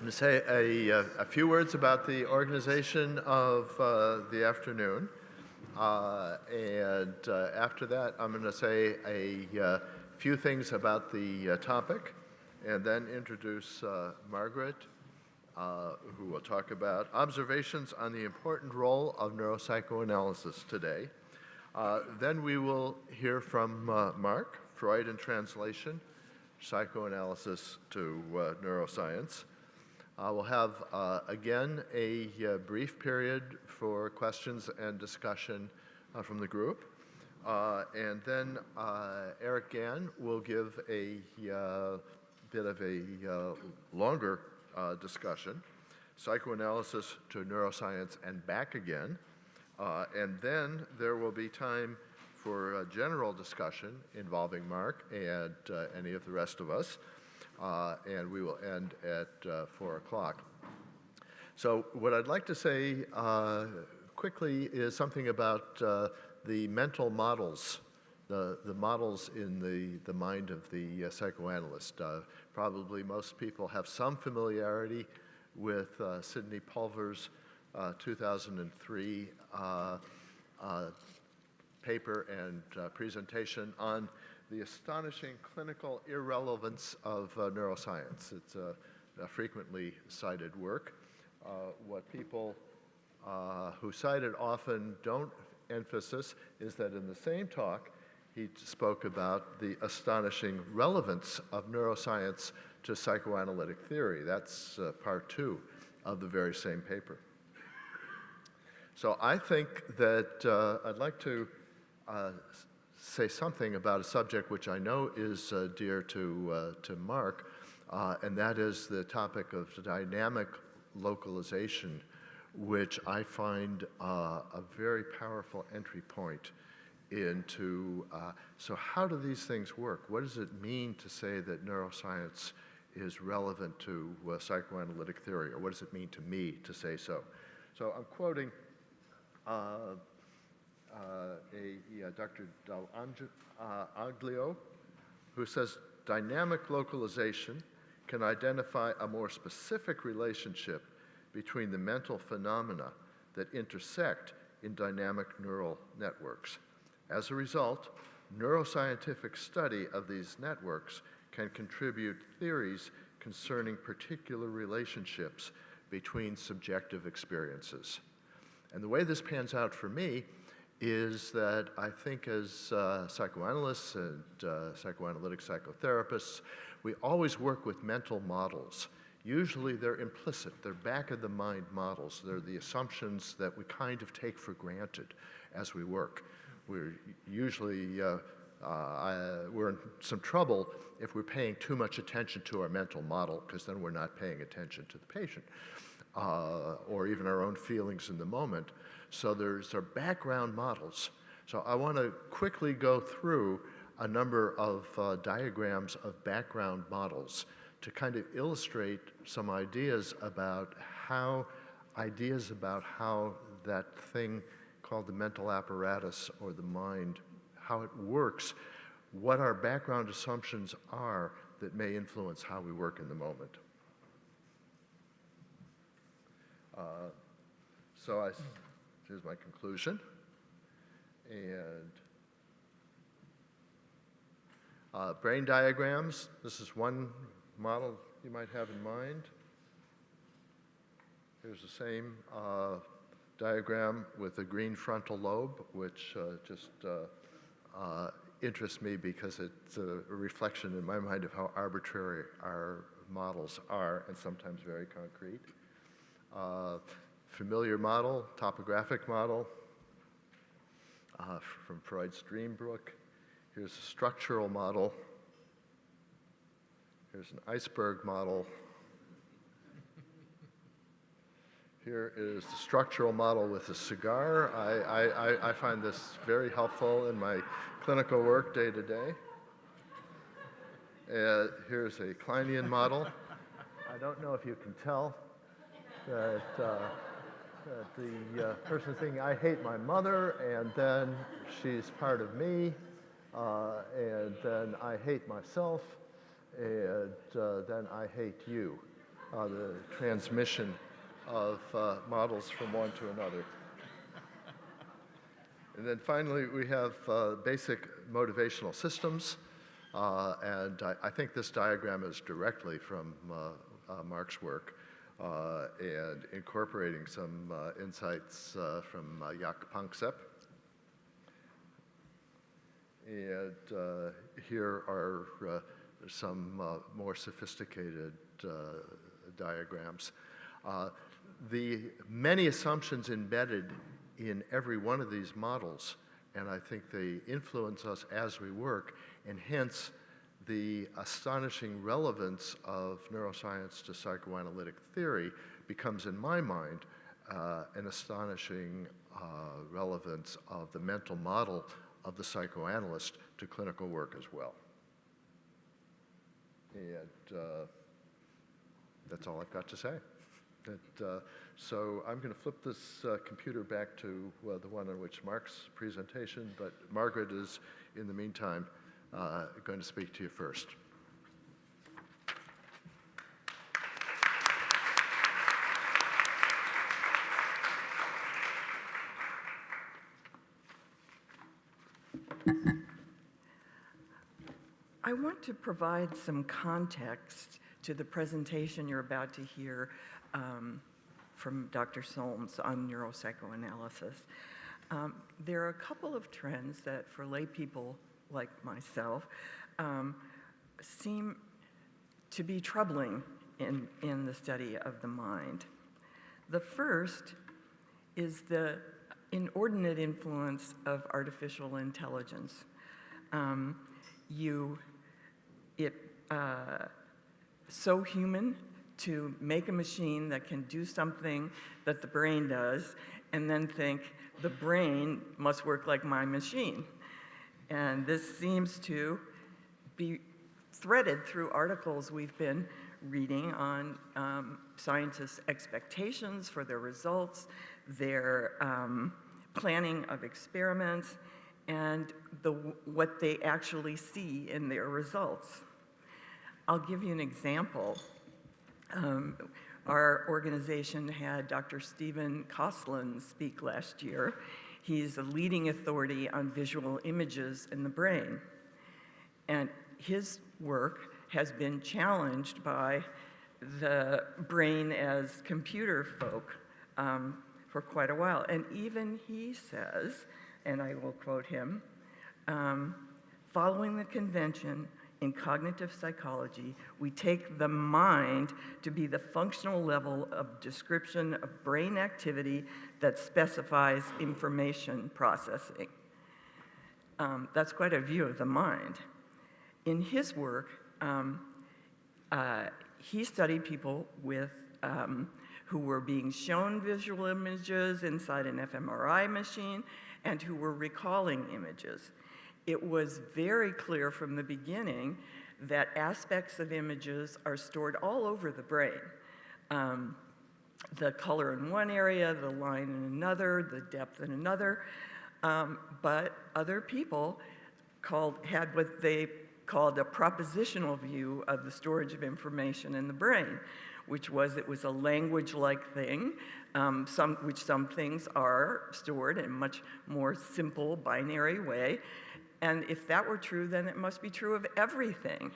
I'm going to say a few words about the organization of the afternoon. After that, I'm going to say a few things about the topic, and then introduce Margaret, who will talk about observations on the important role of neuropsychoanalysis today. Then we will hear from Mark, Freud in Translation, Psychoanalysis to Neuroscience. We'll have, again, a brief period for questions and discussion from the group. And then Eric Gann will give a bit of a longer discussion, psychoanalysis to neuroscience and back again. And then there will be time for a general discussion involving Mark and any of the rest of us. And we will end at 4 o'clock. So what I'd like to say quickly is something about the mental models, the models in the mind of the psychoanalyst. Probably most people have some familiarity with Sidney Pulver's 2003 paper and presentation on the astonishing clinical irrelevance of neuroscience. It's a frequently cited work. What people who cite it often don't emphasize is that in the same talk, he spoke about the astonishing relevance of neuroscience to psychoanalytic theory. That's part 2 of the very same paper. So I think that I'd like to say something about a subject which I know is dear to Mark, and that is the topic of dynamic localization, which I find a very powerful entry point into, so how do these things work? What does it mean to say that neuroscience is relevant to psychoanalytic theory, or what does it mean to me to say so? So I'm quoting Dr. Dell'Aglio, who says, dynamic localization can identify a more specific relationship between the mental phenomena that intersect in dynamic neural networks. As a result, neuroscientific study of these networks can contribute theories concerning particular relationships between subjective experiences. And the way this pans out for me is that I think as psychoanalysts and psychoanalytic psychotherapists, we always work with mental models. Usually they're implicit, they're back-of-the-mind models. They're the assumptions that we kind of take for granted as we work. We're usually, we're in some trouble if we're paying too much attention to our mental model, because then we're not paying attention to the patient. Or even our own feelings in the moment. So there's our background models. So I want to quickly go through a number of diagrams of background models to kind of illustrate some ideas about how that thing called the mental apparatus or the mind, how it works, what our background assumptions are that may influence how we work in the moment. Here's my conclusion. And brain diagrams, this is one model you might have in mind. Here's the same diagram with a green frontal lobe, which just interests me because it's a reflection in my mind of how arbitrary our models are, and sometimes very concrete. Familiar model, topographic model from Freud's dream book. Here's a structural model. Here's an iceberg model. Here is the structural model with a cigar. I find this very helpful in my clinical work day to day. Here's a Kleinian model. I don't know if you can tell that the person thinking, I hate my mother, and then she's part of me, and then I hate myself, and then I hate you. the transmission of models from one to another. And then finally, we have basic motivational systems. And I think this diagram is directly from Mark's work and incorporating some insights from Jaak Panksepp. And here are some more sophisticated diagrams. The many assumptions embedded in every one of these models, and I think they influence us as we work, and hence the astonishing relevance of neuroscience to psychoanalytic theory becomes, in my mind, an astonishing relevance of the mental model of the psychoanalyst to clinical work as well. And that's all I've got to say. So I'm going to flip this computer back to the one on which Mark's presentation, but Margaret is, in the meantime, going to speak to you first. I want to provide some context to the presentation you're about to hear from Dr. Solms on neuropsychoanalysis. There are a couple of trends that, for lay people like myself, seem to be troubling in the study of the mind. The first is the inordinate influence of artificial intelligence. So human to make a machine that can do something that the brain does, and then think the brain must work like my machine. And this seems to be threaded through articles we've been reading on scientists' expectations for their results, their planning of experiments, and what they actually see in their results. I'll give you an example. Our organization had Dr. Stephen Kosslin speak last year. He's a leading authority on visual images in the brain. And his work has been challenged by the brain as computer folk for quite a while. And even he says, and I will quote him, following the convention in cognitive psychology, we take the mind to be the functional level of description of brain activity that specifies information processing. That's quite a view of the mind. In his work, he studied people with who were being shown visual images inside an fMRI machine and who were recalling images. It was very clear from the beginning that aspects of images are stored all over the brain. The color in one area, the line in another, the depth in another. But other people had what they called a propositional view of the storage of information in the brain, which was it was a language-like thing, which some things are stored in a much more simple binary way. And if that were true, then it must be true of everything.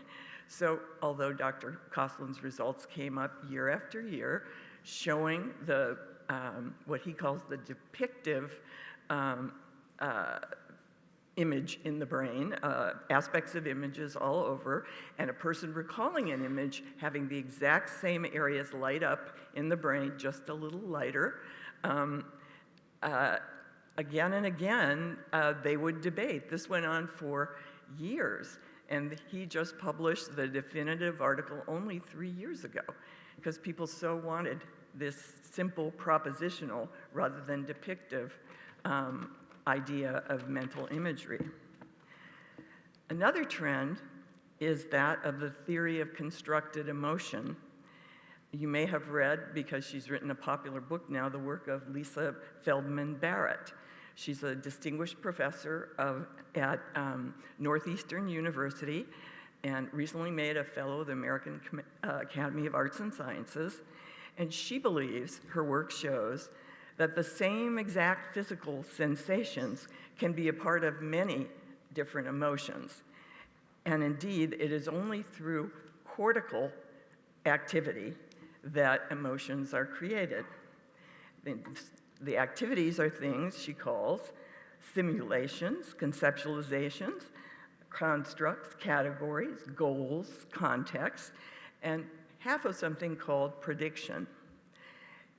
So although Dr. Koslin's results came up year after year, showing the what he calls the depictive image in the brain, aspects of images all over, and a person recalling an image having the exact same areas light up in the brain, just a little lighter. Again and again, they would debate. This went on for years, and he just published the definitive article only 3 years ago, because people so wanted this simple propositional rather than depictive idea of mental imagery. Another trend is that of the theory of constructed emotion. You may have read, because she's written a popular book now, the work of Lisa Feldman Barrett. She's a distinguished professor at Northeastern University, and recently made a fellow of the American Academy of Arts and Sciences. And she believes her work shows that the same exact physical sensations can be a part of many different emotions. And indeed, it is only through cortical activity that emotions are created. The activities are things she calls simulations, conceptualizations, constructs, categories, goals, context, and half of something called prediction.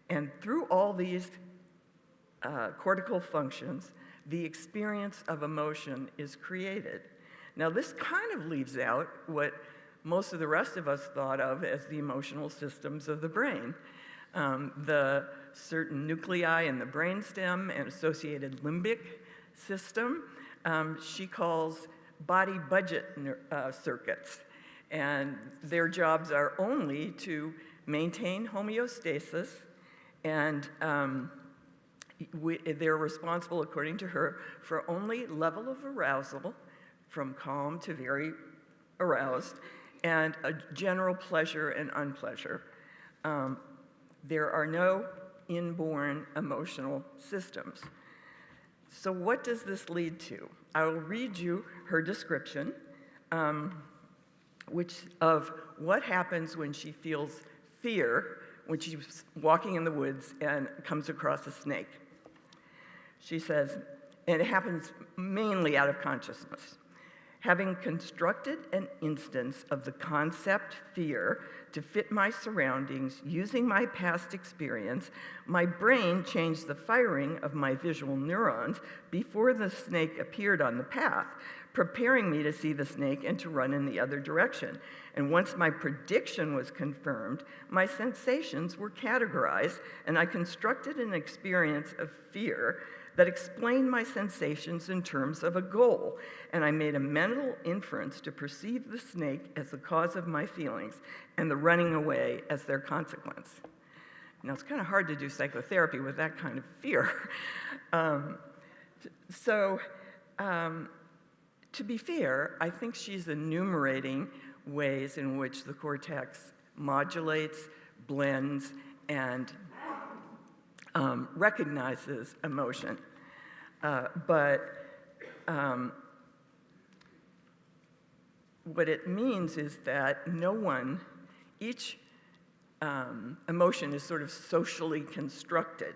And through all these cortical functions, the experience of emotion is created. Now, this kind of leaves out what most of the rest of us thought of as the emotional systems of the brain. The certain nuclei in the brainstem and associated limbic system, she calls body budget circuits. And their jobs are only to maintain homeostasis, and they're responsible, according to her, for only level of arousal from calm to very aroused, and a general pleasure and unpleasure. There are no inborn emotional systems. So what does this lead to? I will read you her description, of what happens when she feels fear when she's walking in the woods and comes across a snake. She says, and it happens mainly out of consciousness. Having constructed an instance of the concept fear to fit my surroundings using my past experience, my brain changed the firing of my visual neurons before the snake appeared on the path, preparing me to see the snake and to run in the other direction. And once my prediction was confirmed, my sensations were categorized, and I constructed an experience of fear that explained my sensations in terms of a goal, and I made a mental inference to perceive the snake as the cause of my feelings and the running away as their consequence. Now, it's kind of hard to do psychotherapy with that kind of fear. To be fair, I think she's enumerating ways in which the cortex modulates, blends, and recognizes emotion. But what it means is that each emotion is sort of socially constructed.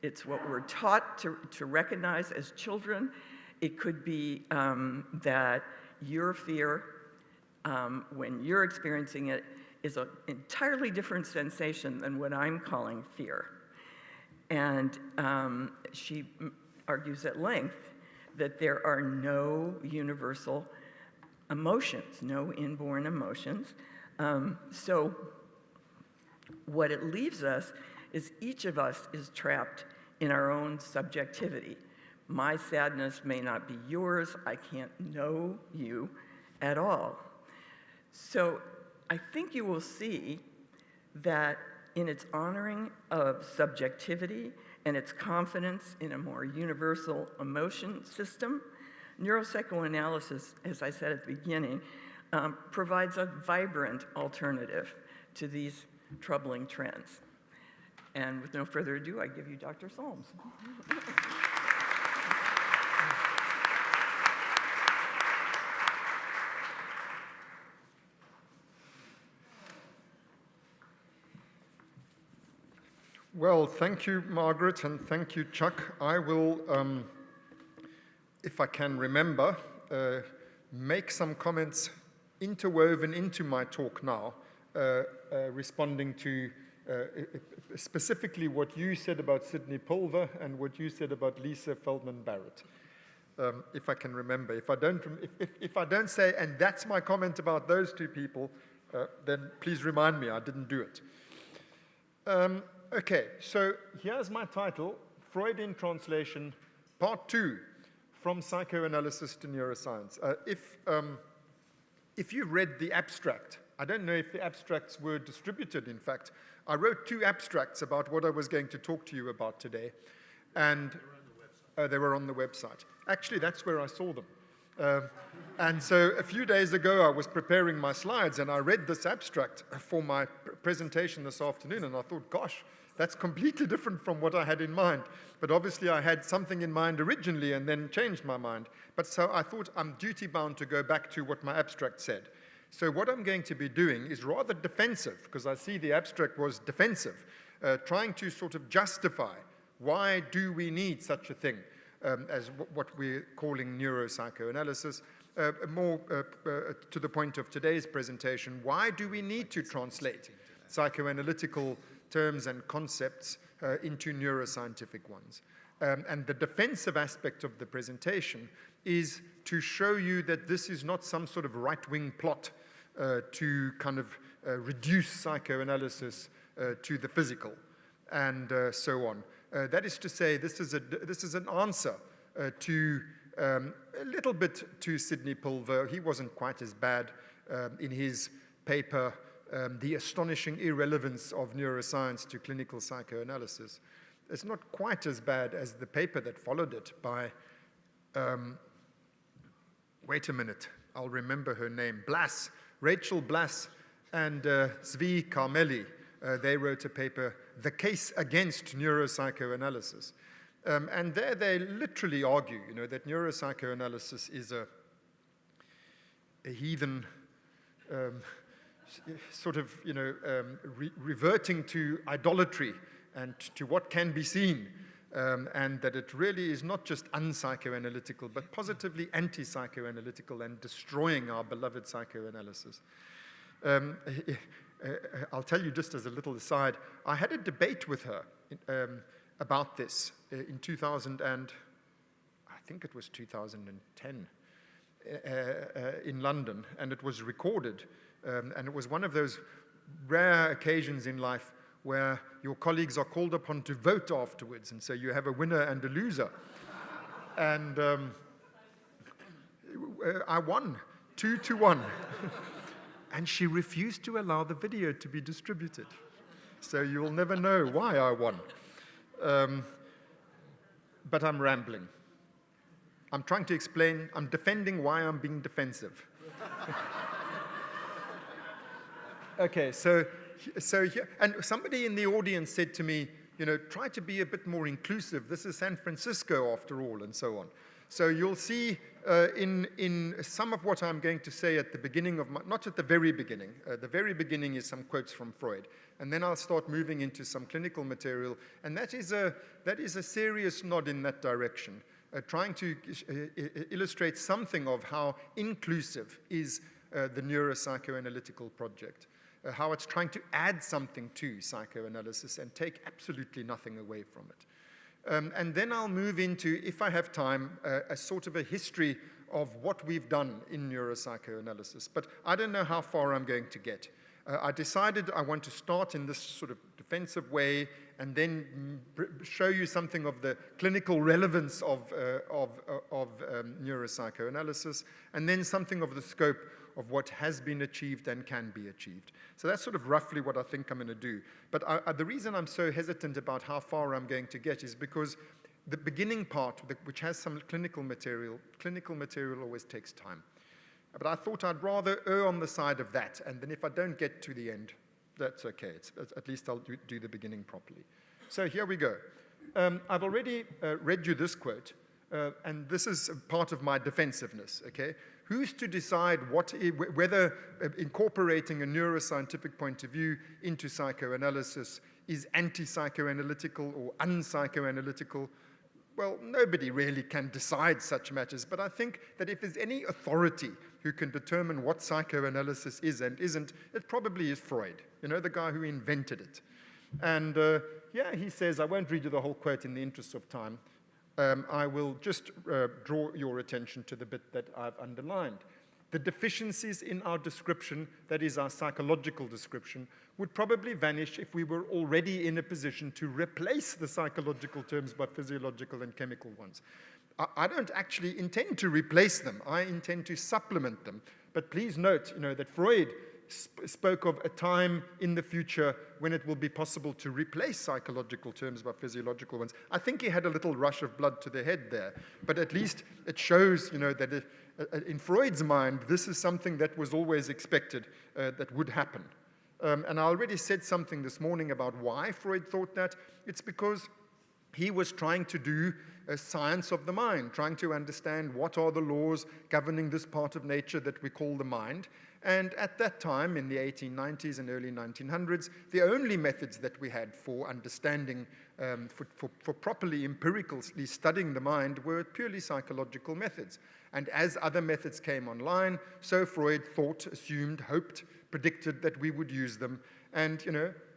It's what we're taught to recognize as children. It could be that your fear, when you're experiencing it, is an entirely different sensation than what I'm calling fear. And she argues at length that there are no universal emotions, no inborn emotions. So what it leaves us is each of us is trapped in our own subjectivity. My sadness may not be yours. I can't know you at all. So I think you will see that in its honoring of subjectivity and its confidence in a more universal emotion system, neuropsychoanalysis, as I said at the beginning, provides a vibrant alternative to these troubling trends. And with no further ado, I give you Dr. Solms. Well, thank you, Margaret, and thank you, Chuck. I will, if I can remember, make some comments interwoven into my talk now, responding to specifically what you said about Sidney Pulver and what you said about Lisa Feldman Barrett. If I can remember. If I don't say, and that's my comment about those two people, then please remind me I didn't do it. Okay, so here's my title, Freudian Translation, Part 2, From Psychoanalysis to Neuroscience. If you read the abstract, I don't know if the abstracts were distributed, in fact. I wrote 2 abstracts about what I was going to talk to you about today. And they were on the website. Actually, that's where I saw them. And so a few days ago, I was preparing my slides, and I read this abstract for my presentation this afternoon, and I thought, gosh, that's completely different from what I had in mind. But obviously, I had something in mind originally and then changed my mind. But so I thought I'm duty-bound to go back to what my abstract said. So what I'm going to be doing is rather defensive, because I see the abstract was defensive, trying to sort of justify why do we need such a thing as what we're calling neuropsychoanalysis. More to the point of today's presentation, why do we need to translate psychoanalytical terms and concepts into neuroscientific ones? And the defensive aspect of the presentation is to show you that this is not some sort of right-wing plot to kind of reduce psychoanalysis to the physical and so on. That is to say, this is an answer to a little bit to Sidney Pulver. He wasn't quite as bad in his paper, The Astonishing Irrelevance of Neuroscience to Clinical Psychoanalysis. It's not quite as bad as the paper that followed it by, wait a minute, I'll remember her name, Blass, Rachel Blass and Zvi Carmeli. They wrote a paper, The Case Against Neuropsychoanalysis. And there they literally argue, that neuropsychoanalysis is a heathen sort of, reverting to idolatry and to what can be seen, and that it really is not just unpsychoanalytical, but positively anti-psychoanalytical and destroying our beloved psychoanalysis. I'll tell you just as a little aside, I had a debate with her about this in 2010 in London, and it was recorded, and it was one of those rare occasions in life where your colleagues are called upon to vote afterwards, and so you have a winner and a loser. And I won 2-1. And she refused to allow the video to be distributed. So you'll never know why I won. But I'm rambling. I'm trying to explain, I'm defending why I'm being defensive. Okay, so here, and somebody in the audience said to me, try to be a bit more inclusive. This is San Francisco after all, and so on. So you'll see in some of what I'm going to say at the beginning of not at the very beginning is some quotes from Freud, and then I'll start moving into some clinical material, and that is a serious nod in that direction, trying to illustrate something of how inclusive is the neuropsychoanalytical project, how it's trying to add something to psychoanalysis and take absolutely nothing away from it. And then I'll move into, if I have time, a sort of a history of what we've done in neuropsychoanalysis. But I don't know how far I'm going to get. I decided I want to start in this sort of defensive way and then show you something of the clinical relevance of neuropsychoanalysis, and then something of the scope of what has been achieved and can be achieved. So that's sort of roughly what I think I'm going to do. But the reason I'm so hesitant about how far I'm going to get is because the beginning part, which has some clinical material always takes time. But I thought I'd rather err on the side of that, and then if I don't get to the end, that's okay. At least I'll do the beginning properly. So here we go. I've already read you this quote, and this is part of my defensiveness, okay? Who's to decide whether incorporating a neuroscientific point of view into psychoanalysis is anti-psychoanalytical or un-psychoanalytical? Well, nobody really can decide such matters, but I think that if there's any authority who can determine what psychoanalysis is and isn't, it probably is Freud, the guy who invented it. And he says, I won't read you the whole quote in the interest of time. I will just draw your attention to the bit that I've underlined. The deficiencies in our description, that is our psychological description, would probably vanish if we were already in a position to replace the psychological terms by physiological and chemical ones. I don't actually intend to replace them. I intend to supplement them. But please note, that Freud spoke of a time in the future when it will be possible to replace psychological terms by physiological ones. I think he had a little rush of blood to the head there, but at least it shows, that in Freud's mind, this is something that was always expected that would happen. And I already said something this morning about why Freud thought that. It's because he was trying to do a science of the mind, trying to understand what are the laws governing this part of nature that we call the mind. And at that time, in the 1890s and early 1900s, the only methods that we had for understanding, for properly empirically studying the mind were purely psychological methods. And as other methods came online, so Freud thought, assumed, hoped, predicted that we would use them. And,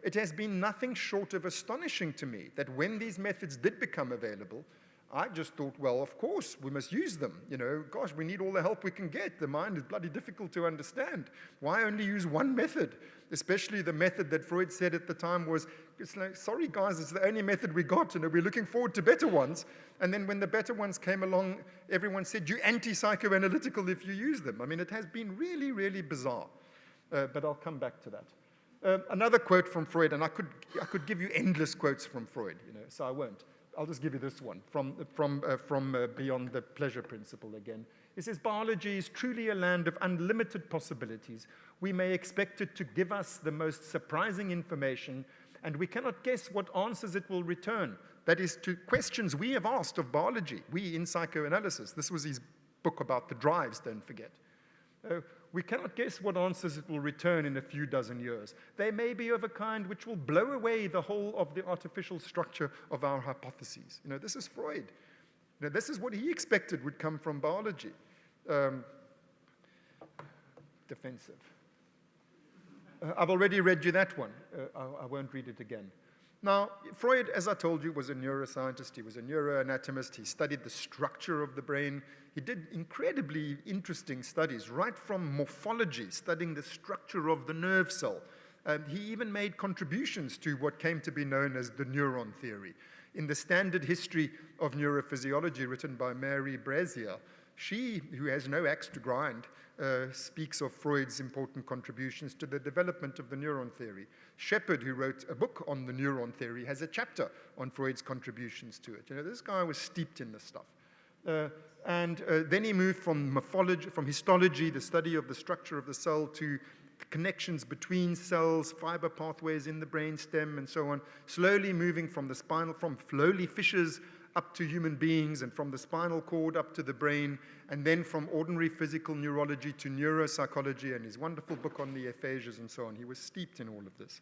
it has been nothing short of astonishing to me that when these methods did become available, I just thought, well, of course, we must use them. Gosh, we need all the help we can get. The mind is bloody difficult to understand. Why only use one method? Especially the method that Freud said at the time was, it's like, sorry guys, it's the only method we got. We're looking forward to better ones. And then when the better ones came along, everyone said, you're anti-psychoanalytical if you use them. I mean, it has been really, really bizarre. But I'll come back to that. Another quote from Freud, and I could give you endless quotes from Freud, so I won't. I'll just give you this one from Beyond the Pleasure Principle again. It says, biology is truly a land of unlimited possibilities. We may expect it to give us the most surprising information, and we cannot guess what answers it will return. That is, to questions we have asked of biology, we in psychoanalysis. This was his book about the drives, don't forget. We cannot guess what answers it will return in a few dozen years. They may be of a kind which will blow away the whole of the artificial structure of our hypotheses. This is Freud. This is what he expected would come from biology. Defensive. I've already read you that one. I won't read it again. Now, Freud, as I told you, was a neuroscientist. He was a neuroanatomist. He studied the structure of the brain. He did incredibly interesting studies, right from morphology, studying the structure of the nerve cell. He even made contributions to what came to be known as the neuron theory. In the Standard History of Neurophysiology, written by Mary Brazier, she, who has no axe to grind, speaks of Freud's important contributions to the development of the neuron theory. Shepard, who wrote a book on the neuron theory, has a chapter on Freud's contributions to it. This guy was steeped in this stuff. Then he moved from morphology, from histology, the study of the structure of the cell, to connections between cells, fiber pathways in the brainstem, and so on, slowly moving from lowly fishes up to human beings, and from the spinal cord up to the brain, and then from ordinary physical neurology to neuropsychology, and his wonderful book on the aphasias and so on. He was steeped in all of this.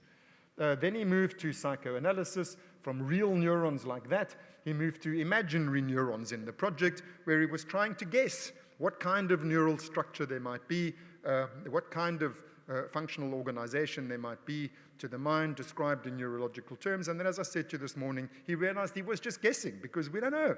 Then he moved to psychoanalysis. From real neurons like that, he moved to imaginary neurons in the project, where he was trying to guess what kind of neural structure there might be, what kind of functional organization there might be to the mind described in neurological terms. And then, as I said to you this morning, he realized he was just guessing, because we don't know.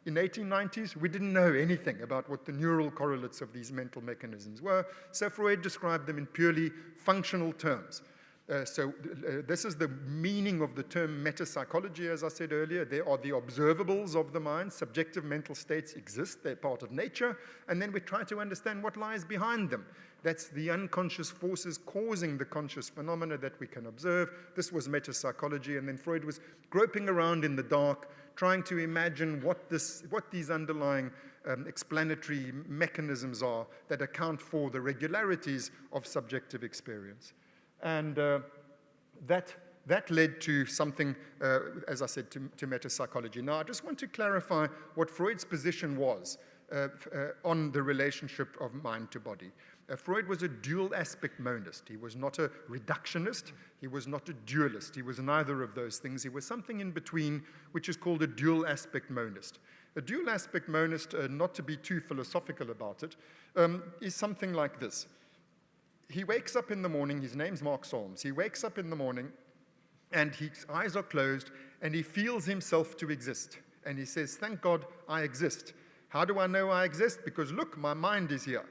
In the 1890s, we didn't know anything about what the neural correlates of these mental mechanisms were, so Freud described them in purely functional terms. This is the meaning of the term metapsychology, as I said earlier. They are the observables of the mind. Subjective mental states exist. They're part of nature. And then we try to understand what lies behind them. That's the unconscious forces causing the conscious phenomena that we can observe. This was metapsychology. And then Freud was groping around in the dark, trying to imagine what these underlying explanatory mechanisms are that account for the regularities of subjective experience. And that led to something, as I said, to metapsychology. Now, I just want to clarify what Freud's position was on the relationship of mind to body. Freud was a dual-aspect monist. He was not a reductionist. He was not a dualist. He was neither of those things. He was something in between, which is called a dual-aspect monist. A dual-aspect monist, not to be too philosophical about it, is something like this. He wakes up in the morning, his name's Mark Solms. He wakes up in the morning and his eyes are closed and he feels himself to exist. And he says, thank God I exist. How do I know I exist? Because look, my mind is here.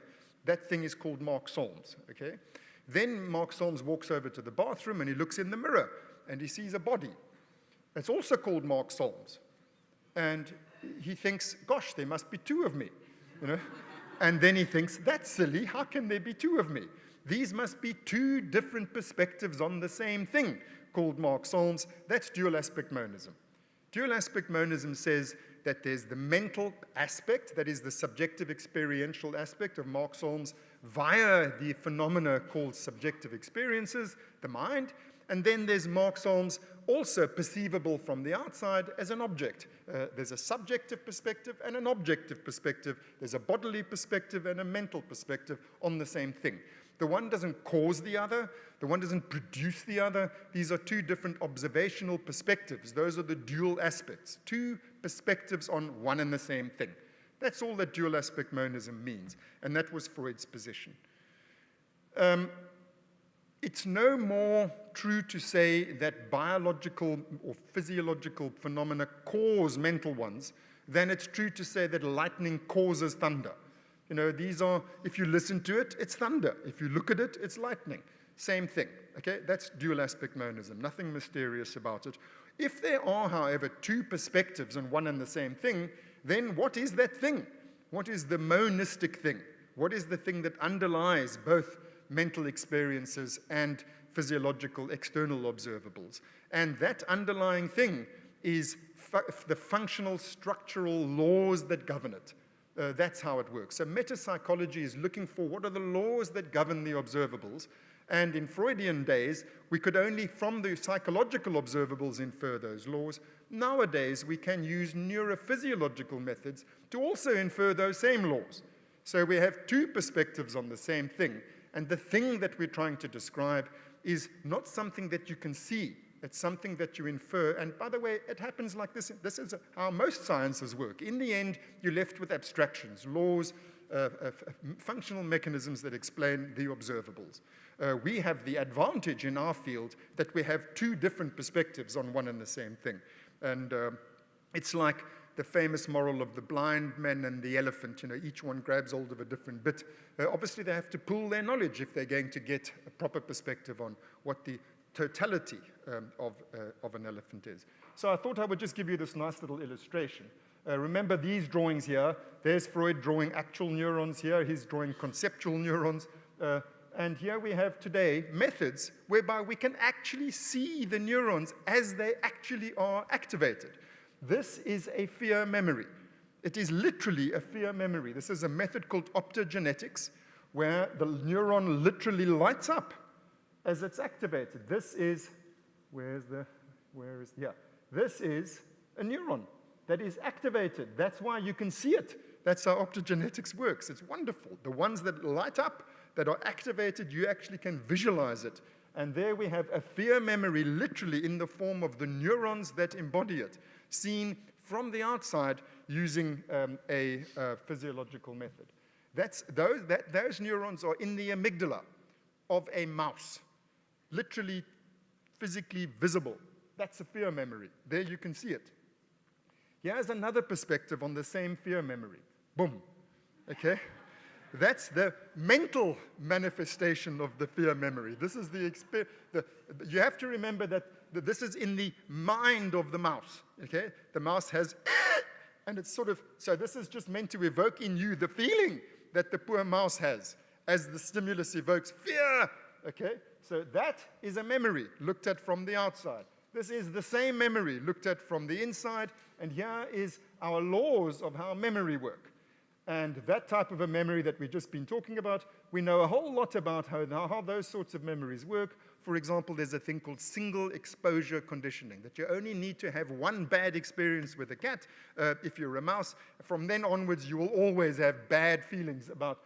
That thing is called Mark Solms, okay? Then Mark Solms walks over to the bathroom and he looks in the mirror and he sees a body. It's also called Mark Solms. And he thinks, gosh, there must be two of me, And then he thinks, that's silly, how can there be two of me? These must be two different perspectives on the same thing, called Mark Solms. That's dual-aspect monism. Dual-aspect monism says that there's the mental aspect, that is the subjective experiential aspect of Mark Solms via the phenomena called subjective experiences, the mind, and then there's Mark Solms also perceivable from the outside as an object. There's a subjective perspective and an objective perspective. There's a bodily perspective and a mental perspective on the same thing. The one doesn't cause the other. The one doesn't produce the other. These are two different observational perspectives. Those are the dual aspects. Two perspectives on one and the same thing. That's all that dual aspect monism means. And that was Freud's position. It's no more true to say that biological or physiological phenomena cause mental ones than it's true to say that lightning causes thunder. You know, these are, if you listen to it, it's thunder. If you look at it, it's lightning. Same thing, okay? That's dual aspect monism, nothing mysterious about it. If there are, however, two perspectives on one and the same thing, then what is that thing? What is the monistic thing? What is the thing that underlies both mental experiences and physiological external observables? And that underlying thing is the functional structural laws that govern it. That's how it works. So metapsychology is looking for what are the laws that govern the observables. And in Freudian days, we could only, from the psychological observables, infer those laws. Nowadays, we can use neurophysiological methods to also infer those same laws. So we have two perspectives on the same thing. And the thing that we're trying to describe is not something that you can see. It's something that you infer. And by the way, it happens like this. This is how most sciences work. In the end, you're left with abstractions, laws, functional mechanisms that explain the observables. We have the advantage in our field that we have two different perspectives on one and the same thing. And it's like the famous moral of the blind man and the elephant. You know, each one grabs hold of a different bit. Obviously, they have to pool their knowledge if they're going to get a proper perspective on what the totality of an elephant is. So I thought I would just give you this nice little illustration. Remember these drawings here. There's Freud drawing actual neurons here. He's drawing conceptual neurons. And here we have today methods whereby we can actually see the neurons as they actually are activated. This is a fear memory. It is literally a fear memory. This is a method called optogenetics, where the neuron literally lights up as it's activated. This is, this is a neuron that is activated. That's why you can see it. That's how optogenetics works. It's wonderful. The ones that light up, that are activated, you actually can visualize it. And there we have a fear memory literally in the form of the neurons that embody it, seen from the outside using a physiological method. Those neurons are in the amygdala of a mouse, literally physically visible. That's a fear memory. There you can see it. Here's another perspective on the same fear memory. Boom. Okay? That's the mental manifestation of the fear memory. This is you have to remember that this is in the mind of the mouse. Okay? The mouse has, and it's sort of, so this is just meant to evoke in you the feeling that the poor mouse has as the stimulus evokes fear. Okay? So that is a memory looked at from the outside. This is the same memory looked at from the inside, and here is our laws of how memory work. And that type of a memory that we've just been talking about, we know a whole lot about how those sorts of memories work. For example, there's a thing called single exposure conditioning, that you only need to have one bad experience with a cat. If you're a mouse, from then onwards, you will always have bad feelings about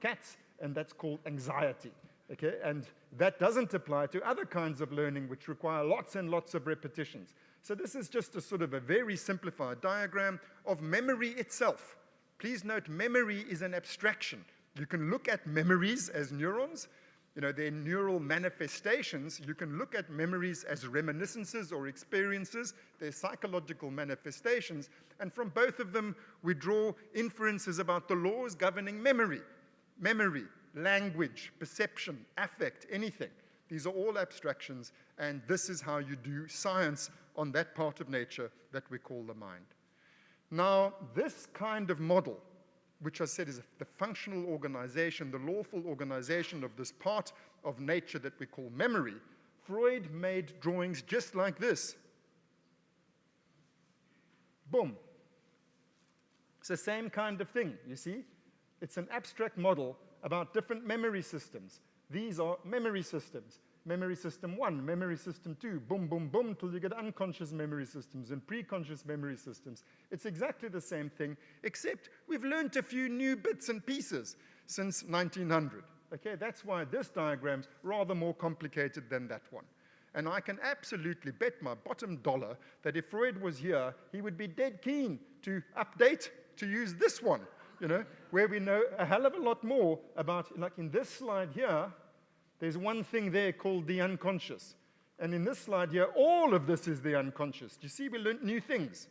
cats, and that's called anxiety. Okay? And that doesn't apply to other kinds of learning which require lots and lots of repetitions. So this is just a sort of a very simplified diagram of memory itself. Please note, memory is an abstraction. You can look at memories as neurons. You know, they're neural manifestations. You can look at memories as reminiscences or experiences. They're psychological manifestations. And from both of them, we draw inferences about the laws governing memory. Memory, language, perception, affect, anything. These are all abstractions, and this is how you do science on that part of nature that we call the mind. Now, this kind of model, which I said is the functional organization, the lawful organization of this part of nature that we call memory, Freud made drawings just like this. Boom. It's the same kind of thing, you see? It's an abstract model about different memory systems. These are memory systems. Memory system 1, memory system 2, boom, boom, boom, till you get unconscious memory systems and preconscious memory systems. It's exactly the same thing, except we've learned a few new bits and pieces since 1900. Okay, that's why this diagram's rather more complicated than that one. And I can absolutely bet my bottom dollar that if Freud was here, he would be dead keen to update, to use this one, you know, where we know a hell of a lot more about, like in this slide here, there's one thing there called the unconscious. And in this slide here, all of this is the unconscious. Do you see we learned new things?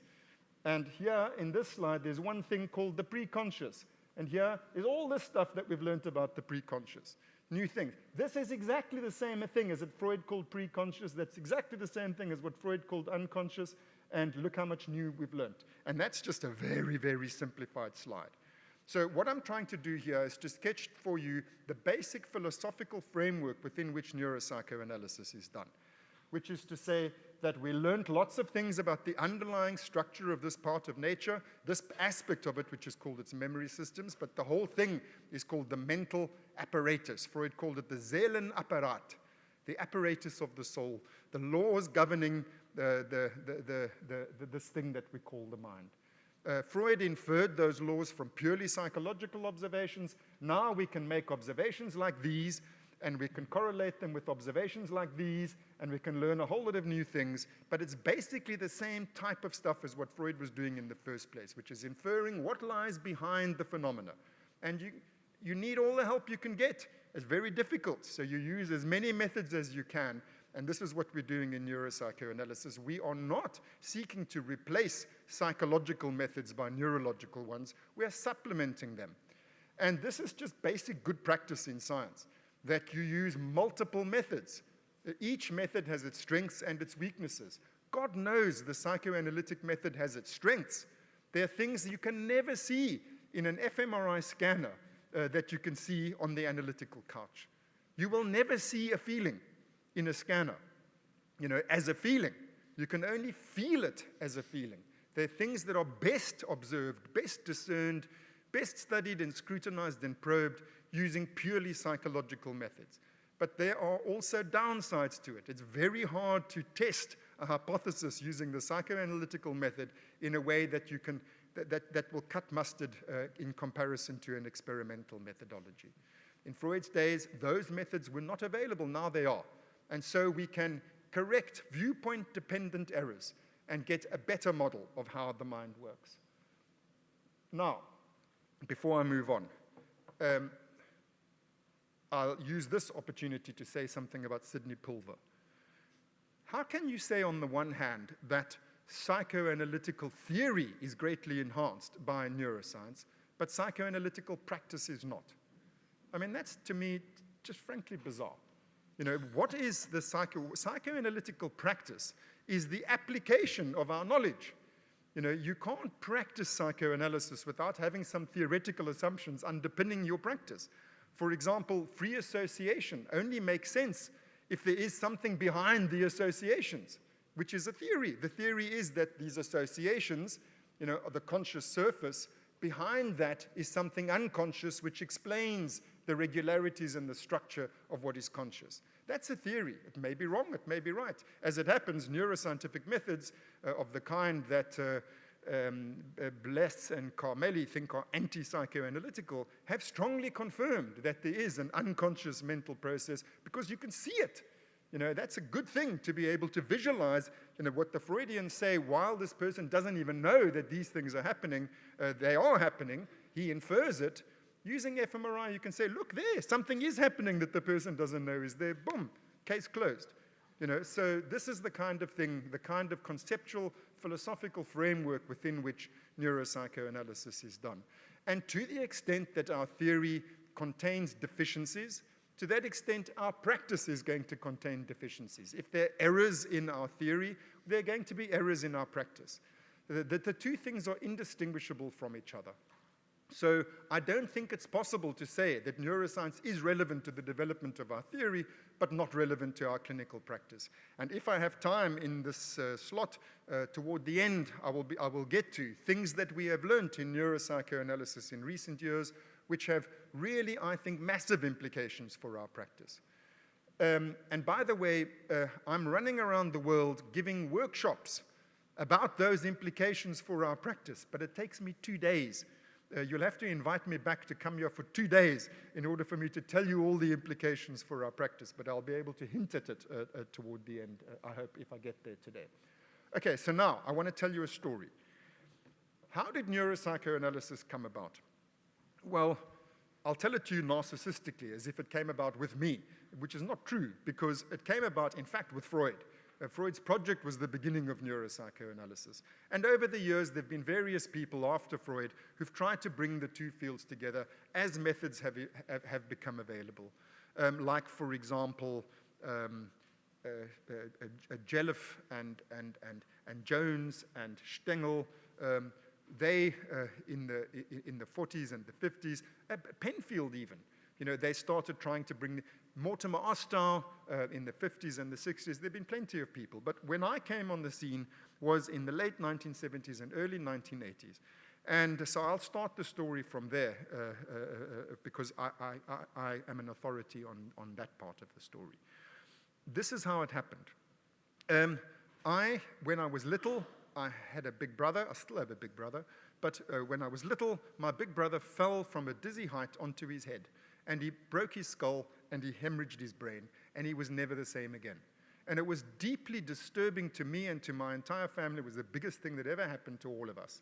And here in this slide, there's one thing called the preconscious. And here is all this stuff that we've learned about the preconscious. New things. This is exactly the same thing as what Freud called preconscious. That's exactly the same thing as what Freud called unconscious. And look how much new we've learned. And that's just a very, very simplified slide. So what I'm trying to do here is to sketch for you the basic philosophical framework within which neuropsychoanalysis is done, which is to say that we learned lots of things about the underlying structure of this part of nature, this aspect of it, which is called its memory systems, but the whole thing is called the mental apparatus. Freud called it the Seelenapparat, the apparatus of the soul, the laws governing this thing that we call the mind. Freud inferred those laws from purely psychological observations. Now we can make observations like these, and we can correlate them with observations like these, and we can learn a whole lot of new things, but it's basically the same type of stuff as what Freud was doing in the first place, which is inferring what lies behind the phenomena. And you need all the help you can get. It's very difficult, so you use as many methods as you can, and this is what we're doing in neuropsychoanalysis. We are not seeking to replace psychological methods by neurological ones. We are supplementing them. And this is just basic good practice in science, that you use multiple methods. Each method has its strengths and its weaknesses. God knows the psychoanalytic method has its strengths. There are things you can never see in an fMRI scanner that you can see on the analytical couch. You will never see a feeling in a scanner, you know, as a feeling. You can only feel it as a feeling. There are things that are best observed, best discerned, best studied and scrutinized and probed using purely psychological methods. But there are also downsides to it. It's very hard to test a hypothesis using the psychoanalytical method in a way that you can, that will cut mustard in comparison to an experimental methodology. In Freud's days, those methods were not available. Now they are. And so we can correct viewpoint-dependent errors and get a better model of how the mind works. Now, before I move on, I'll use this opportunity to say something about Sidney Pulver. How can you say on the one hand that psychoanalytical theory is greatly enhanced by neuroscience, but psychoanalytical practice is not? I mean, that's, to me, just frankly bizarre. You know, what is the psychoanalytical practice is the application of our knowledge. You know, you can't practice psychoanalysis without having some theoretical assumptions underpinning your practice. For example, free association only makes sense if there is something behind the associations, which is a theory. The theory is that these associations, you know, are the conscious surface. Behind that is something unconscious which explains the regularities and the structure of what is conscious. That's a theory. It may be wrong, it may be right. As it happens, neuroscientific methods of the kind that Bless and Carmelli think are anti-psychoanalytical have strongly confirmed that there is an unconscious mental process because you can see it. You know, that's a good thing to be able to visualize, you know, what the Freudians say while this person doesn't even know that these things are happening. They are happening. He infers it. Using fMRI, you can say, look there, something is happening that the person doesn't know is there. Boom, case closed. You know, so this is the kind of thing, the kind of conceptual, philosophical framework within which neuropsychoanalysis is done. And to the extent that our theory contains deficiencies, to that extent, our practice is going to contain deficiencies. If there are errors in our theory, there are going to be errors in our practice. The two things are indistinguishable from each other. So I don't think it's possible to say that neuroscience is relevant to the development of our theory, but not relevant to our clinical practice. And if I have time in this slot, toward the end, I will get to things that we have learned in neuropsychoanalysis in recent years, which have really, I think, massive implications for our practice. And by the way, I'm running around the world giving workshops about those implications for our practice, but it takes me 2 days. You'll have to invite me back to come here for 2 days in order for me to tell you all the implications for our practice, but I'll be able to hint at it toward the end, I hope, if I get there today. Okay, so now I want to tell you a story. How did neuropsychoanalysis come about? Well, I'll tell it to you narcissistically, as if it came about with me, which is not true, because it came about, in fact, with Freud. Freud's project was the beginning of neuropsychoanalysis. And over the years, there have been various people after Freud who've tried to bring the two fields together as methods have become available. Like, for example, Jelliffe and Jones and Stengel, they, in the 40s and the 50s, Penfield even, you know, they started trying to bring Mortimer Ostow in the 50s and the 60s. There have been plenty of people. But when I came on the scene was in the late 1970s and early 1980s. And so I'll start the story from there because I am an authority on that part of the story. This is how it happened. When I was little, I had a big brother. I still have a big brother. But when I was little, my big brother fell from a dizzy height onto his head. And he broke his skull and he hemorrhaged his brain. And he was never the same again. And it was deeply disturbing to me and to my entire family. It was the biggest thing that ever happened to all of us.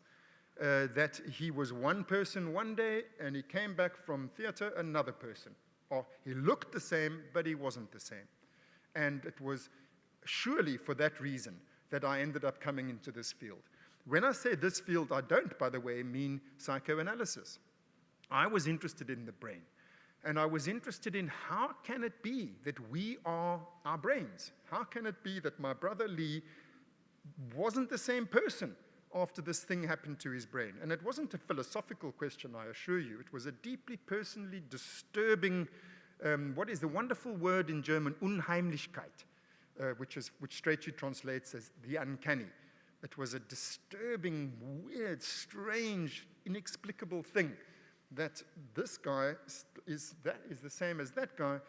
That he was one person one day and he came back from theater another person. Or he looked the same, but he wasn't the same. And it was surely for that reason that I ended up coming into this field. When I say this field, I don't, by the way, mean psychoanalysis. I was interested in the brain. And I was interested in how can it be that we are our brains? How can it be that my brother Lee wasn't the same person after this thing happened to his brain? And it wasn't a philosophical question, I assure you. It was a deeply personally disturbing, what is the wonderful word in German, Unheimlichkeit, which straightly translates as the uncanny. It was a disturbing, weird, strange, inexplicable thing that this guy is the same as that guy,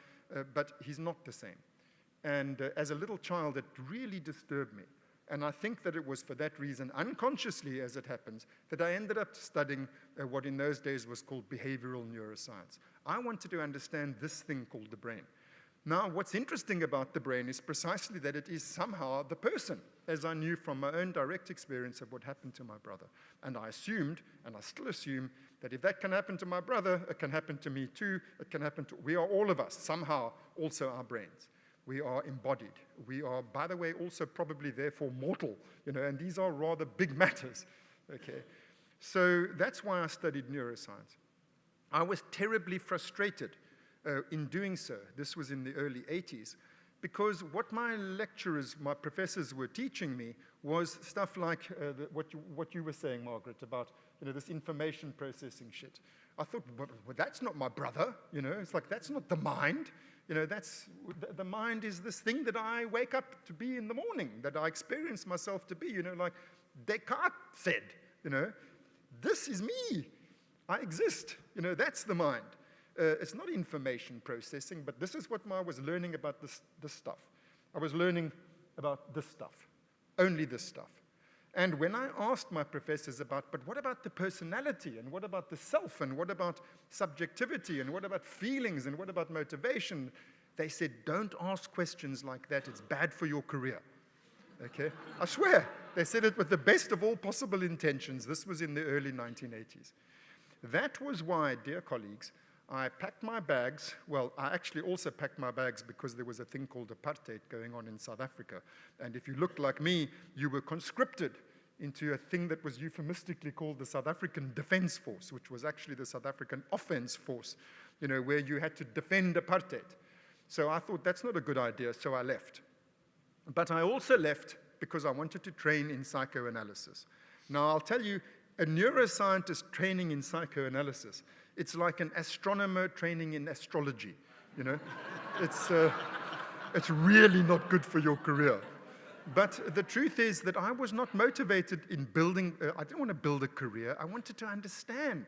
but he's not the same. And as a little child, it really disturbed me. And I think that it was for that reason, unconsciously as it happens, that I ended up studying what in those days was called behavioral neuroscience. I wanted to understand this thing called the brain. Now, what's interesting about the brain is precisely that it is somehow the person, as I knew from my own direct experience of what happened to my brother. And I assumed, and I still assume, that if that can happen to my brother, it can happen to me too. It can happen to, we are all of us, somehow, also our brains. We are embodied. We are, by the way, also probably therefore mortal, you know, and these are rather big matters, okay? So that's why I studied neuroscience. I was terribly frustrated in doing so. This was in the early 80s, because what my lecturers, my professors were teaching me was stuff like what you were saying, Margaret, about, you know, this information processing shit. I thought, well, that's not my brother, you know, it's like, that's not the mind. You know, the mind is this thing that I wake up to be in the morning, that I experience myself to be, you know, like Descartes said, you know, this is me, I exist, you know, that's the mind. It's not information processing, but this is what I was learning about this stuff. I was learning about this stuff, only this stuff. And when I asked my professors about, but what about the personality, and what about the self, and what about subjectivity, and what about feelings, and what about motivation, they said, don't ask questions like that, it's bad for your career. Okay? I swear, they said it with the best of all possible intentions. This was in the early 1980s. That was why, dear colleagues, I packed my bags. Well, I actually also packed my bags because there was a thing called apartheid going on in South Africa. And if you looked like me, you were conscripted into a thing that was euphemistically called the South African Defense Force, which was actually the South African Offense Force, you know, where you had to defend apartheid. So I thought that's not a good idea, so I left. But I also left because I wanted to train in psychoanalysis. Now, I'll tell you, a neuroscientist training in psychoanalysis, it's like an astronomer training in astrology, you know? It's really not good for your career. But the truth is that I was not motivated in building, I didn't want to build a career. I wanted to understand,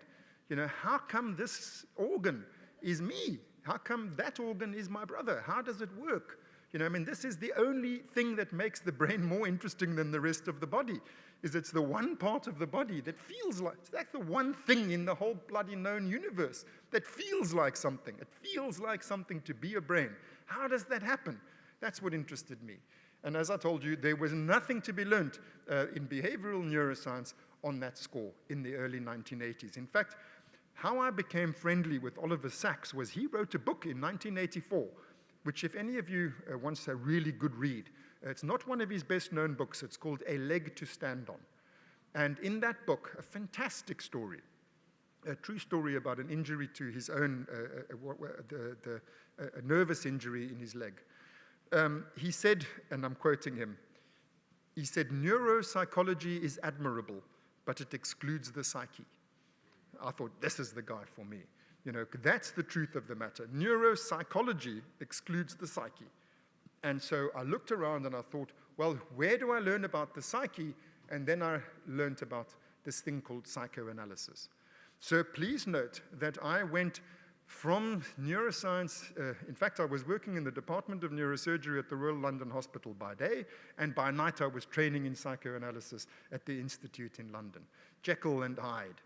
you know, how come this organ is me? How come that organ is my brother? How does it work? You know, I mean, this is the only thing that makes the brain more interesting than the rest of the body, is it's the one part of the body that feels like, it's like the one thing in the whole bloody known universe that feels like something. It feels like something to be a brain. How does that happen? That's what interested me. And as I told you, there was nothing to be learned in behavioral neuroscience on that score in the early 1980s. In fact, how I became friendly with Oliver Sacks was he wrote a book in 1984, which if any of you wants a really good read, it's not one of his best-known books. It's called A Leg to Stand On. And in that book, a fantastic story, a true story about an injury to his own, a nervous injury in his leg. He said, and I'm quoting him, he said, neuropsychology is admirable, but it excludes the psyche. I thought, this is the guy for me. You know, that's the truth of the matter. Neuropsychology excludes the psyche. And so I looked around and I thought, well, where do I learn about the psyche? And then I learned about this thing called psychoanalysis. So please note that I went from neuroscience, in fact, I was working in the Department of Neurosurgery at the Royal London Hospital by day, and by night I was training in psychoanalysis at the Institute in London. Jekyll and Hyde.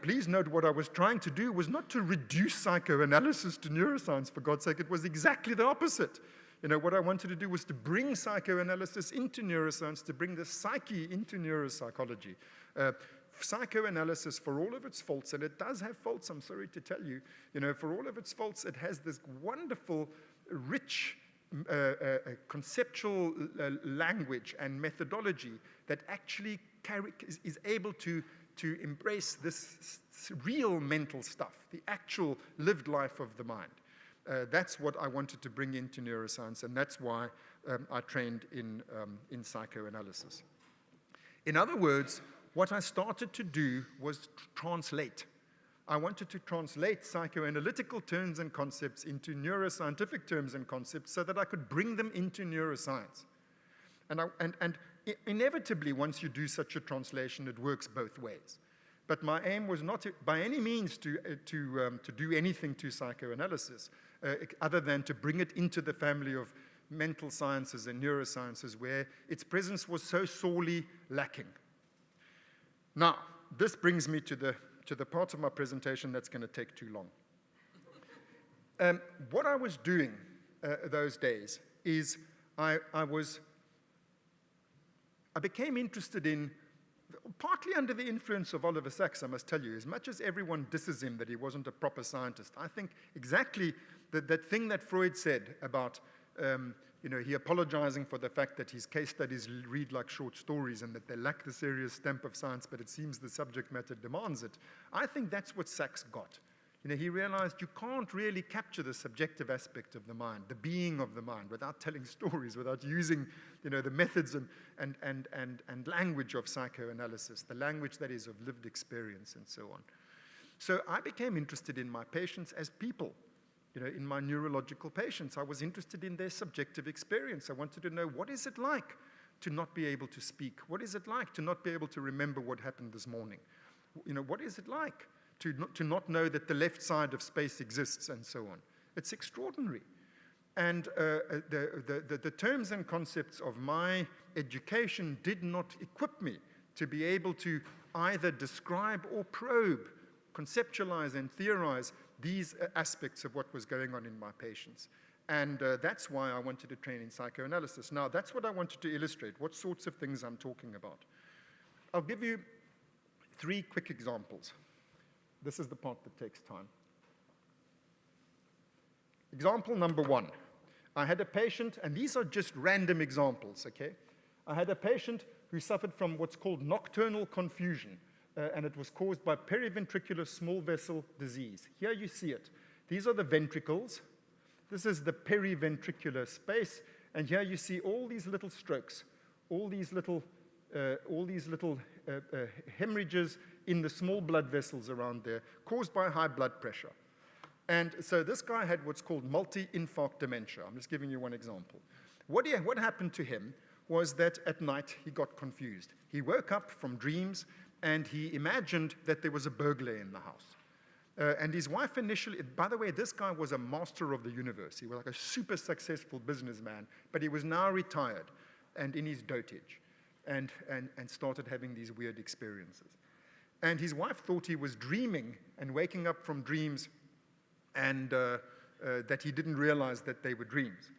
Please note what I was trying to do was not to reduce psychoanalysis to neuroscience, for God's sake. It was exactly the opposite. You know, what I wanted to do was to bring psychoanalysis into neuroscience, to bring the psyche into neuropsychology. Psychoanalysis, for all of its faults, and it does have faults, I'm sorry to tell you, you know, for all of its faults, it has this wonderful, rich, conceptual language and methodology that actually is able to embrace this real mental stuff, the actual lived life of the mind. That's what I wanted to bring into neuroscience, and that's why I trained in psychoanalysis. In other words, what I started to do was translate. I wanted to translate psychoanalytical terms and concepts into neuroscientific terms and concepts so that I could bring them into neuroscience. And inevitably, once you do such a translation, it works both ways. But my aim was not by any means to do anything to psychoanalysis, other than to bring it into the family of mental sciences and neurosciences where its presence was so sorely lacking. Now, this brings me to the part of my presentation that's going to take too long. What I was doing those days is I became interested in, partly under the influence of Oliver Sacks, I must tell you, as much as everyone disses him that he wasn't a proper scientist, I think exactly that thing that Freud said about you know, he apologizing for the fact that his case studies read like short stories and that they lack the serious stamp of science, but it seems the subject matter demands it. I think that's what Sacks got. You know, he realized you can't really capture the subjective aspect of the mind, the being of the mind, without telling stories, without using, you know, the methods and language of psychoanalysis, the language that is of lived experience and so on. So I became interested in my patients as people. You know, in my neurological patients, I was interested in their subjective experience. I wanted to know, what is it like to not be able to speak? What is it like to not be able to remember what happened this morning? You know, what is it like to not know that the left side of space exists and so on? It's extraordinary. And the terms and concepts of my education did not equip me to be able to either describe or probe, conceptualize and theorize these aspects of what was going on in my patients. And that's why I wanted to train in psychoanalysis. Now, that's what I wanted to illustrate, what sorts of things I'm talking about. I'll give you 3 quick examples. This is the part that takes time. Example number 1. I had a patient, and these are just random examples, okay? I had a patient who suffered from what's called nocturnal confusion. And it was caused by periventricular small vessel disease. Here you see it. These are the ventricles. This is the periventricular space. And here you see all these little strokes, all these little hemorrhages in the small blood vessels around there caused by high blood pressure. And so this guy had what's called multi-infarct dementia. I'm just giving you one example. What happened to him was that at night he got confused. He woke up from dreams and he imagined that there was a burglar in the house. And his wife initially, by the way, this guy was a master of the universe. He was like a super successful businessman, but he was now retired and in his dotage and started having these weird experiences. And his wife thought he was dreaming and waking up from dreams and that he didn't realize that they were dreams.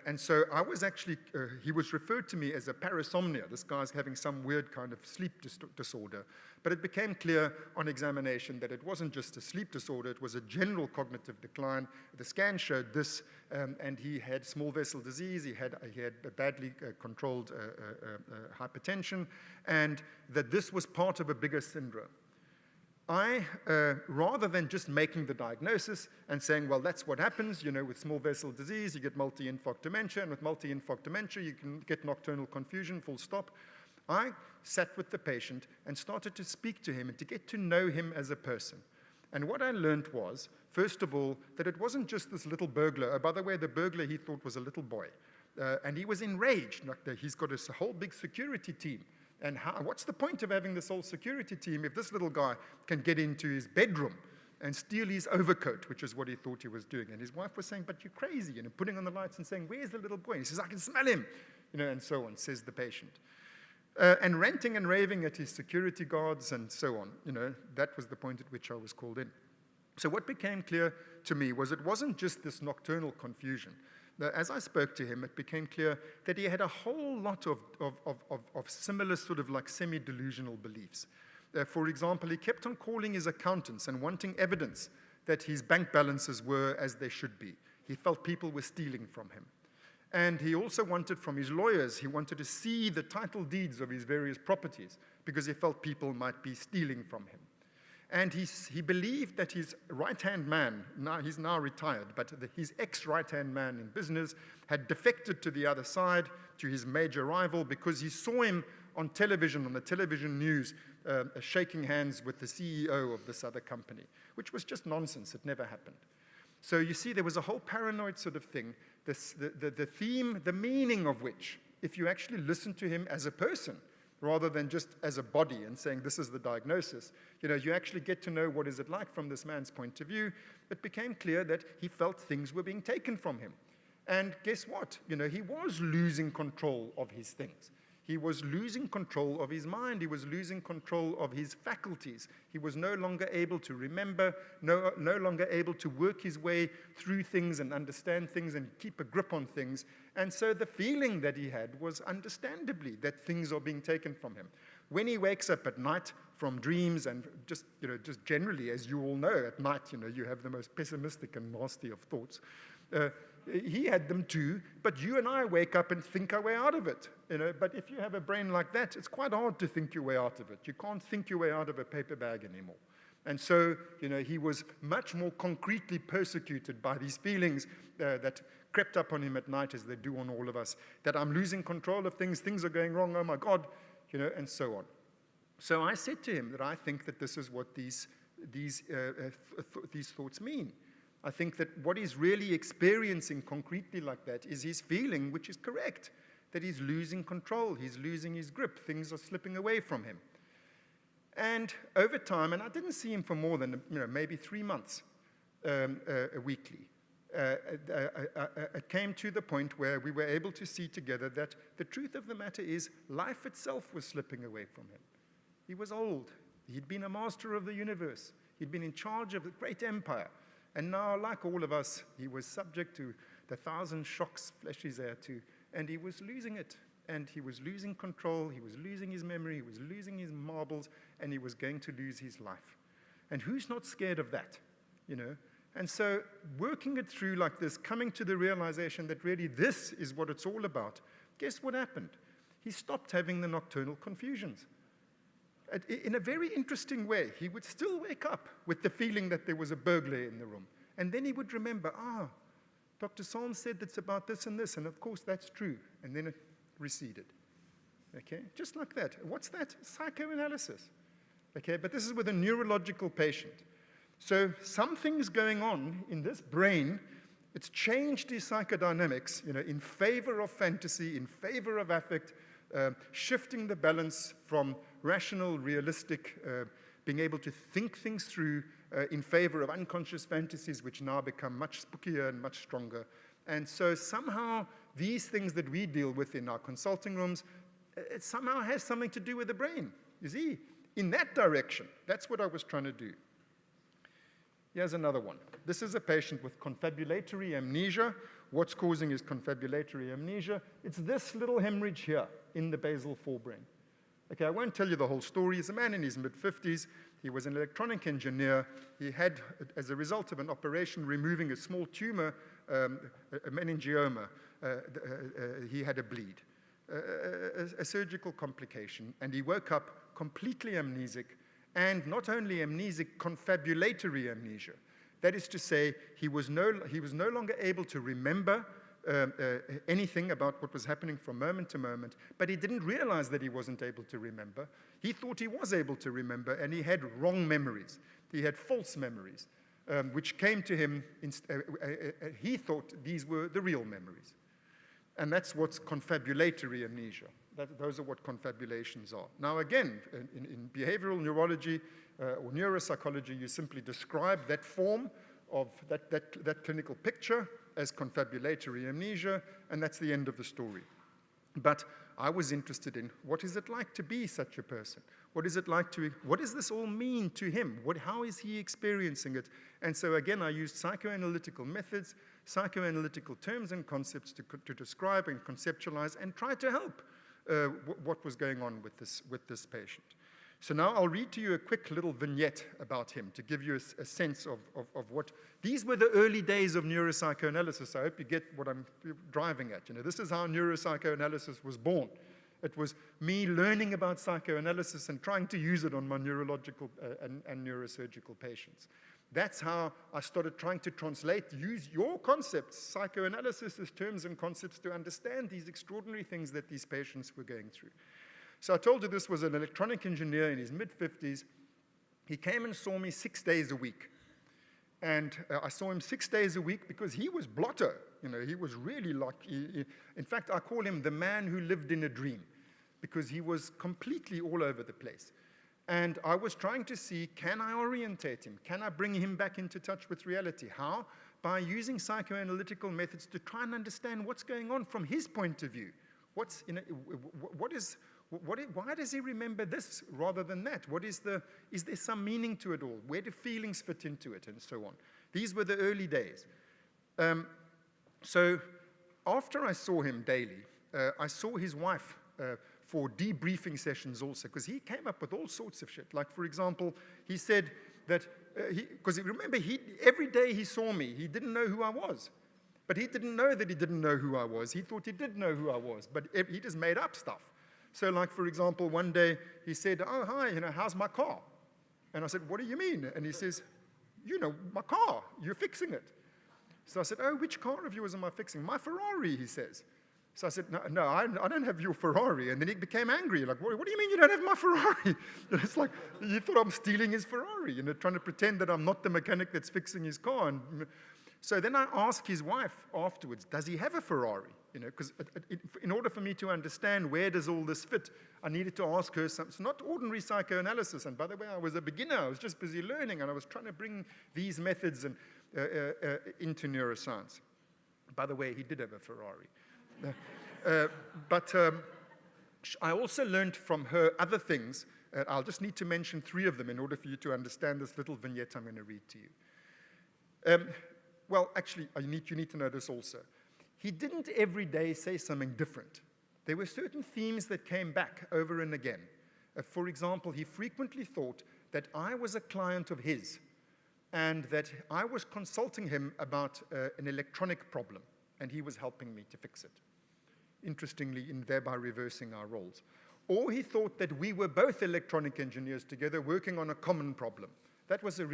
And so I was actually, he was referred to me as a parasomnia. This guy's having some weird kind of sleep disorder. But it became clear on examination that it wasn't just a sleep disorder, it was a general cognitive decline. The scan showed this, and he had small vessel disease, he had a badly controlled hypertension, and that this was part of a bigger syndrome. I, rather than just making the diagnosis and saying, well, that's what happens, with small vessel disease, you get multi-infarct dementia, and with multi-infarct dementia, you can get nocturnal confusion, full stop. I sat with the patient and started to speak to him and to get to know him as a person. And what I learned was, first of all, that it wasn't just this little burglar. Oh, by the way, the burglar he thought was a little boy. And he was enraged. He's got a whole big security team. And what's the point of having this whole security team if this little guy can get into his bedroom and steal his overcoat, which is what he thought he was doing? And his wife was saying, but you're crazy, putting on the lights and saying, where's the little boy? He says, I can smell him, and so on, says the patient. And ranting and raving at his security guards and so on. That was the point at which I was called in. So what became clear to me was it wasn't just this nocturnal confusion. As I spoke to him, it became clear that he had a whole lot of similar sort of like semi-delusional beliefs. For example, he kept on calling his accountants and wanting evidence that his bank balances were as they should be. He felt people were stealing from him. And he also wanted from his lawyers, he wanted to see the title deeds of his various properties because he felt people might be stealing from him. And he believed that his right-hand man, he's now retired, but his ex-right-hand man in business had defected to the other side, to his major rival, because he saw him on television, on the television news, shaking hands with the CEO of this other company, which was just nonsense. It never happened. So you see, there was a whole paranoid sort of thing, the theme, the meaning of which, if you actually listen to him as a person, rather than just as a body and saying this is the diagnosis, you actually get to know what is it like from this man's point of view. It became clear that he felt things were being taken from him. And guess what? He was losing control of his things. He was losing control of his mind. He was losing control of his faculties. He was no longer able to remember, no longer able to work his way through things and understand things and keep a grip on things. And so the feeling that he had was understandably that things are being taken from him. When he wakes up at night from dreams and just generally, as you all know, at night, you have the most pessimistic and nasty of thoughts. He had them too, but you and I wake up and think our way out of it. But if you have a brain like that, it's quite hard to think your way out of it. You can't think your way out of a paper bag anymore. And so, he was much more concretely persecuted by these feelings that crept up on him at night, as they do on all of us, that I'm losing control of things, things are going wrong, oh my God, and so on. So I said to him that I think that this is what these thoughts mean. I think that what he's really experiencing concretely like that is his feeling, which is correct, that he's losing control, he's losing his grip, things are slipping away from him. And over time, and I didn't see him for more than maybe 3 months weekly, it came to the point where we were able to see together that the truth of the matter is life itself was slipping away from him. He was old. He'd been a master of the universe. He'd been in charge of a great empire. And now, like all of us, he was subject to the 1,000 shocks flesh is heir to, and he was losing it. And he was losing control, he was losing his memory, he was losing his marbles, and he was going to lose his life. And who's not scared of that, And so working it through like this, coming to the realization that really this is what it's all about, guess what happened? He stopped having the nocturnal confusions. In a very interesting way, he would still wake up with the feeling that there was a burglar in the room. And then he would remember, Dr. Solms said it's about this, and of course that's true. And then it receded. okay? Just like that. What's that? Psychoanalysis, okay? But this is with a neurological patient. So something's going on in this brain. It's changed his psychodynamics, in favor of fantasy, in favor of affect, shifting the balance from rational, realistic, being able to think things through in favor of unconscious fantasies, which now become much spookier and much stronger. And so somehow these things that we deal with in our consulting rooms, it somehow has something to do with the brain, you see? In that direction, that's what I was trying to do. Here's another one. This is a patient with confabulatory amnesia. What's causing his confabulatory amnesia? It's this little hemorrhage here in the basal forebrain. Okay, I won't tell you the whole story. He's a man in his mid-50s. He was an electronic engineer. He had, as a result of an operation removing a small tumor, a meningioma, he had a bleed, a surgical complication, and he woke up completely amnesic, and not only amnesic, confabulatory amnesia. That is to say, he was no longer able to remember anything about what was happening from moment to moment, but he didn't realize that he wasn't able to remember. He thought he was able to remember, and he had wrong memories. He had false memories, which came to him, he thought these were the real memories. And that's what's confabulatory amnesia. Those are what confabulations are. Now again, in behavioral neurology or neuropsychology, you simply describe that form of that clinical picture as confabulatory amnesia, and that's the end of the story. But I was interested in what is it like to be such a person? What is it like what does this all mean to him? How is he experiencing it? And so again, I used psychoanalytical methods, psychoanalytical terms and concepts to describe and conceptualize and try to help what was going on with this patient. So now I'll read to you a quick little vignette about him to give you a sense of what, these were the early days of neuropsychoanalysis. I hope you get what I'm driving at. This is how neuropsychoanalysis was born. It was me learning about psychoanalysis and trying to use it on my neurological and neurosurgical patients. That's how I started trying to use your concepts, psychoanalysis as terms and concepts to understand these extraordinary things that these patients were going through. So I told you this was an electronic engineer in his mid-50s. He came and saw me 6 days a week. And I saw him 6 days a week because he was blotto. He was really like, in fact, I call him the man who lived in a dream because he was completely all over the place. And I was trying to see, can I orientate him? Can I bring him back into touch with reality? How? By using psychoanalytical methods to try and understand what's going on from his point of view. Why does he remember this rather than that? Is there some meaning to it all? Where do feelings fit into it, and so on? These were the early days. So after I saw him daily, I saw his wife for debriefing sessions also, because he came up with all sorts of shit. Like, for example, he said that, because remember, every day he saw me, he didn't know who I was. But he didn't know that he didn't know who I was. He thought he did know who I was, but he just made up stuff. So like, for example, one day he said, oh, hi, how's my car? And I said, what do you mean? And he says, my car, you're fixing it. So I said, oh, which car of yours am I fixing? My Ferrari, he says. So I said, no, I don't have your Ferrari. And then he became angry, like, what do you mean you don't have my Ferrari? It's like, you thought I'm stealing his Ferrari, trying to pretend that I'm not the mechanic that's fixing his car. And so then I asked his wife afterwards, does he have a Ferrari? Because in order for me to understand where does all this fit, I needed to ask her something. It's not ordinary psychoanalysis. And by the way, I was a beginner. I was just busy learning, and I was trying to bring these methods into neuroscience. By the way, he did have a Ferrari. But I also learned from her other things. I'll just need to mention 3 of them in order for you to understand this little vignette I'm going to read to you. Well, actually, you need to know this also. He didn't every day say something different. There were certain themes that came back over and again. For example, he frequently thought that I was a client of his and that I was consulting him about an electronic problem, and he was helping me to fix it. Interestingly, in thereby reversing our roles. Or he thought that we were both electronic engineers together working on a common problem. That was a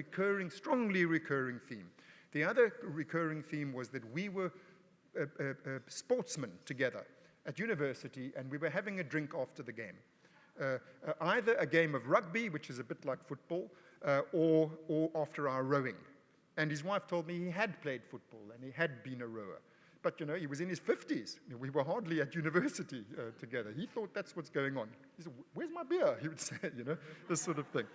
strongly recurring theme. The other recurring theme was that we were sportsmen together, at university, and we were having a drink after the game. Either a game of rugby, which is a bit like football, or after our rowing. And his wife told me he had played football and he had been a rower. But, he was in his 50s. We were hardly at university together. He thought that's what's going on. He said, where's my beer? He would say, this sort of thing.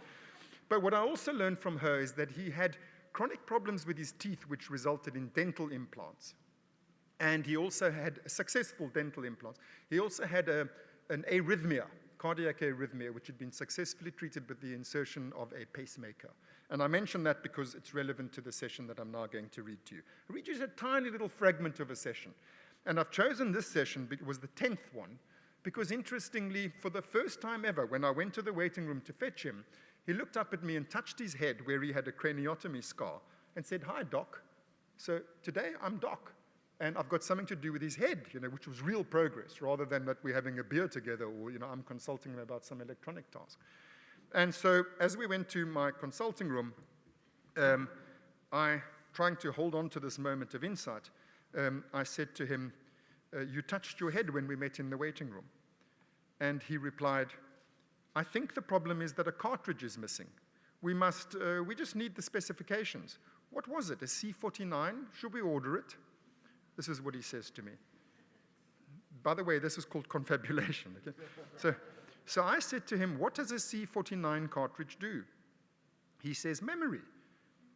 But what I also learned from her is that he had chronic problems with his teeth, which resulted in dental implants. And he also had successful dental implants. He also had an arrhythmia, cardiac arrhythmia, which had been successfully treated with the insertion of a pacemaker. And I mention that because it's relevant to the session that I'm now going to read to you. I read you just a tiny little fragment of a session. And I've chosen this session, it was the 10th one, because interestingly, for the first time ever, when I went to the waiting room to fetch him, he looked up at me and touched his head where he had a craniotomy scar and said, "Hi, Doc. So today I'm Doc. And I've got something to do with his head, which was real progress, rather than that we're having a beer together or, I'm consulting him about some electronic task." And so as we went to my consulting room, trying to hold on to this moment of insight, I said to him, "You touched your head when we met in the waiting room." And he replied, "I think the problem is that a cartridge is missing. We just need the specifications. What was it, a C49? Should we order it?" This is what he says to me. By the way, this is called confabulation. Okay? So I said to him, "What does a C49 cartridge do?" He says, "Memory.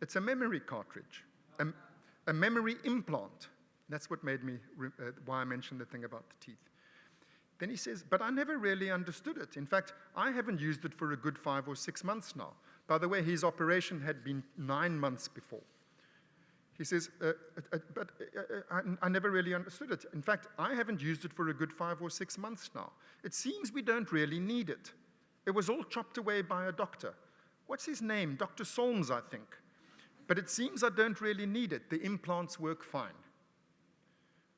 It's a memory cartridge, a memory implant." That's what made me, why I mentioned the thing about the teeth. Then he says, "But I never really understood it. In fact, I haven't used it for a good 5 or 6 months now." By the way, his operation had been 9 months before. He says, but I never really understood it. In fact, I haven't used it for a good 5 or 6 months now. It seems we don't really need it. It was all chopped away by a doctor. What's his name? Dr. Solms, I think. But it seems I don't really need it. The implants work fine."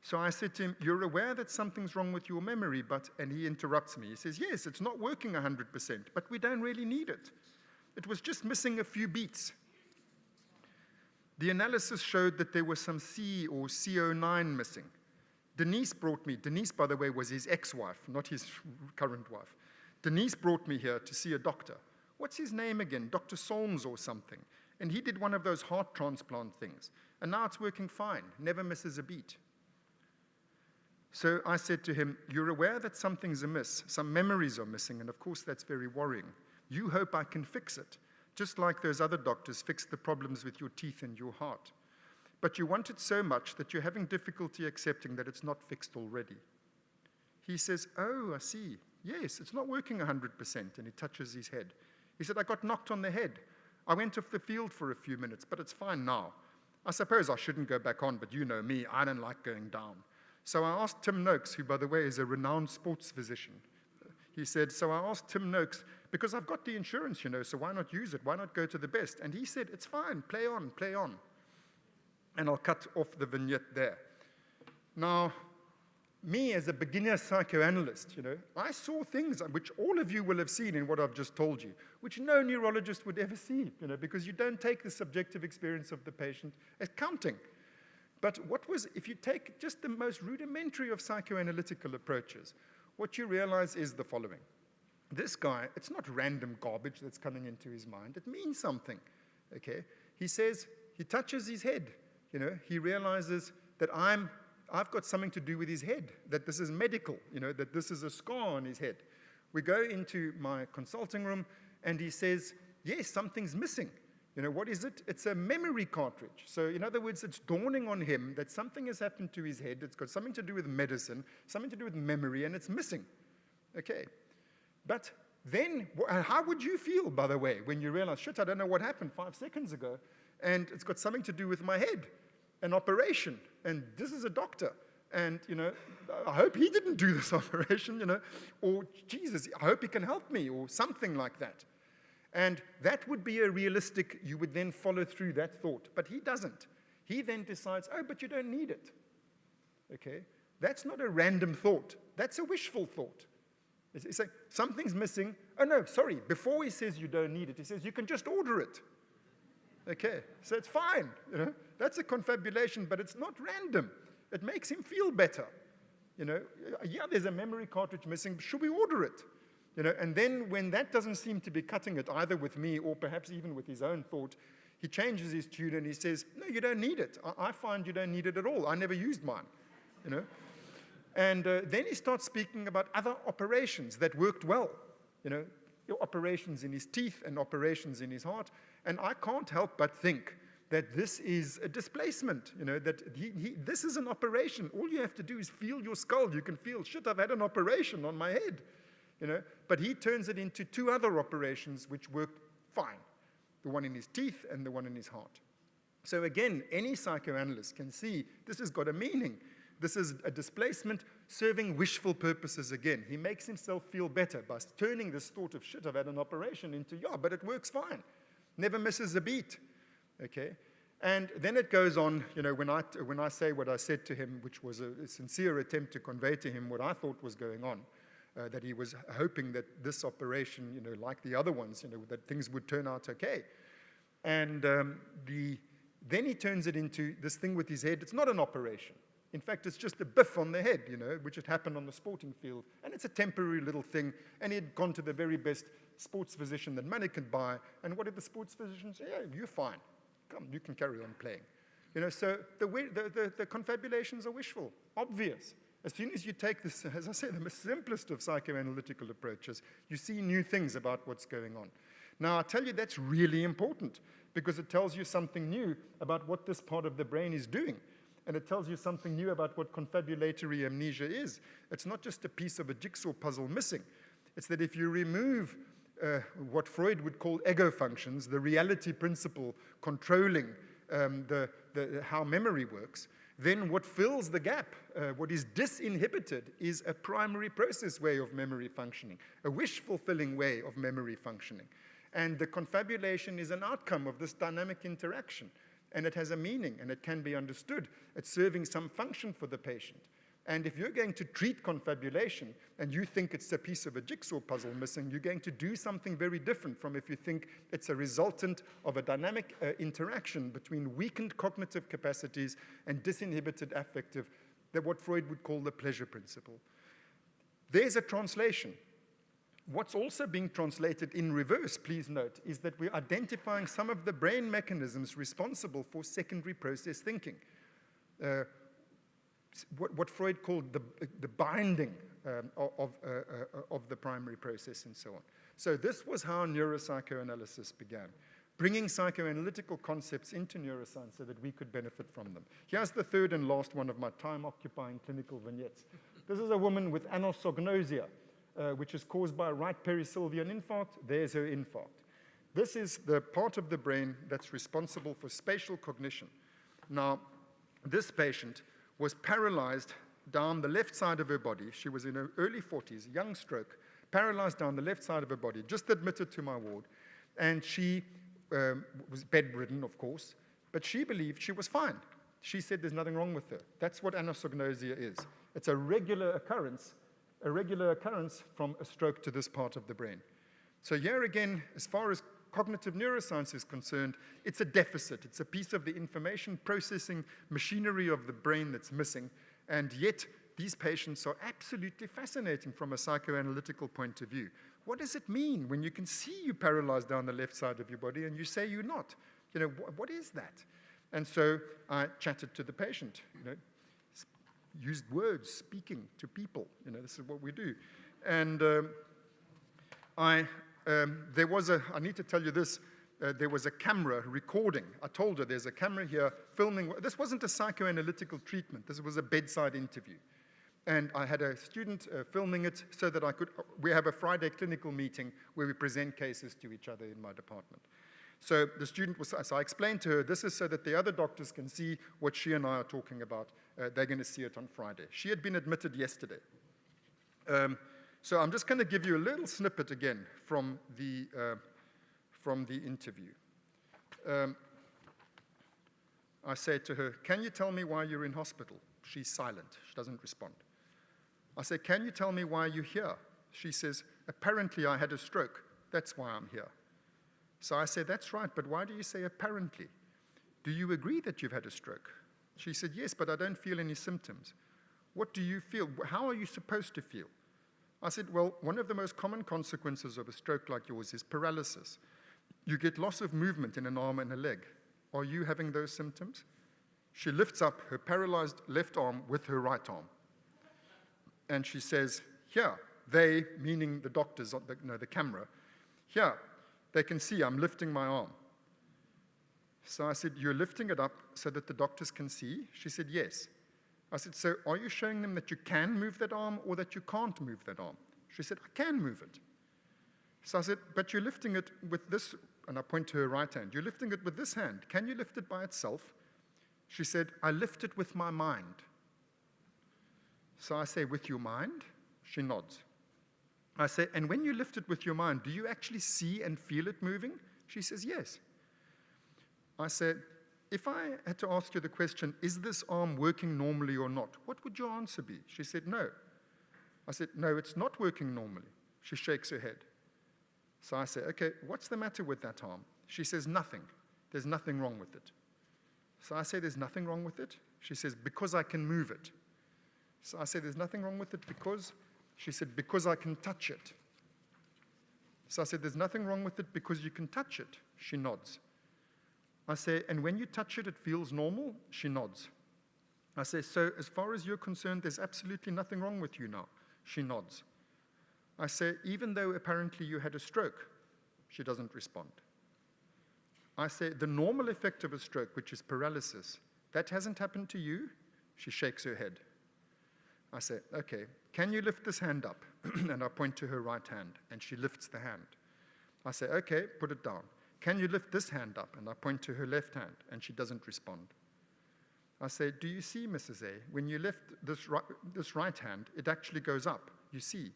So I said to him, "You're aware that something's wrong with your memory, and he interrupts me. He says, "Yes, it's not working 100%, but we don't really need it. It was just missing a few beats." The analysis showed that there was some C or CO9 missing. Denise, by the way, was his ex-wife, not his current wife. Denise brought me here to see a doctor. What's his name again? Dr. Solms or something. And he did one of those heart transplant things. And now it's working fine, never misses a beat. So I said to him, "You're aware that something's amiss, some memories are missing, and of course that's very worrying. You hope I can fix it, just like those other doctors fixed the problems with your teeth and your heart. But you want it so much that you're having difficulty accepting that it's not fixed already." He says, "Oh, I see. Yes, it's not working 100%, and he touches his head. He said, "I got knocked on the head. I went off the field for a few minutes, but it's fine now. I suppose I shouldn't go back on, but you know me, I don't like going down." So I asked Tim Noakes, who, by the way, is a renowned sports physician. He said, so I asked Tim Noakes, because I've got the insurance, so why not use it? Why not go to the best? And he said, "It's fine, play on, play on." And I'll cut off the vignette there. Now, me as a beginner psychoanalyst, I saw things which all of you will have seen in what I've just told you, which no neurologist would ever see, because you don't take the subjective experience of the patient as counting. But if you take just the most rudimentary of psychoanalytical approaches, what you realize is the following. This guy, it's not random garbage that's coming into his mind. It means something, okay? He says, he touches his head, he realizes that I've got something to do with his head, that this is medical, that this is a scar on his head. We go into my consulting room, and he says, "Yes, something's missing." What is it? It's a memory cartridge. So in other words, it's dawning on him that something has happened to his head. It's got something to do with medicine, something to do with memory, and it's missing. Okay. But then, how would you feel, by the way, when you realize, shit, I don't know what happened 5 seconds ago, and it's got something to do with my head, an operation, and this is a doctor, and, I hope he didn't do this operation, or, Jesus, I hope he can help me, or something like that. And that would be a realistic, you would then follow through that thought. But he doesn't. He then decides, oh, but you don't need it. Okay? That's not a random thought. That's a wishful thought. It's like, something's missing. Oh, no, sorry. Before he says you don't need it, he says you can just order it. Okay? So it's fine. That's a confabulation, but it's not random. It makes him feel better. Yeah, there's a memory cartridge missing, should we order it? And then when that doesn't seem to be cutting it, either with me or perhaps even with his own thought, he changes his tune and he says, no, you don't need it. I find you don't need it at all. I never used mine, And then he starts speaking about other operations that worked well, operations in his teeth and operations in his heart. And I can't help but think that this is a displacement, that this is an operation. All you have to do is feel your skull. You can feel, shit, I've had an operation on my head, But he turns it into two other operations which worked fine, the one in his teeth and the one in his heart. So again, any psychoanalyst can see this has got a meaning. This is a displacement serving wishful purposes again. He makes himself feel better by turning this thought of, shit, I've had an operation into, yeah, but it works fine. Never misses a beat, okay? And then it goes on, when I say what I said to him, which was a sincere attempt to convey to him what I thought was going on, that he was hoping that this operation, like the other ones, that things would turn out okay. And then he turns it into this thing with his head. It's not an operation. In fact, it's just a biff on the head, which had happened on the sporting field. And it's a temporary little thing. And he'd gone to the very best sports physician that money could buy. And what did the sports physician say? Yeah, you're fine. Come, you can carry on playing. So the confabulations are wishful, obvious. As soon as you take this, as I say, the simplest of psychoanalytical approaches, you see new things about what's going on. Now, I tell you that's really important because it tells you something new about what this part of the brain is doing. And it tells you something new about what confabulatory amnesia is. It's not just a piece of a jigsaw puzzle missing. It's that if you remove what Freud would call ego functions, the reality principle controlling how memory works, then what fills the gap, what is disinhibited, is a primary process way of memory functioning, a wish-fulfilling way of memory functioning. And the confabulation is an outcome of this dynamic interaction. And it has a meaning, and it can be understood. It's serving some function for the patient. And if you're going to treat confabulation, and you think it's a piece of a jigsaw puzzle missing, you're going to do something very different from if you think it's a resultant of a dynamic interaction between weakened cognitive capacities and disinhibited affective, that what Freud would call the pleasure principle. There's a translation. What's also being translated in reverse, please note, is that we're identifying some of the brain mechanisms responsible for secondary process thinking. What Freud called the binding of the primary process and so on. So this was how neuropsychoanalysis began, bringing psychoanalytical concepts into neuroscience so that we could benefit from them. Here's the third and last one of my time-occupying clinical vignettes. This is a woman with anosognosia, which is caused by a right perisylvian infarct. There's her infarct. This is the part of the brain that's responsible for spatial cognition. Now, this patient was paralyzed down the left side of her body. She was in her early 40s, young stroke, paralyzed down the left side of her body, just admitted to my ward. And she was bedridden, of course, but she believed she was fine. She said there's nothing wrong with her. That's what anosognosia is. It's a regular occurrence from a stroke to this part of the brain. So here again, as far as cognitive neuroscience is concerned, it's a deficit. It's a piece of the information processing machinery of the brain that's missing. And yet, these patients are absolutely fascinating from a psychoanalytical point of view. What does it mean when you can see you paralyzed down the left side of your body and you say you're not? What is that? And so I chatted to the patient, used words, speaking to people. This is what we do. And I need to tell you this, there was a camera recording. I told her there's a camera here filming. This wasn't a psychoanalytical treatment. This was a bedside interview. And I had a student filming it so that we have a Friday clinical meeting where we present cases to each other in my department. So the student so I explained to her, this is so that the other doctors can see what she and I are talking about. They're going to see it on Friday. She had been admitted yesterday. So I'm just going to give you a little snippet again from the interview. I say to her, can you tell me why you're in hospital? She's silent. She doesn't respond. I say, can you tell me why you're here? She says, apparently I had a stroke. That's why I'm here. So I said, that's right, but why do you say apparently? Do you agree that you've had a stroke? She said, yes, but I don't feel any symptoms. What do you feel? How are you supposed to feel? I said, well, one of the most common consequences of a stroke like yours is paralysis. You get loss of movement in an arm and a leg. Are you having those symptoms? She lifts up her paralyzed left arm with her right arm. And she says, here, they, meaning the doctors, the camera, here, they can see I'm lifting my arm. So I said, you're lifting it up so that the doctors can see? She said, yes. I said, so are you showing them that you can move that arm or that you can't move that arm? She said, I can move it. So I said, but you're lifting it with this, and I point to her right hand. You're lifting it with this hand. Can you lift it by itself? She said, I lift it with my mind. So I say, with your mind? She nods. I say, and when you lift it with your mind, do you actually see and feel it moving? She says, yes. I said, if I had to ask you the question, is this arm working normally or not, what would your answer be? She said, no. I said, no, it's not working normally. She shakes her head. So I say, okay, what's the matter with that arm? She says, nothing. There's nothing wrong with it. So I say, there's nothing wrong with it? She says, because I can move it. So I say, there's nothing wrong with it because? She said, because I can touch it. So I said, there's nothing wrong with it because you can touch it. She nods. I say, and when you touch it, it feels normal? She nods. I say, so as far as you're concerned, there's absolutely nothing wrong with you now? She nods. I say, even though apparently you had a stroke? She doesn't respond. I say, the normal effect of a stroke, which is paralysis, that hasn't happened to you? She shakes her head. I say, okay, can you lift this hand up? And I point to her right hand, and she lifts the hand. I say, okay, put it down. Can you lift this hand up? And I point to her left hand, and she doesn't respond. I say, do you see, Mrs. A, when you lift this right hand, it actually goes up, you see.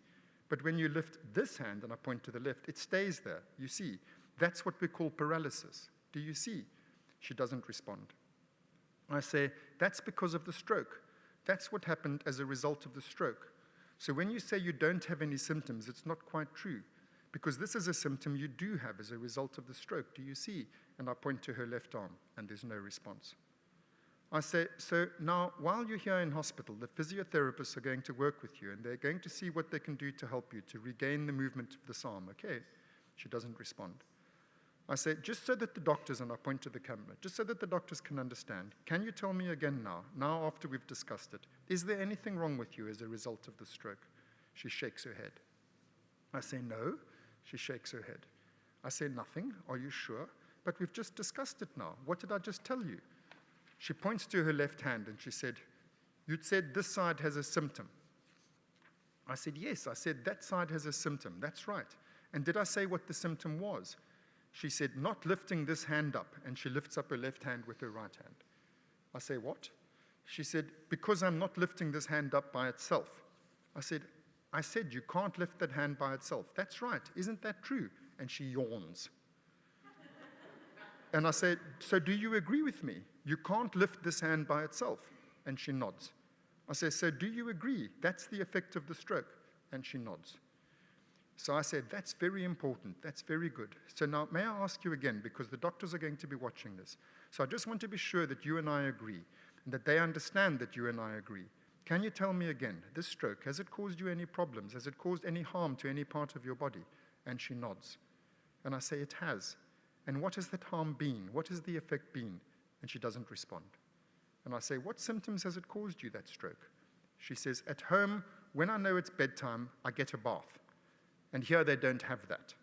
But when you lift this hand, and I point to the left, it stays there, you see. That's what we call paralysis. Do you see? She doesn't respond. I say, that's because of the stroke. That's what happened as a result of the stroke. So when you say you don't have any symptoms, it's not quite true, because this is a symptom you do have as a result of the stroke. Do you see? And I point to her left arm, and there's no response. I say, so now, while you're here in hospital, the physiotherapists are going to work with you, and they're going to see what they can do to help you to regain the movement of this arm, okay? She doesn't respond. I say, just so that the doctors, and I point to the camera, just so that the doctors can understand, can you tell me again now after we've discussed it, is there anything wrong with you as a result of the stroke? She shakes her head. I say, no. She shakes her head. I say, nothing. Are you sure? But we've just discussed it now. What did I just tell you? She points to her left hand and she said, you'd said this side has a symptom. I said, yes. I said, that side has a symptom. That's right. And did I say what the symptom was? She said, not lifting this hand up, and she lifts up her left hand with her right hand. I say, what? She said, because I'm not lifting this hand up by itself. I said, you can't lift that hand by itself. That's right. Isn't that true? And she yawns. And I said, so do you agree with me? You can't lift this hand by itself. And she nods. I say, so do you agree? That's the effect of the stroke. And she nods. So I said, that's very important. That's very good. So now, may I ask you again, because the doctors are going to be watching this. So I just want to be sure that you and I agree, and that they understand that you and I agree. Can you tell me again, this stroke, has it caused you any problems? Has it caused any harm to any part of your body? And she nods. And I say, it has. And what has that harm been? What has the effect been? And she doesn't respond. And I say, what symptoms has it caused you, that stroke? She says, at home, when I know it's bedtime, I get a bath. And here they don't have that.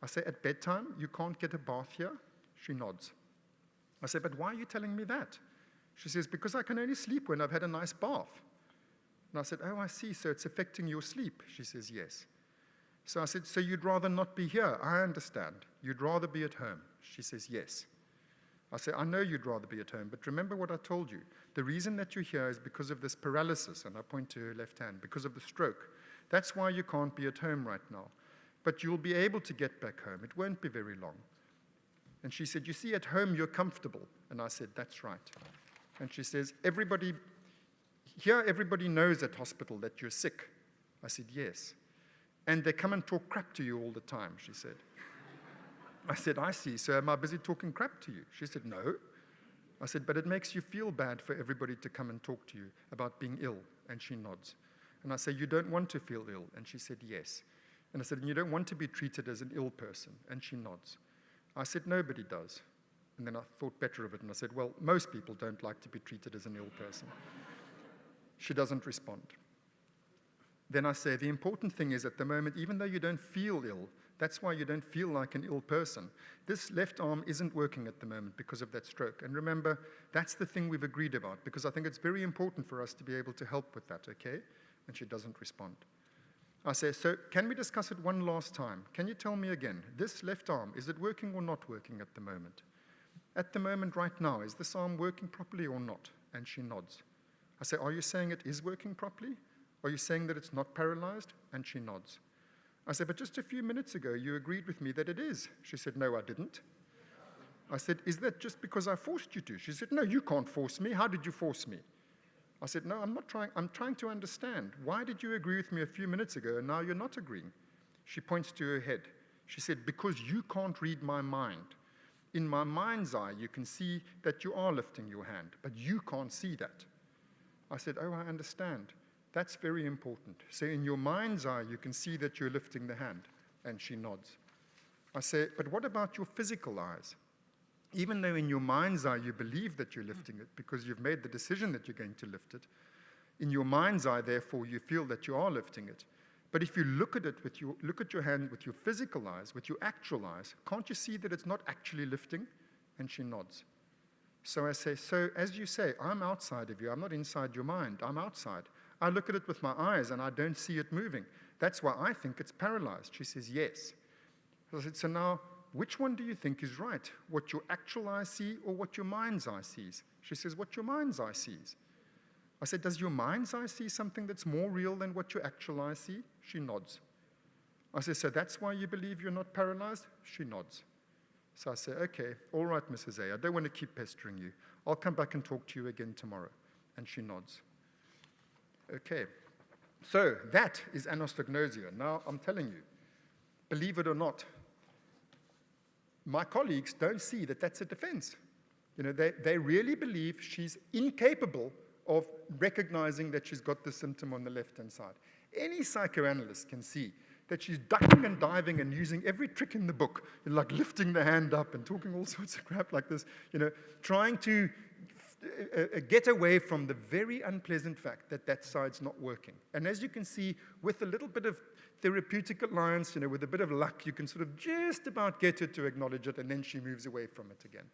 I say, at bedtime, you can't get a bath here? She nods. I say, but why are you telling me that? She says, because I can only sleep when I've had a nice bath. And I said, oh, I see, so it's affecting your sleep. She says, yes. So I said, so you'd rather not be here? I understand. You'd rather be at home? She says, yes. I say, I know you'd rather be at home, but remember what I told you. The reason that you're here is because of this paralysis, and I point to her left hand, because of the stroke. That's why you can't be at home right now. But you'll be able to get back home. It won't be very long. And she said, you see, at home you're comfortable. And I said, that's right. And she says, everybody knows at hospital that you're sick. I said, yes. And they come and talk crap to you all the time, she said. I said, I see. So am I busy talking crap to you? She said, no. I said, but it makes you feel bad for everybody to come and talk to you about being ill. And she nods. And I say, you don't want to feel ill? And she said, yes. And I said, and you don't want to be treated as an ill person? And she nods. I said, nobody does. And then I thought better of it, and I said, well, most people don't like to be treated as an ill person. She doesn't respond. Then I say, the important thing is at the moment, even though you don't feel ill, that's why you don't feel like an ill person. This left arm isn't working at the moment because of that stroke. And remember, that's the thing we've agreed about, because I think it's very important for us to be able to help with that, okay? And she doesn't respond. I say, so can we discuss it one last time? Can you tell me again, this left arm, is it working or not working at the moment? At the moment right now, is this arm working properly or not? And she nods. I say, are you saying it is working properly? Are you saying that it's not paralyzed? And she nods. I said, but just a few minutes ago, you agreed with me that it is. She said, no, I didn't. I said, is that just because I forced you to? She said, no, you can't force me. How did you force me? I said, no, I'm not trying. I'm trying to understand. Why did you agree with me a few minutes ago and now you're not agreeing? She points to her head. She said, because you can't read my mind. In my mind's eye, you can see that you are lifting your hand, but you can't see that. I said, oh, I understand. That's very important. So in your mind's eye, you can see that you're lifting the hand. And she nods. I say, but what about your physical eyes? Even though in your mind's eye, you believe that you're lifting it because you've made the decision that you're going to lift it, in your mind's eye, therefore, you feel that you are lifting it. But if you look at it look at your hand with your physical eyes, with your actual eyes, can't you see that it's not actually lifting? And she nods. So I say, so as you say, I'm outside of you. I'm not inside your mind. I'm outside. I look at it with my eyes and I don't see it moving. That's why I think it's paralyzed. She says, yes. I said, so now, which one do you think is right? What your actual eye see or what your mind's eye sees? She says, what your mind's eye sees. I said, does your mind's eye see something that's more real than what your actual eye see? She nods. I said, so that's why you believe you're not paralyzed? She nods. So I say, okay, all right, Mrs. A, I don't want to keep pestering you. I'll come back and talk to you again tomorrow. And she nods. Okay, so that is anosognosia. Now, I'm telling you, believe it or not, my colleagues don't see that that's a defense. You know, they really believe she's incapable of recognizing that she's got the symptom on the left-hand side. Any psychoanalyst can see that she's ducking and diving and using every trick in the book, like lifting the hand up and talking all sorts of crap like this, you know, trying to get away from the very unpleasant fact that that side's not working. And as you can see, with a little bit of therapeutic alliance, you know, with a bit of luck, you can sort of just about get her to acknowledge it, and then she moves away from it again.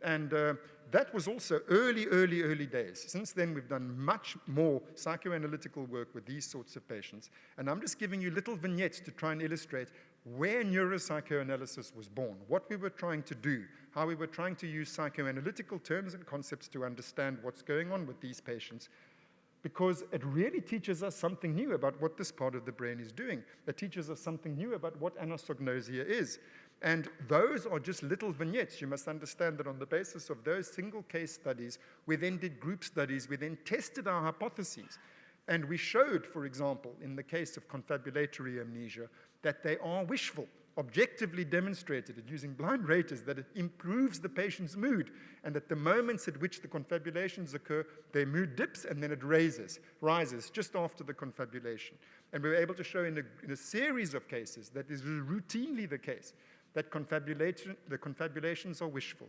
And that was also early days. Since then, we've done much more psychoanalytical work with these sorts of patients. And I'm just giving you little vignettes to try and illustrate where neuropsychoanalysis was born, what we were trying to do, how we were trying to use psychoanalytical terms and concepts to understand what's going on with these patients, because it really teaches us something new about what this part of the brain is doing. It teaches us something new about what anosognosia is. And those are just little vignettes. You must understand that on the basis of those single case studies, we then did group studies, we then tested our hypotheses. And we showed, for example, in the case of confabulatory amnesia, that they are wishful, objectively demonstrated it using blind raters, that it improves the patient's mood, and at the moments at which the confabulations occur, their mood dips and then it rises just after the confabulation. And we were able to show in a series of cases that is routinely the case, that the confabulations are wishful.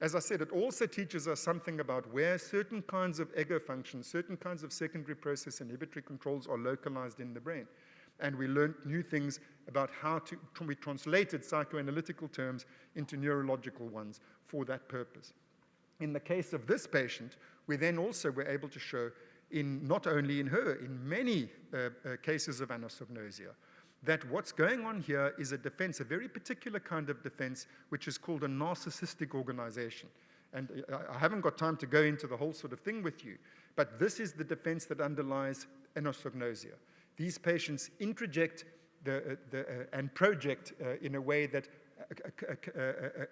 As I said, it also teaches us something about where certain kinds of ego functions, certain kinds of secondary process inhibitory controls are localized in the brain. And we learned new things about how we translated psychoanalytical terms into neurological ones for that purpose. In the case of this patient, we then also were able to show, not only in her, in many cases of anosognosia, that what's going on here is a defense, a very particular kind of defense, which is called a narcissistic organization. And I haven't got time to go into the whole sort of thing with you, but this is the defense that underlies anosognosia. These patients introject and project in a way that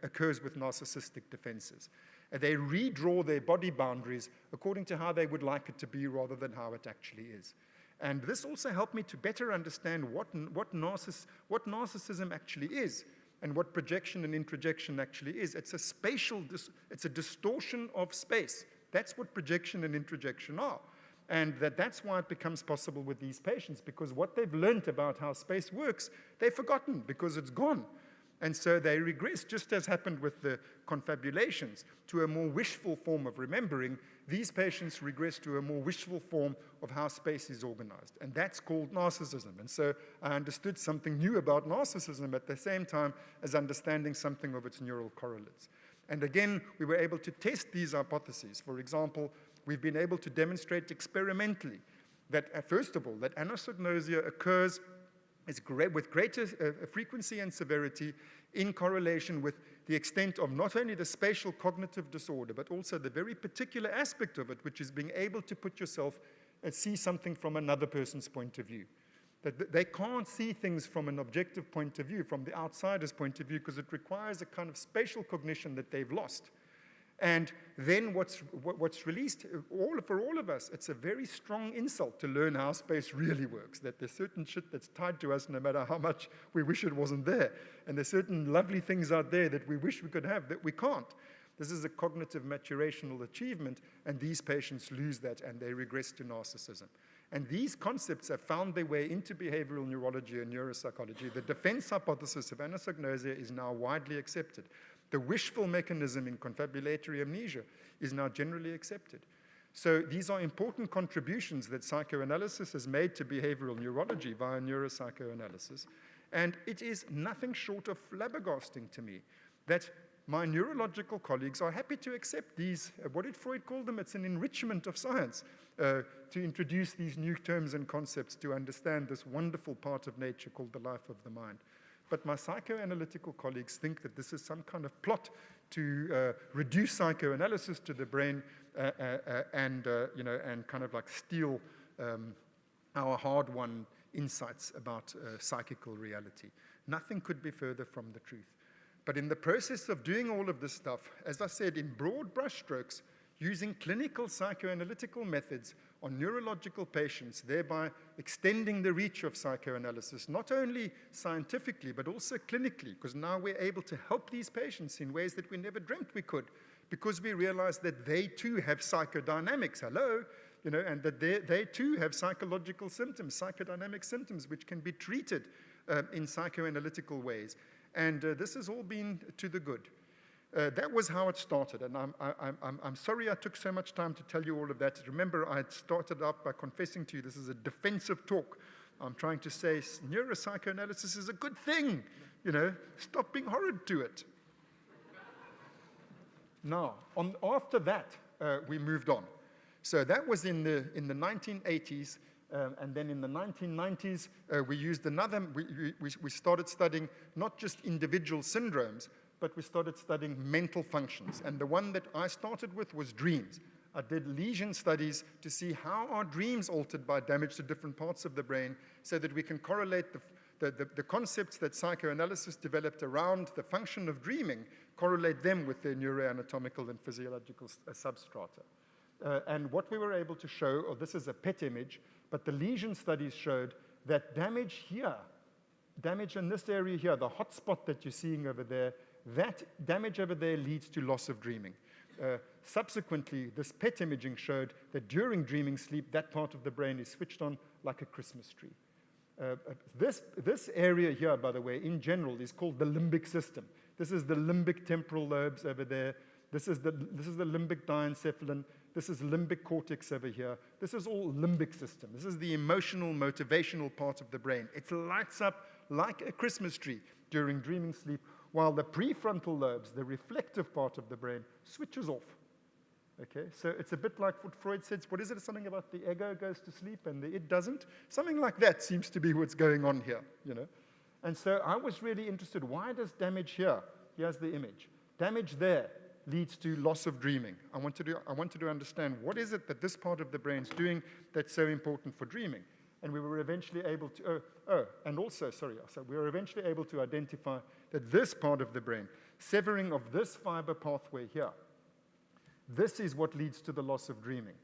occurs with narcissistic defenses. They redraw their body boundaries according to how they would like it to be rather than how it actually is. And this also helped me to better understand what narcissism actually is and what projection and introjection actually is. It's a distortion of space. That's what projection and introjection are. And that's why it becomes possible with these patients, because what they've learned about how space works, they've forgotten because it's gone. And so they regress, just as happened with the confabulations, to a more wishful form of remembering. These patients regress to a more wishful form of how space is organized. And that's called narcissism. And so I understood something new about narcissism at the same time as understanding something of its neural correlates. And again, we were able to test these hypotheses. For example, we've been able to demonstrate experimentally that, first of all, that anosognosia occurs with greater frequency and severity in correlation with the extent of not only the spatial cognitive disorder, but also the very particular aspect of it, which is being able to put yourself and see something from another person's point of view. That they can't see things from an objective point of view, from the outsider's point of view, because it requires a kind of spatial cognition that they've lost. And then what's released, for all of us, it's a very strong insult to learn how space really works, that there's certain shit that's tied to us no matter how much we wish it wasn't there. And there's certain lovely things out there that we wish we could have that we can't. This is a cognitive maturational achievement, and these patients lose that and they regress to narcissism. And these concepts have found their way into behavioral neurology and neuropsychology. The defense hypothesis of anosognosia is now widely accepted. The wishful mechanism in confabulatory amnesia is now generally accepted. So these are important contributions that psychoanalysis has made to behavioral neurology via neuropsychoanalysis. And it is nothing short of flabbergasting to me that my neurological colleagues are happy to accept these, what did Freud call them? It's an enrichment of science, to introduce these new terms and concepts to understand this wonderful part of nature called the life of the mind. But my psychoanalytical colleagues think that this is some kind of plot to reduce psychoanalysis to the brain and kind of like steal our hard-won insights about psychical reality. Nothing could be further from the truth. But in the process of doing all of this stuff, as I said, in broad brushstrokes, using clinical psychoanalytical methods on neurological patients, thereby extending the reach of psychoanalysis, not only scientifically, but also clinically, because now we're able to help these patients in ways that we never dreamt we could, because we realize that they too have psychodynamics, and that they too have psychological symptoms, psychodynamic symptoms, which can be treated in psychoanalytical ways. And this has all been to the good. That was how it started, and I'm sorry I took so much time to tell you all of that. Remember, I had started out by confessing to you this is a defensive talk. I'm trying to say neuropsychoanalysis is a good thing, stop being horrid to it. Now, after that, we moved on. So that was in the 1980s, and then in the 1990s, we used we started studying not just individual syndromes, but we started studying mental functions. And the one that I started with was dreams. I did lesion studies to see how are dreams altered by damage to different parts of the brain so that we can correlate the concepts that psychoanalysis developed around the function of dreaming, correlate them with their neuroanatomical and physiological substrata. And what we were able to show, this is a PET image, but the lesion studies showed that damage here, damage in this area here, the hot spot that you're seeing over there, that damage over there leads to loss of dreaming. Subsequently, this PET imaging showed that during dreaming sleep, that part of the brain is switched on like a Christmas tree. This area here, by the way, in general, is called the limbic system. This is the limbic temporal lobes over there. This is the limbic diencephalon. This is limbic cortex over here. This is all limbic system. This is the emotional, motivational part of the brain. It lights up like a Christmas tree during dreaming sleep, while the prefrontal lobes, the reflective part of the brain, switches off. Okay, so it's a bit like what Freud said. What is it? Something about the ego goes to sleep and the id doesn't? Something like that seems to be what's going on here, And so I was really interested. Why does damage here? Here's the image. Damage there leads to loss of dreaming. I wanted to understand what is it that this part of the brain's doing that's so important for dreaming. And we were eventually able to, we were eventually able to identify that this part of the brain, severing of this fiber pathway here, this is what leads to the loss of dreaming.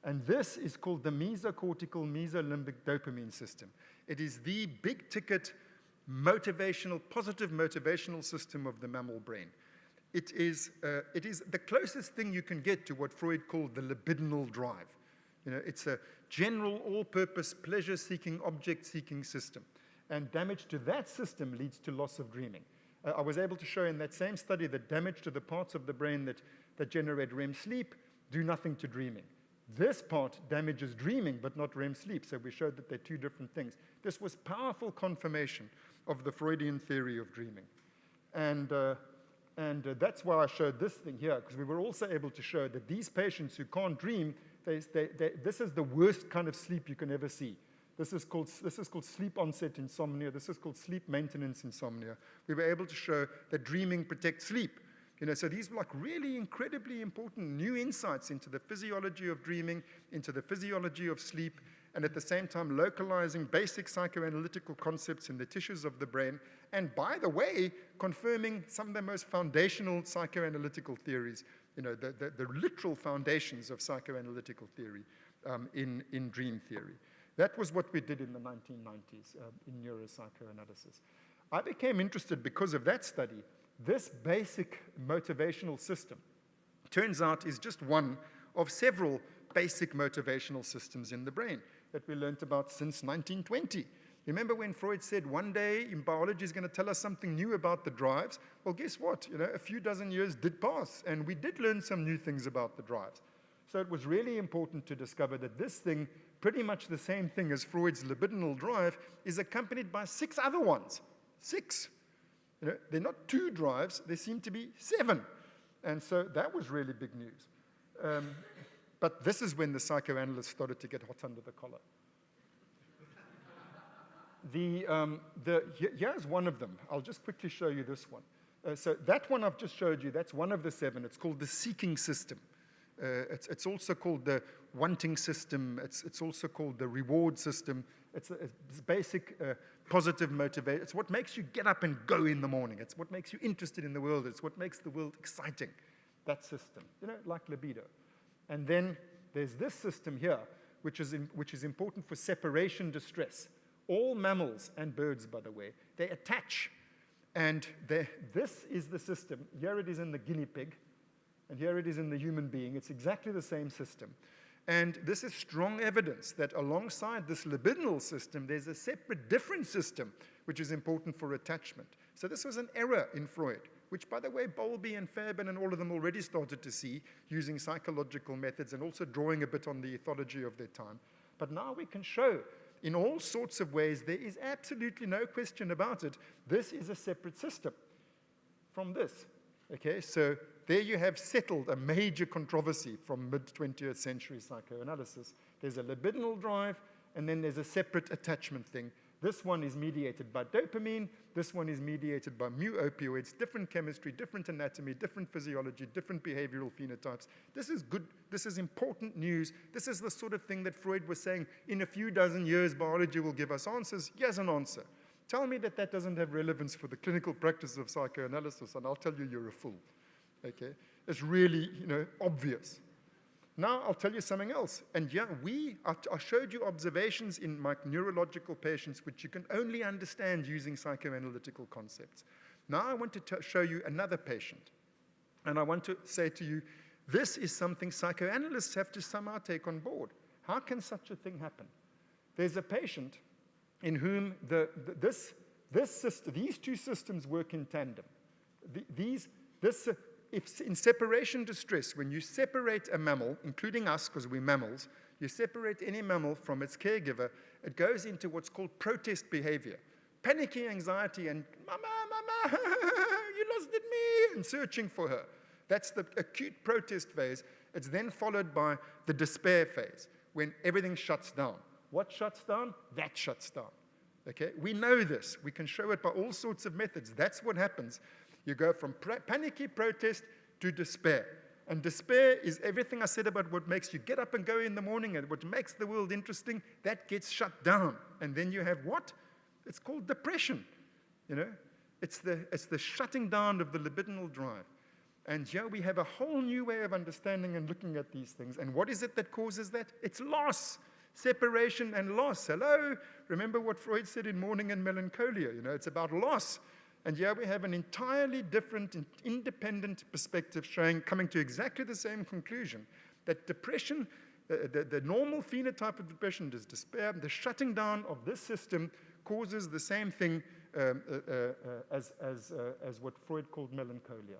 And this is called the mesocortical mesolimbic dopamine system. It is the big-ticket positive motivational system of the mammal brain. It is the closest thing you can get to what Freud called the libidinal drive. It's a general, all-purpose, pleasure-seeking, object-seeking system. And damage to that system leads to loss of dreaming. I was able to show in that same study that damage to the parts of the brain that generate REM sleep do nothing to dreaming. This part damages dreaming, but not REM sleep, so we showed that they're two different things. This was powerful confirmation of the Freudian theory of dreaming. And that's why I showed this thing here, because we were also able to show that these patients who can't dream, this is the worst kind of sleep you can ever see. This is called sleep onset insomnia. This is called sleep maintenance insomnia. We were able to show that dreaming protects sleep. So these were like really incredibly important new insights into the physiology of dreaming, into the physiology of sleep, and at the same time localizing basic psychoanalytical concepts in the tissues of the brain, and by the way, confirming some of the most foundational psychoanalytical theories, the literal foundations of psychoanalytical theory in dream theory. That was what we did in the 1990s in neuropsychoanalysis. I became interested because of that study. This basic motivational system, turns out, is just one of several basic motivational systems in the brain that we learned about since 1920. Remember when Freud said one day in biology is going to tell us something new about the drives? Well, guess what? A few dozen years did pass, and we did learn some new things about the drives. So it was really important to discover that this thing, pretty much the same thing as Freud's libidinal drive, is accompanied by 6 other ones. 6. They're not 2 drives, there seem to be 7. And so that was really big news. But this is when the psychoanalysts started to get hot under the collar. Here's one of them. I'll just quickly show you this one. So that one I've just showed you, that's one of the 7. It's called the seeking system. It's also called the wanting system. It's also called the reward system. It's basic positive motivation. It's what makes you get up and go in the morning. It's what makes you interested in the world. It's what makes the world exciting, that system, like libido. And then there's this system here, which is important for separation distress. All mammals and birds, by the way, they attach. And this is the system. Here it is in the guinea pig, and here it is in the human being. It's exactly the same system. And this is strong evidence that alongside this libidinal system, there's a separate, different system which is important for attachment. So this was an error in Freud, which, by the way, Bowlby and Fairbairn and all of them already started to see using psychological methods and also drawing a bit on the ethology of their time. But now we can show in all sorts of ways, there is absolutely no question about it, this is a separate system from this. Okay, so there you have settled a major controversy from mid-20th century psychoanalysis. There's a libidinal drive, and then there's a separate attachment thing. This one is mediated by dopamine. This one is mediated by mu opioids, different chemistry, different anatomy, different physiology, different behavioral phenotypes. This is good. This is important news. This is the sort of thing that Freud was saying, in a few dozen years, biology will give us answers. Here's an answer. Tell me that that doesn't have relevance for the clinical practice of psychoanalysis, and I'll tell you you're a fool. Okay? It's really, obvious. Now I'll tell you something else. And yeah, I showed you observations in my neurological patients which you can only understand using psychoanalytical concepts. Now I want to show you another patient. And I want to say to you, this is something psychoanalysts have to somehow take on board. How can such a thing happen? There's a patient in whom these two systems work in tandem. If in separation distress, when you separate a mammal, including us because we're mammals, you separate any mammal from its caregiver, it goes into what's called protest behavior. Panicky anxiety and, mama, you lost at me, and searching for her. That's the acute protest phase. It's then followed by the despair phase, when everything shuts down. What shuts down? That shuts down. Okay? We know this. We can show it by all sorts of methods. That's what happens. You go from panicky protest to despair. And despair is everything I said about what makes you get up and go in the morning and what makes the world interesting. That gets shut down. And then you have what? It's called depression. It's the shutting down of the libidinal drive. And here we have a whole new way of understanding and looking at these things. And what is it that causes that? It's loss. Separation and loss. Hello? Remember what Freud said in Mourning and Melancholia. It's about loss. And here we have an entirely different and independent perspective coming to exactly the same conclusion, that depression The normal phenotype of depression is despair. The shutting down of this system causes the same thing as what Freud called melancholia.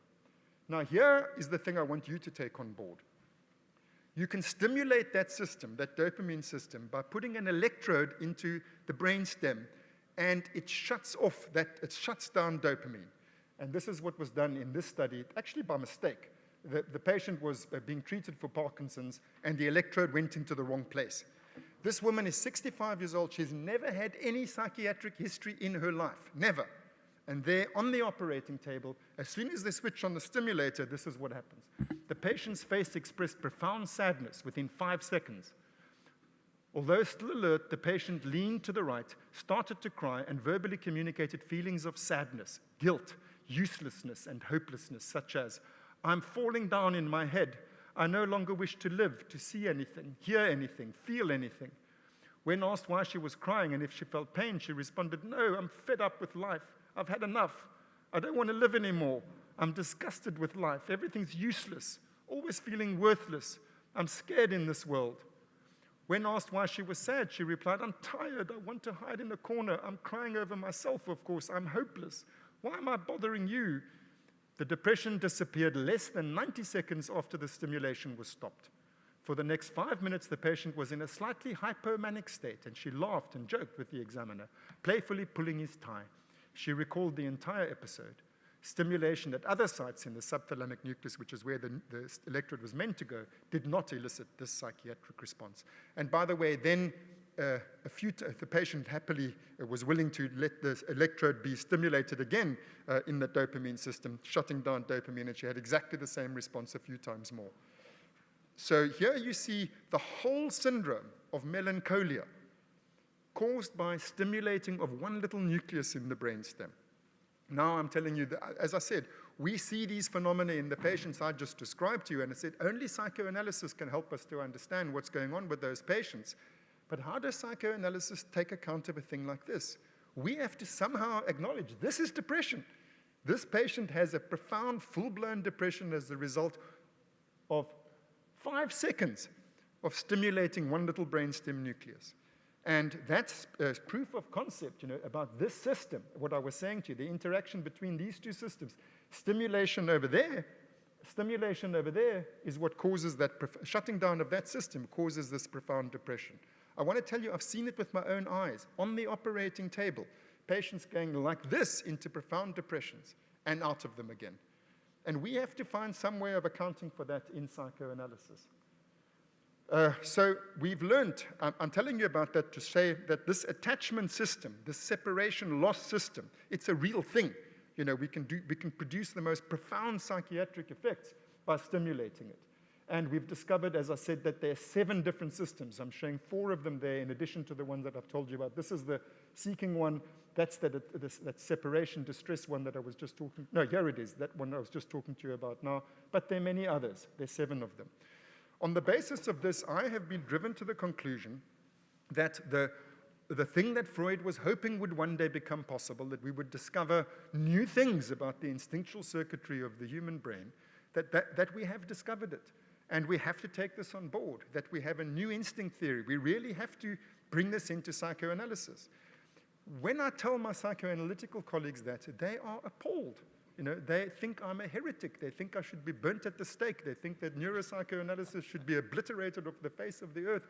Now, here is the thing I want you to take on board. You can stimulate that system, that dopamine system, by putting an electrode into the brainstem, and it shuts down dopamine. And this is what was done in this study, actually by mistake. The patient was being treated for Parkinson's, and the electrode went into the wrong place. This woman is 65 years old. She's never had any psychiatric history in her life, never. And there on the operating table, as soon as they switch on the stimulator, this is what happens. The patient's face expressed profound sadness within 5 seconds. Although still alert, the patient leaned to the right, started to cry, and verbally communicated feelings of sadness, guilt, uselessness, and hopelessness, such as, "I'm falling down in my head. I no longer wish to live, to see anything, hear anything, feel anything." When asked why she was crying and if she felt pain, she responded, "No, I'm fed up with life. I've had enough. I don't want to live anymore. I'm disgusted with life. Everything's useless, always feeling worthless. I'm scared in this world." When asked why she was sad, she replied, "I'm tired. I want to hide in a corner. I'm crying over myself, of course. I'm hopeless. Why am I bothering you?" The depression disappeared less than 90 seconds after the stimulation was stopped. For the next 5 minutes, the patient was in a slightly hypomanic state, and she laughed and joked with the examiner, playfully pulling his tie. She recalled the entire episode. Stimulation at other sites in the subthalamic nucleus, which is where the electrode was meant to go, did not elicit this psychiatric response. And by the way, then the patient happily was willing to let the electrode be stimulated again in the dopamine system, shutting down dopamine, and she had exactly the same response a few times more. So here you see the whole syndrome of melancholia caused by stimulating of one little nucleus in the brainstem. Now I'm telling you, that, as I said, we see these phenomena in the patients I just described to you, and I said only psychoanalysis can help us to understand what's going on with those patients. But how does psychoanalysis take account of a thing like this? We have to somehow acknowledge this is depression. This patient has a profound, full-blown depression as a result of 5 seconds of stimulating one little brainstem nucleus. And that's proof of concept, about this system, what I was saying to you, the interaction between these two systems. Stimulation over there is what causes that, shutting down of that system causes this profound depression. I want to tell you, I've seen it with my own eyes, on the operating table, patients going like this into profound depressions and out of them again. And we have to find some way of accounting for that in psychoanalysis. So we've learned, I'm telling you about that to say that this attachment system, this separation loss system, it's a real thing. We can produce the most profound psychiatric effects by stimulating it. And we've discovered, as I said, that there are 7 different systems. I'm showing 4 of them there in addition to the ones that I've told you about. This is the seeking one. That's that separation distress one that I was just talking. No, here it is, that one I was just talking to you about now. But there are many others. There are 7 of them. On the basis of this, I have been driven to the conclusion that the thing that Freud was hoping would one day become possible, that we would discover new things about the instinctual circuitry of the human brain, that we have discovered it. And we have to take this on board, that we have a new instinct theory. We really have to bring this into psychoanalysis. When I tell my psychoanalytical colleagues that, they are appalled. They think I'm a heretic. They think I should be burnt at the stake. They think that neuropsychoanalysis should be obliterated off the face of the earth.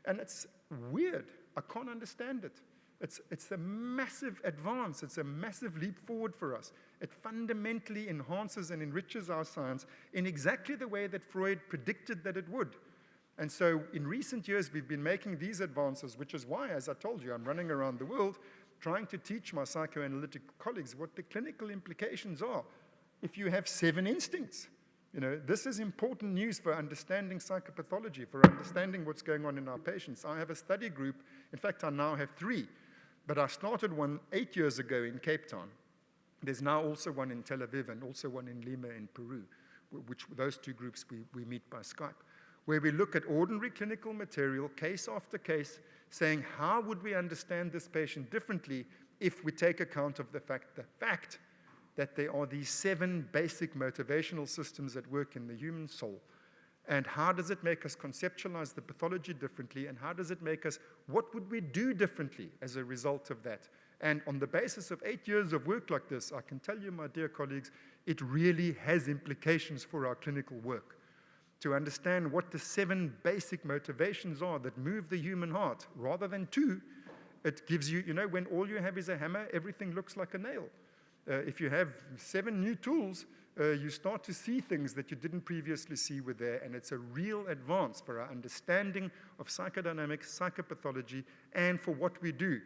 And it's weird. I can't understand it. It's a massive advance. It's a massive leap forward for us. It fundamentally enhances and enriches our science in exactly the way that Freud predicted that it would. And so in recent years, we've been making these advances, which is why, as I told you, I'm running around the world trying to teach my psychoanalytic colleagues what the clinical implications are if you have 7 instincts. This is important news for understanding psychopathology, for understanding what's going on in our patients. I have a study group. In fact, I now have 3. But I started one 8 years ago in Cape Town. There's now also one in Tel Aviv and also one in Lima in Peru, which those 2 groups we meet by Skype, where we look at ordinary clinical material, case after case, saying how would we understand this patient differently if we take account of the fact that there are these 7 basic motivational systems at work in the human soul. And how does it make us conceptualize the pathology differently? And how does it make us, what would we do differently as a result of that? And on the basis of 8 years of work like this, I can tell you, my dear colleagues, it really has implications for our clinical work. To understand what the 7 basic motivations are that move the human heart, rather than 2, it gives you, when all you have is a hammer, everything looks like a nail. If you have 7 new tools, you start to see things that you didn't previously see were there, and it's a real advance for our understanding of psychodynamics, psychopathology, and for what we do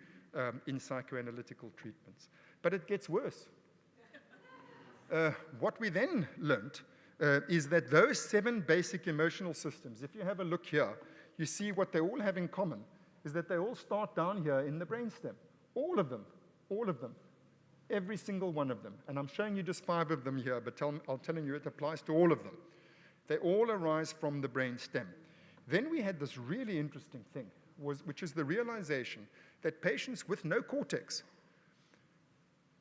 in psychoanalytical treatments. But it gets worse. What we then learned is that those 7 basic emotional systems, if you have a look here, you see what they all have in common is that they all start down here in the brainstem. All of them. Every single one of them. And I'm showing you just 5 of them here, but I'm telling you it applies to all of them. They all arise from the brainstem. Then we had this really interesting thing, which is the realization that patients with no cortex,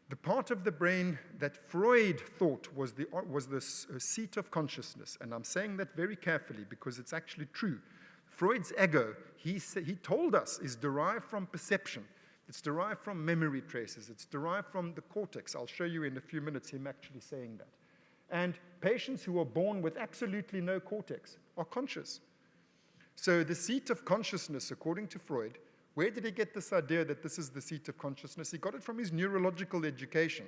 the part of the brain that Freud thought was the seat of consciousness, and I'm saying that very carefully because it's actually true. Freud's ego, he told us, is derived from perception. It's derived from memory traces. It's derived from the cortex. I'll show you in a few minutes him actually saying that. And patients who are born with absolutely no cortex are conscious. So the seat of consciousness, according to Freud, where did he get this idea that this is the seat of consciousness? He got it from his neurological education.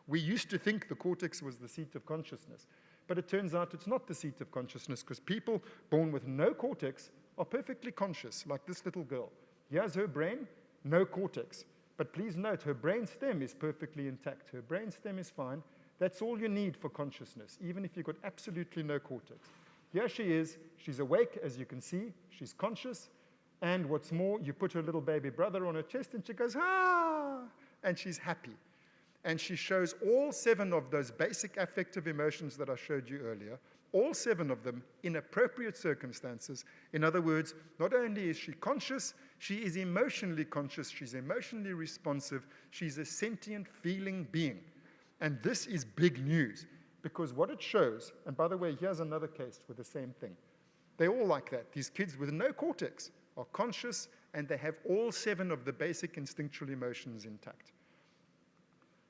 We used to think the cortex was the seat of consciousness. But it turns out it's not the seat of consciousness because people born with no cortex are perfectly conscious, like this little girl. Here's her brain, no cortex. But please note, her brain stem is perfectly intact. Her brain stem is fine. That's all you need for consciousness, even if you've got absolutely no cortex. Here she is. She's awake, as you can see. She's conscious. And what's more, you put her little baby brother on her chest, and she goes, ah, and she's happy. And she shows all 7 of those basic affective emotions that I showed you earlier, all 7 of them in appropriate circumstances. In other words, not only is she conscious, she is emotionally conscious, she's emotionally responsive, she's a sentient, feeling being. And this is big news, because what it shows, and by the way, here's another case with the same thing. They're all like that. These kids with no cortex are conscious, and they have all 7 of the basic instinctual emotions intact.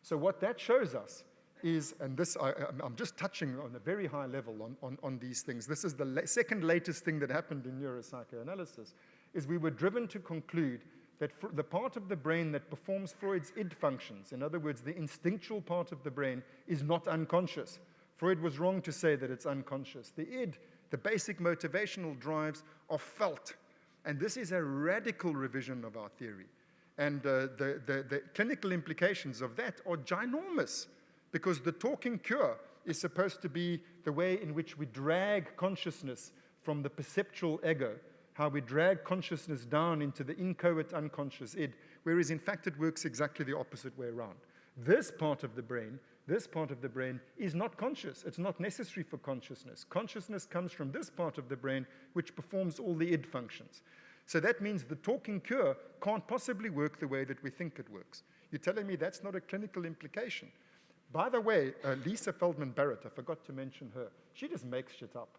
So what that shows us is, and this I'm just touching on a very high level on these things. This is the second latest thing that happened in neuropsychoanalysis, is we were driven to conclude that the part of the brain that performs Freud's id functions, in other words, the instinctual part of the brain, is not unconscious. Freud was wrong to say that it's unconscious. The id, the basic motivational drives, are felt. And this is a radical revision of our theory. And the clinical implications of that are ginormous, because the talking cure is supposed to be the way in which we drag consciousness from the perceptual ego, how we drag consciousness down into the inchoate unconscious id, whereas in fact it works exactly the opposite way around. This part of the brain is not conscious. It's not necessary for consciousness. Consciousness comes from this part of the brain, which performs all the id functions. So that means the talking cure can't possibly work the way that we think it works. You're telling me that's not a clinical implication? By the way, Lisa Feldman Barrett, I forgot to mention her. She just makes shit up.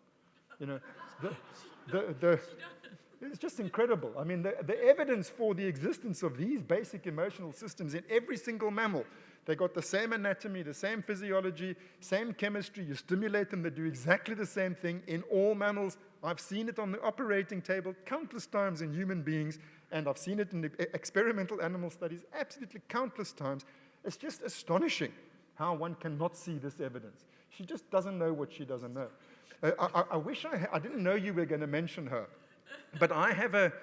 It's just incredible. I mean, the evidence for the existence of these basic emotional systems in every single mammal, they got the same anatomy, the same physiology, same chemistry. You stimulate them, they do exactly the same thing in all mammals. I've seen it on the operating table countless times in human beings, and I've seen it in the experimental animal studies absolutely countless times. It's just astonishing how one cannot see this evidence. She just doesn't know what she doesn't know. I wish I didn't know you were going to mention her, but I have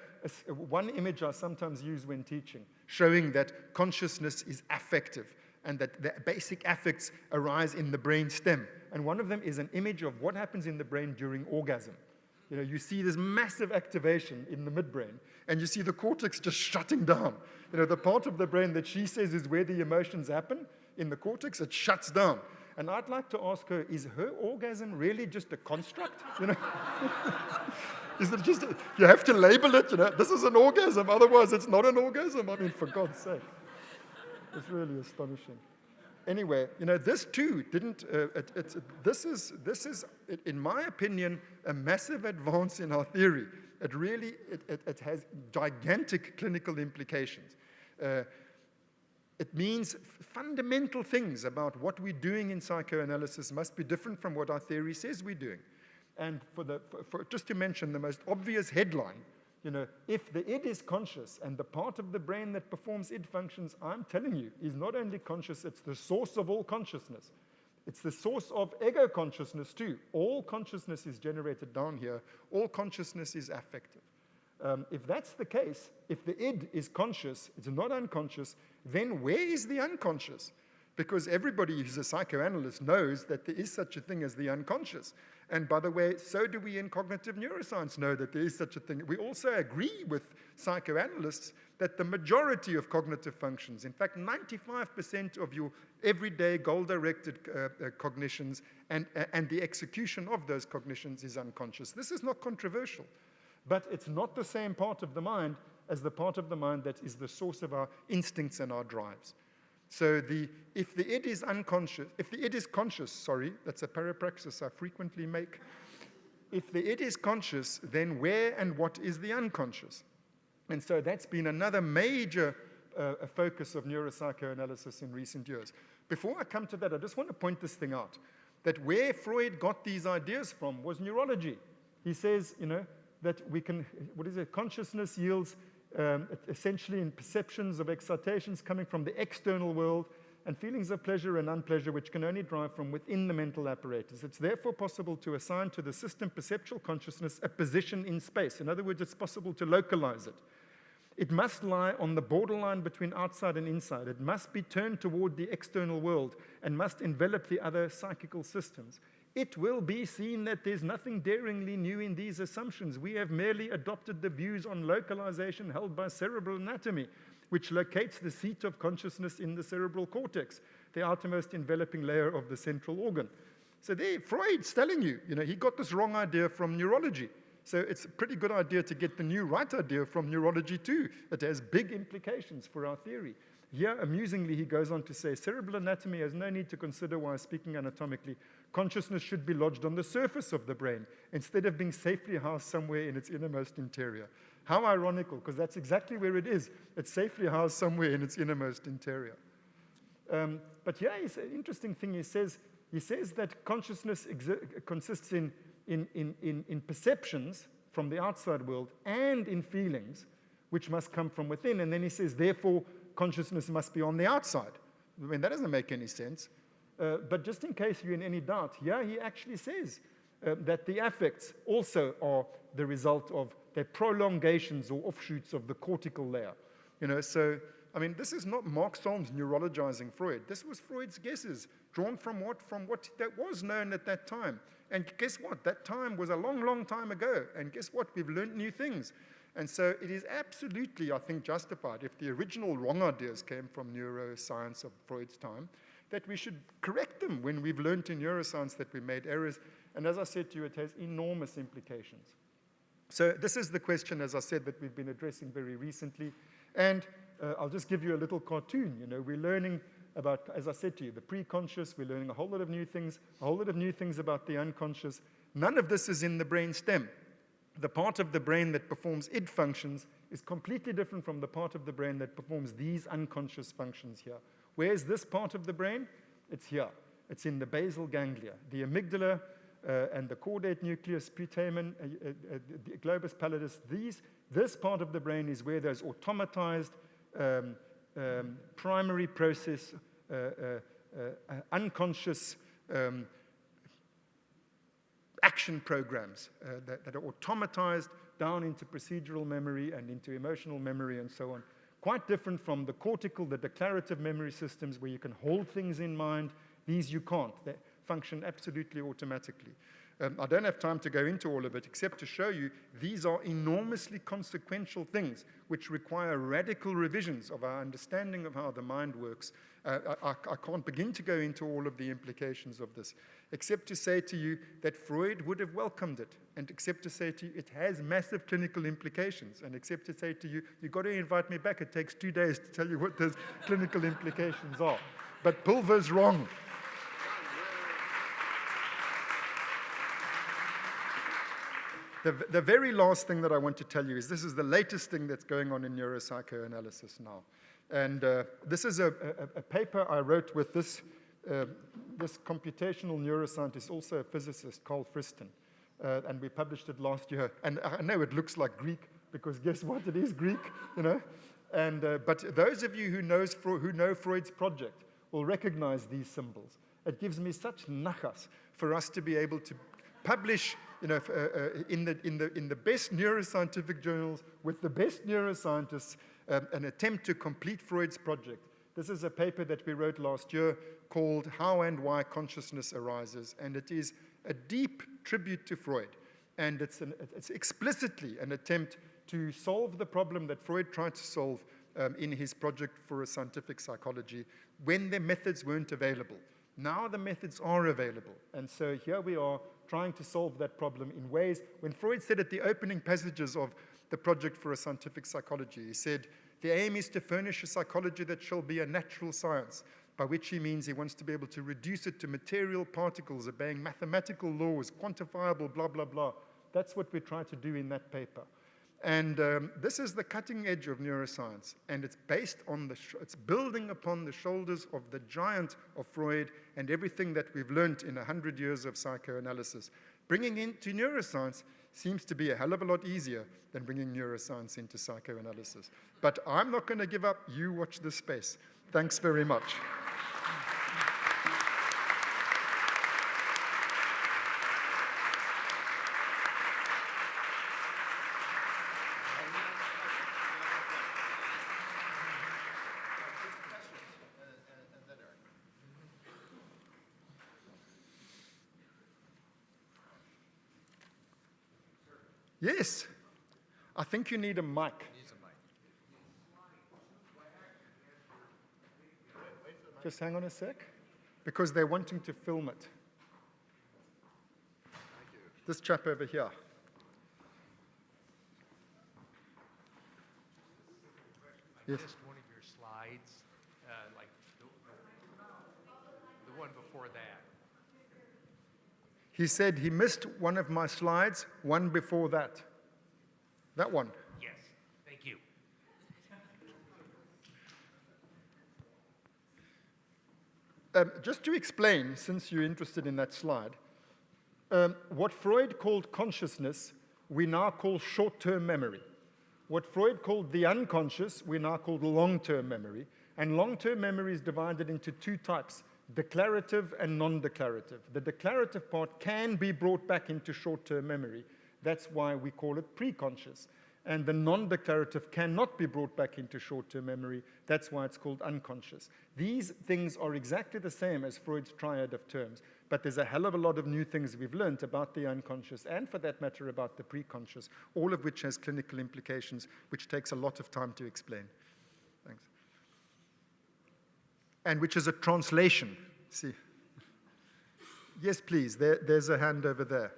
one image I sometimes use when teaching, showing that consciousness is affective and that the basic affects arise in the brain stem. And one of them is an image of what happens in the brain during orgasm. You see this massive activation in the midbrain, and you see the cortex just shutting down. The part of the brain that she says is where the emotions happen, in the cortex, it shuts down. And I'd like to ask her, is her orgasm really just a construct? Is it just, you have to label it, this is an orgasm, otherwise it's not an orgasm. I mean, for God's sake. It's really astonishing. Anyway, this too didn't, this is, in my opinion, a massive advance in our theory. It really, it has gigantic clinical implications. It means fundamental things about what we're doing in psychoanalysis must be different from what our theory says we're doing. And just to mention the most obvious headline, if the id is conscious and the part of the brain that performs id functions, I'm telling you, is not only conscious, it's the source of all consciousness. It's the source of ego consciousness too. All consciousness is generated down here. All consciousness is affective. If that's the case, if the id is conscious, it's not unconscious, then where is the unconscious? Because everybody who's a psychoanalyst knows that there is such a thing as the unconscious. And by the way, so do we in cognitive neuroscience know that there is such a thing. We also agree with psychoanalysts that the majority of cognitive functions, in fact, 95% of your everyday goal-directed cognitions and the execution of those cognitions is unconscious. This is not controversial, but it's not the same part of the mind as the part of the mind that is the source of our instincts and our drives. So if the id is unconscious, if the id is conscious, sorry, that's a parapraxis I frequently make. If the id is conscious, then where and what is the unconscious? And so that's been another major focus of neuropsychoanalysis in recent years. Before I come to that, I just want to point this thing out, that where Freud got these ideas from was neurology. He says, that we can, consciousness yields essentially in perceptions of excitations coming from the external world and feelings of pleasure and unpleasure which can only derive from within the mental apparatus. It's therefore possible to assign to the system perceptual consciousness a position in space. In other words, it's possible to localize it. It must lie on the borderline between outside and inside. It must be turned toward the external world and must envelop the other psychical systems. It will be seen that there's nothing daringly new in these assumptions. We have merely adopted the views on localization held by cerebral anatomy, which locates the seat of consciousness in the cerebral cortex, the outermost enveloping layer of the central organ. So there, Freud's telling you, he got this wrong idea from neurology. So it's a pretty good idea to get the new right idea from neurology too. It has big implications for our theory. Here, amusingly, he goes on to say, cerebral anatomy has no need to consider while speaking anatomically. Consciousness should be lodged on the surface of the brain instead of being safely housed somewhere in its innermost interior. How ironical, because that's exactly where it is. It's safely housed somewhere in its innermost interior. But here, it's an interesting thing. He says that consciousness consists in perceptions from the outside world and in feelings, which must come from within. And then he says, therefore, consciousness must be on the outside. I mean, that doesn't make any sense. But just in case you're in any doubt, here he actually says that the affects also are the result of their prolongations or offshoots of the cortical layer. So, I mean, this is not Mark Solms neurologizing Freud. This was Freud's guesses, drawn from what that was known at that time. And guess what? That time was a long, long time ago. And guess what? We've learned new things. And so it is absolutely, I think, justified, if the original wrong ideas came from neuroscience of Freud's time, that we should correct them when we've learned in neuroscience that we made errors. And as I said to you, it has enormous implications. So this is the question, as I said, that we've been addressing very recently. And I'll just give you a little cartoon. We're learning about, as I said to you, the pre-conscious. We're learning a whole lot of new things about the unconscious. None of this is in the brain stem. The part of the brain that performs id functions is completely different from the part of the brain that performs these unconscious functions here. Where's this part of the brain? It's here. It's in the basal ganglia. The amygdala and the caudate nucleus, putamen, globus pallidus, this part of the brain is where those automatized primary process, unconscious action programs that are automatized down into procedural memory and into emotional memory and so on. Quite different from the cortical, the declarative memory systems where you can hold things in mind. These you can't. They function absolutely automatically. I don't have time to go into all of it except to show you these are enormously consequential things which require radical revisions of our understanding of how the mind works. I can't begin to go into all of the implications of this, except to say to you that Freud would have welcomed it, and except to say to you it has massive clinical implications, and except to say to you, you've got to invite me back. It takes 2 days to tell you what those clinical implications are. but Pulver's wrong. The very last thing that I want to tell you is this is the latest thing that's going on in neuropsychoanalysis now. And this is a paper I wrote with this computational neuroscientist, also a physicist, Carl Friston. And we published it last year. And I know it looks like Greek, because guess what? It is Greek, you know. And, but those of you who know Freud's project will recognize these symbols. It gives me such nachas for us to be able to publish, you know, in the best neuroscientific journals with the best neuroscientists, an attempt to complete Freud's project. This is a paper that we wrote last year called How and Why Consciousness Arises, and it is a deep tribute to Freud. And it's explicitly an attempt to solve the problem that Freud tried to solve in his project for a scientific psychology when the methods weren't available. Now the methods are available. And so here we are trying to solve that problem in ways. When Freud said at the opening passages of the project for a scientific psychology, he said, the aim is to furnish a psychology that shall be a natural science, by which he means he wants to be able to reduce it to material particles, obeying mathematical laws, quantifiable, blah, blah, blah. That's what we try to do in that paper. And this is the cutting edge of neuroscience, and it's based on it's building upon the shoulders of the giant of Freud and everything that we've learned in 100 years of psychoanalysis. Bringing into neuroscience seems to be a hell of a lot easier than bringing neuroscience into psychoanalysis. But I'm not going to give up. You watch this space. Thanks very much. Yes, I think you need a mic. Just hang on a sec, because they're wanting to film it. This chap over here. I Yes. missed one of your slides, like the one before that. He said he missed one of my slides, one before that. That one. Yes, thank you. Just to explain, since you're interested in that slide, what Freud called consciousness, we now call short-term memory. What Freud called the unconscious, we now call long-term memory. And long-term memory is divided into two types, declarative and non-declarative. The declarative part can be brought back into short-term memory. That's why we call it preconscious. And the non-declarative cannot be brought back into short-term memory. That's why it's called unconscious. These things are exactly the same as Freud's triad of terms, but there's a hell of a lot of new things we've learned about the unconscious, and for that matter about the preconscious, all of which has clinical implications, which takes a lot of time to explain. Thanks. And which is a translation. See? Yes, please. There's a hand over there.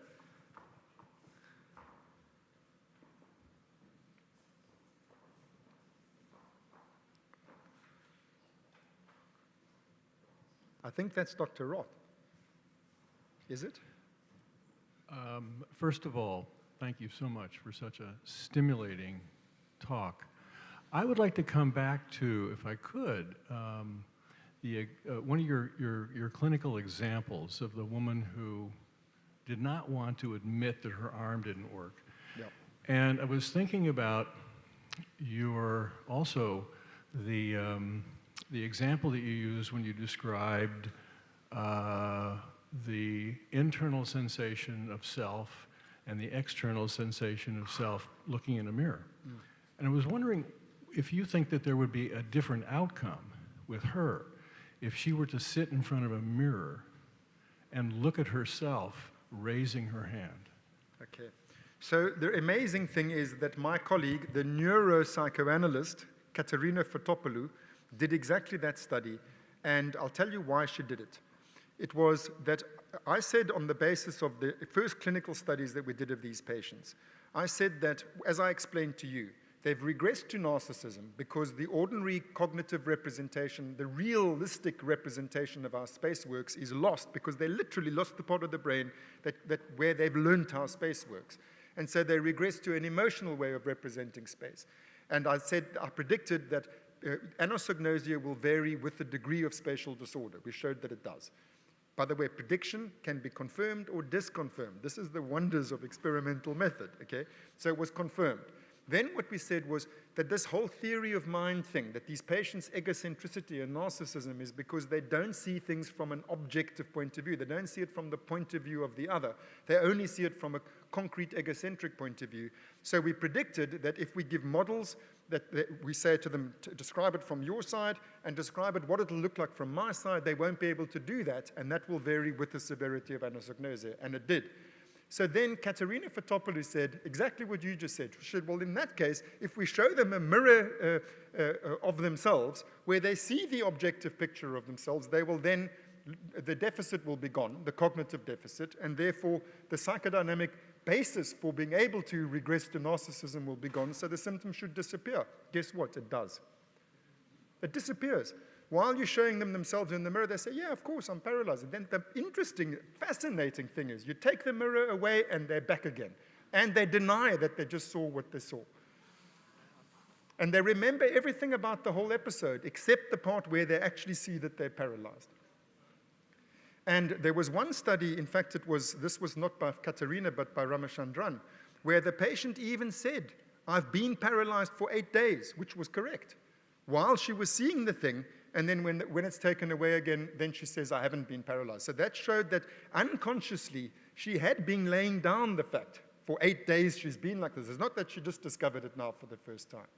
I think that's Dr. Roth. Is it? First of all, thank you so much for such a stimulating talk. I would like to come back to, if I could, one of your clinical examples of the woman who did not want to admit that her arm didn't work. Yeah. And I was thinking about the example that you used when you described the internal sensation of self and the external sensation of self looking in a mirror. Mm. And I was wondering if you think that there would be a different outcome with her if she were to sit in front of a mirror and look at herself raising her hand. Okay. So the amazing thing is that my colleague, the neuropsychoanalyst, Katerina Fotopoulou, did exactly that study, and I'll tell you why she did it. It was that I said on the basis of the first clinical studies that we did of these patients, I said that, as I explained to you, They've regressed to narcissism because the ordinary cognitive representation, the realistic representation of how space works is lost because they literally lost the part of the brain where they've learned how space works. And so they regress to an emotional way of representing space. And I predicted that anosognosia will vary with the degree of spatial disorder. We showed that it does. By the way, prediction can be confirmed or disconfirmed. This is the wonders of experimental method, okay? So it was confirmed. Then what we said was that this whole theory of mind thing, that these patients' egocentricity and narcissism is because they don't see things from an objective point of view. They don't see it from the point of view of the other. They only see it from a concrete egocentric point of view. So we predicted that if we give models that we say to them, to describe it from your side and describe it what it'll look like from my side, they won't be able to do that, and that will vary with the severity of anosognosia, and it did. So then Katerina Fatopoulou said exactly what you just said. She said, well, in that case, if we show them a mirror of themselves where they see the objective picture of themselves, they will then, the deficit will be gone, the cognitive deficit, and therefore the psychodynamic basis for being able to regress to narcissism will be gone, so the symptom should disappear. Guess what? It does. It disappears. While you're showing them themselves in the mirror, they say, yeah, of course, I'm paralyzed. And then the interesting, fascinating thing is you take the mirror away and they're back again. And they deny that they just saw what they saw. And they remember everything about the whole episode except the part where they actually see that they're paralyzed. And there was one study, in fact, this was not by Katerina, but by Ramachandran, where the patient even said, I've been paralyzed for 8 days, which was correct, while she was seeing the thing. And then when it's taken away again, then she says, I haven't been paralyzed. So that showed that unconsciously, she had been laying down the fact. For 8 days, she's been like this. It's not that she just discovered it now for the first time.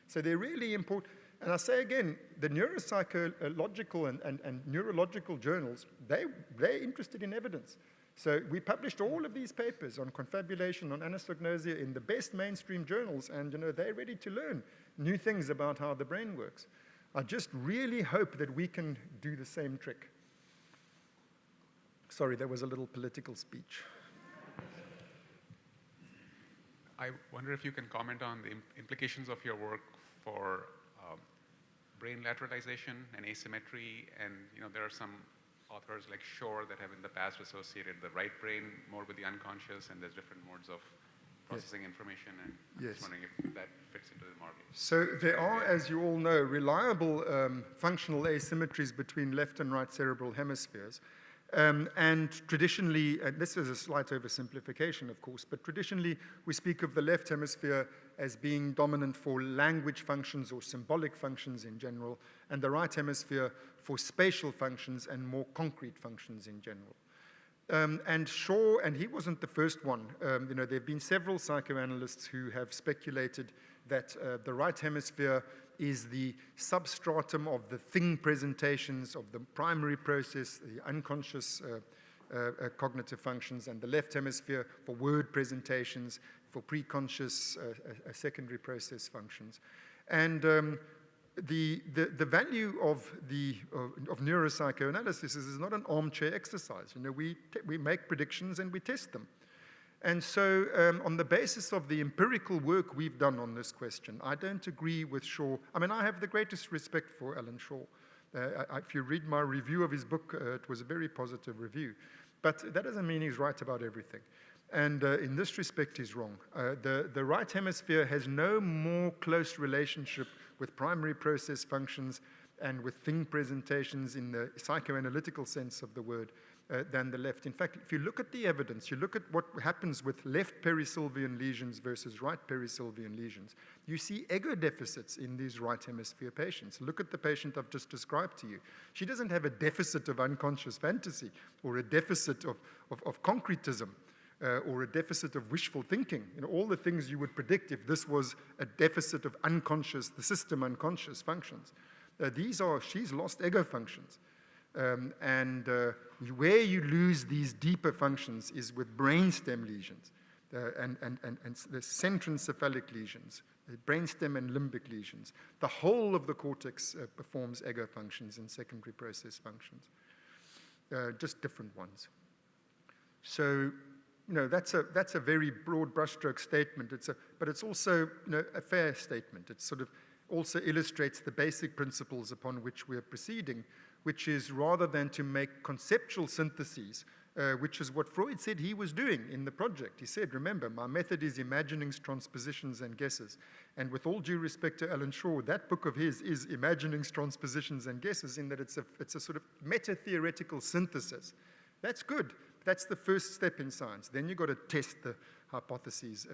So they're really important. And I say again, the neuropsychological and neurological journals, they're interested in evidence. So we published all of these papers on confabulation, on anosognosia in the best mainstream journals, and they're ready to learn new things about how the brain works. I just really hope that we can do the same trick. Sorry, that was a little political speech. I wonder if you can comment on the implications of your work for brain lateralization and asymmetry. And there are some authors like Shore that have in the past associated the right brain more with the unconscious, and there's different modes of processing information, and just wondering if that fits into the market. So there are, as you all know, reliable functional asymmetries between left and right cerebral hemispheres. And traditionally, and this is a slight oversimplification, of course, but traditionally we speak of the left hemisphere as being dominant for language functions or symbolic functions in general, and the right hemisphere for spatial functions and more concrete functions in general. And Shaw, and he wasn't the first one, there have been several psychoanalysts who have speculated that the right hemisphere is the substratum of the thing presentations of the primary process, the unconscious cognitive functions, and the left hemisphere for word presentations, for preconscious secondary process functions. And the value of neuropsychoanalysis is not an armchair exercise. We make predictions and we test them. And so on the basis of the empirical work we've done on this question, I don't agree with Shaw. I mean, I have the greatest respect for Alan Shaw. If you read my review of his book, it was a very positive review. But that doesn't mean he's right about everything. And in this respect, he's wrong. The right hemisphere has no more close relationship with primary process functions and with thing presentations in the psychoanalytical sense of the word than the left. In fact, if you look at the evidence, you look at what happens with left perisylvian lesions versus right perisylvian lesions, you see ego deficits in these right hemisphere patients. Look at the patient I've just described to you. She doesn't have a deficit of unconscious fantasy or a deficit of concretism. Or a deficit of wishful thinking, all the things you would predict if this was a deficit of unconscious, the system unconscious functions. She's lost ego functions. And where you lose these deeper functions is with brainstem lesions and the centrancephalic lesions, brainstem and limbic lesions. The whole of the cortex performs ego functions and secondary process functions, just different ones. So that's a very broad brushstroke statement. But it's also, a fair statement. It sort of also illustrates the basic principles upon which we're proceeding, which is rather than to make conceptual syntheses, which is what Freud said he was doing in the project. He said, remember, my method is imaginings, transpositions, and guesses. And with all due respect to Alan Shaw, that book of his is imaginings, transpositions, and guesses, in that it's a sort of meta-theoretical synthesis. That's good. That's the first step in science. Then you've got to test the hypotheses,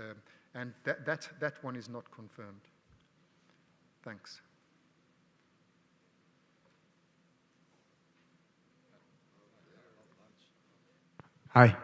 and that one is not confirmed. Thanks. Hi.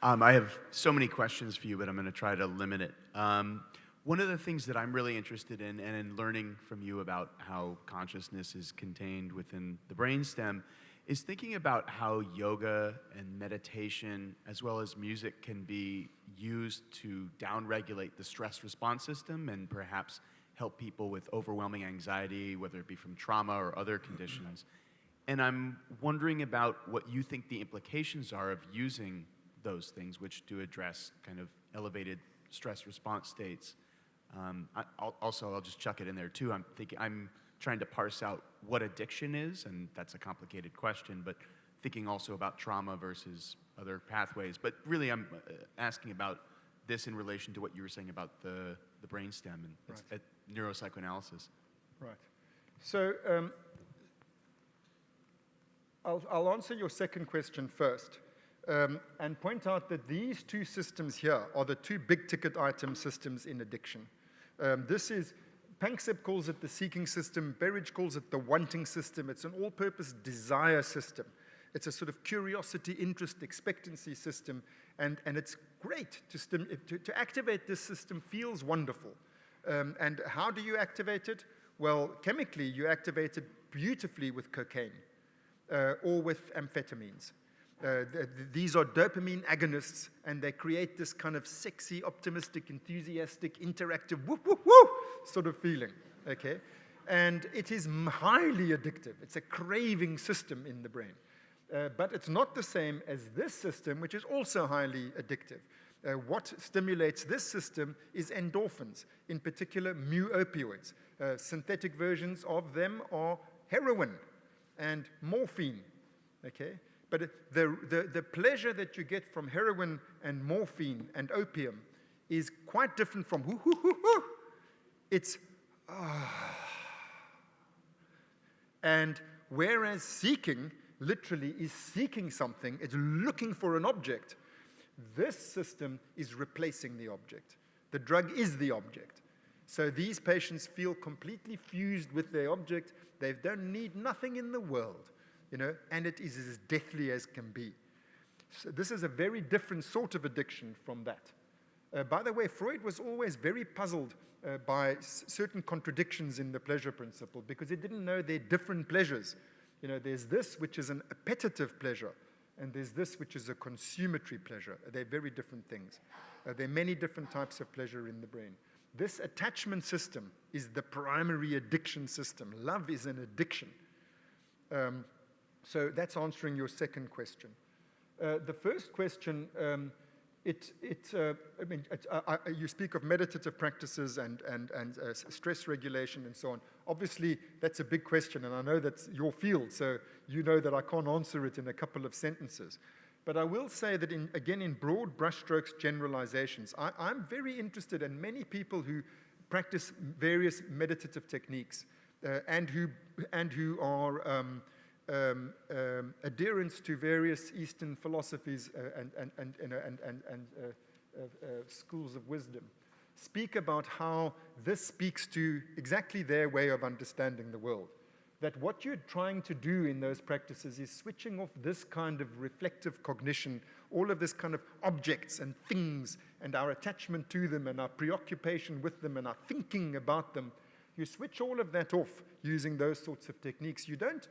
I have so many questions for you, but I'm going to try to limit it. One of the things that I'm really interested in, and in learning from you about how consciousness is contained within the brainstem, is thinking about how yoga and meditation, as well as music, can be used to downregulate the stress response system and perhaps help people with overwhelming anxiety, whether it be from trauma or other conditions. And I'm wondering about what you think the implications are of using those things, which do address kind of elevated stress response states. I'll just chuck it in there too. I'm trying to parse out what addiction is, and that's a complicated question, but thinking also about trauma versus other pathways. But really, I'm asking about this in relation to what you were saying about the brainstem and Right. neuropsychoanalysis. Right. So I'll answer your second question first, and point out that these two systems here are the two big-ticket item systems in addiction. Panksepp calls it the seeking system, Berridge calls it the wanting system. It's an all-purpose desire system. It's a sort of curiosity, interest, expectancy system, and it's great to activate this system. Feels wonderful. And how do you activate it? Well, chemically, you activate it beautifully with cocaine or with amphetamines. These are dopamine agonists, and they create this kind of sexy, optimistic, enthusiastic, interactive, whoop, whoop, whoop sort of feeling, okay? And it is highly addictive. It's a craving system in the brain. But it's not the same as this system, which is also highly addictive. What stimulates this system is endorphins, in particular mu opioids. Synthetic versions of them are heroin and morphine, okay? But the pleasure that you get from heroin and morphine and opium is quite different from hoo, hoo, hoo, hoo. It's, and whereas seeking literally is seeking something, it's looking for an object, this system is replacing the object. The drug is the object. So these patients feel completely fused with their object. They don't need nothing in the world, and it is as deathly as can be. So this is a very different sort of addiction from that. By the way, Freud was always very puzzled by certain contradictions in the pleasure principle, because he didn't know they're different pleasures. There's this, which is an appetitive pleasure, and there's this, which is a consumatory pleasure. They're very different things. There are many different types of pleasure in the brain. This attachment system is the primary addiction system. Love is an addiction. So that's answering your second question. The first question, you speak of meditative practices and stress regulation and so on. Obviously, that's a big question, and I know that's your field, so you know that I can't answer it in a couple of sentences. But I will say that, again, in broad brushstrokes generalizations, I'm very interested in many people who practice various meditative techniques and who are adherents to various Eastern philosophies and schools of wisdom, speak about how this speaks to exactly their way of understanding the world. That what you're trying to do in those practices is switching off this kind of reflective cognition, all of this kind of objects and things and our attachment to them and our preoccupation with them and our thinking about them. You switch all of that off using those sorts of techniques. You don't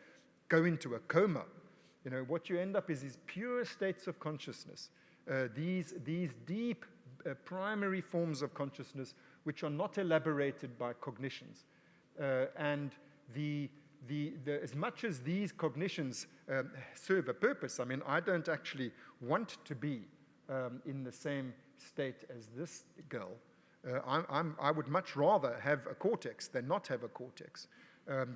go into a coma. What you end up is pure states of consciousness. These deep primary forms of consciousness which are not elaborated by cognitions. And as much as these cognitions serve a purpose, I mean, I don't actually want to be in the same state as this girl. I would much rather have a cortex than not have a cortex,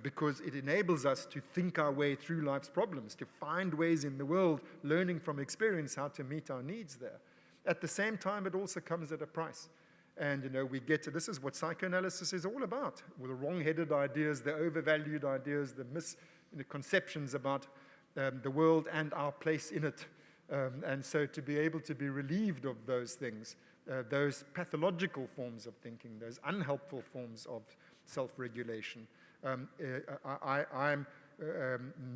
because it enables us to think our way through life's problems, to find ways in the world, learning from experience how to meet our needs there. At the same time, it also comes at a price. And, you know, we get to, this is what psychoanalysis is all about, with the wrong-headed ideas, the overvalued ideas, the misconceptions about the world and our place in it. And so to be able to be relieved of those things, those pathological forms of thinking, those unhelpful forms of self-regulation. I'm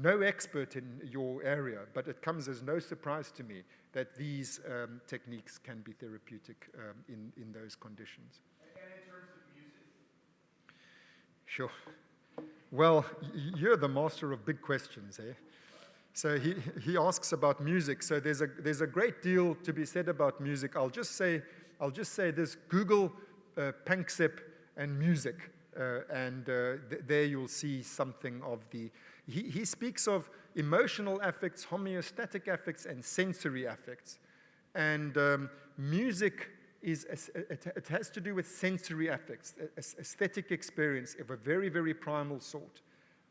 no expert in your area, but it comes as no surprise to me that these techniques can be therapeutic in those conditions. And in terms of music? Sure. Well, you're the master of big questions, eh? So he asks about music. So there's a great deal to be said about music. I'll just say this: Google Panksepp and music, and there you'll see something of the. He speaks of emotional affects, homeostatic affects, and sensory affects, and music it has to do with sensory affects, aesthetic experience of a very, very primal sort.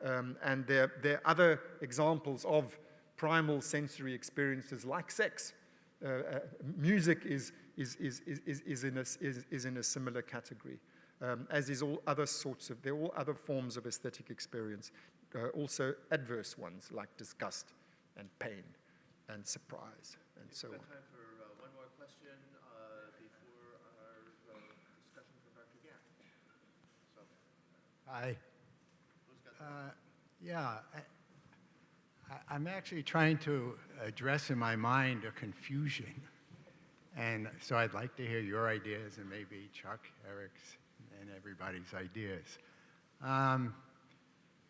And there are other examples of primal sensory experiences like sex. Music is in a similar category, as is all other there are all other forms of aesthetic experience, also adverse ones like disgust and pain and surprise and so on. Time for one more question before our discussion from Dr. Gann. So, Hi. who's got Yeah, I'm actually trying to address in my mind a confusion. And so I'd like to hear your ideas and maybe Chuck, Eric's, and everybody's ideas.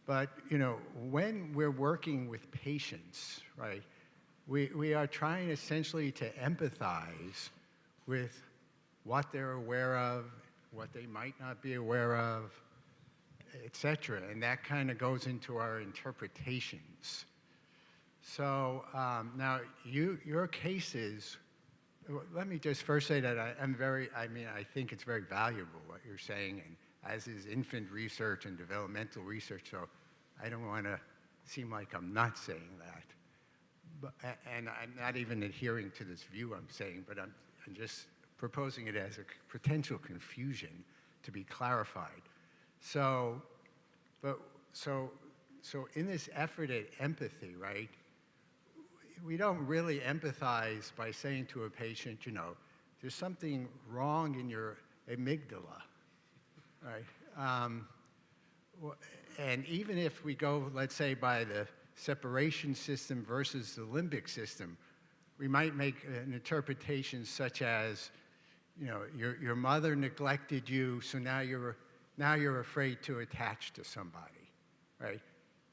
But, you know, when we're working with patients, right, we are trying essentially to empathize with what they're aware of, what they might not be aware of, etc. And that kind of goes into our interpretations. So now your cases, let me just first say that I think it's very valuable what you're saying, and as is infant research and developmental research, so I don't want to seem like I'm not saying that. But, and I'm not even adhering to this view I'm saying, but I'm just proposing it as a potential confusion to be clarified. So in this effort at empathy, right, we don't really empathize by saying to a patient, you know, there's something wrong in your amygdala, right? And even if we go, let's say, by the separation system versus the limbic system, we might make an interpretation such as, you know, your mother neglected you, so now you're afraid to attach to somebody, right?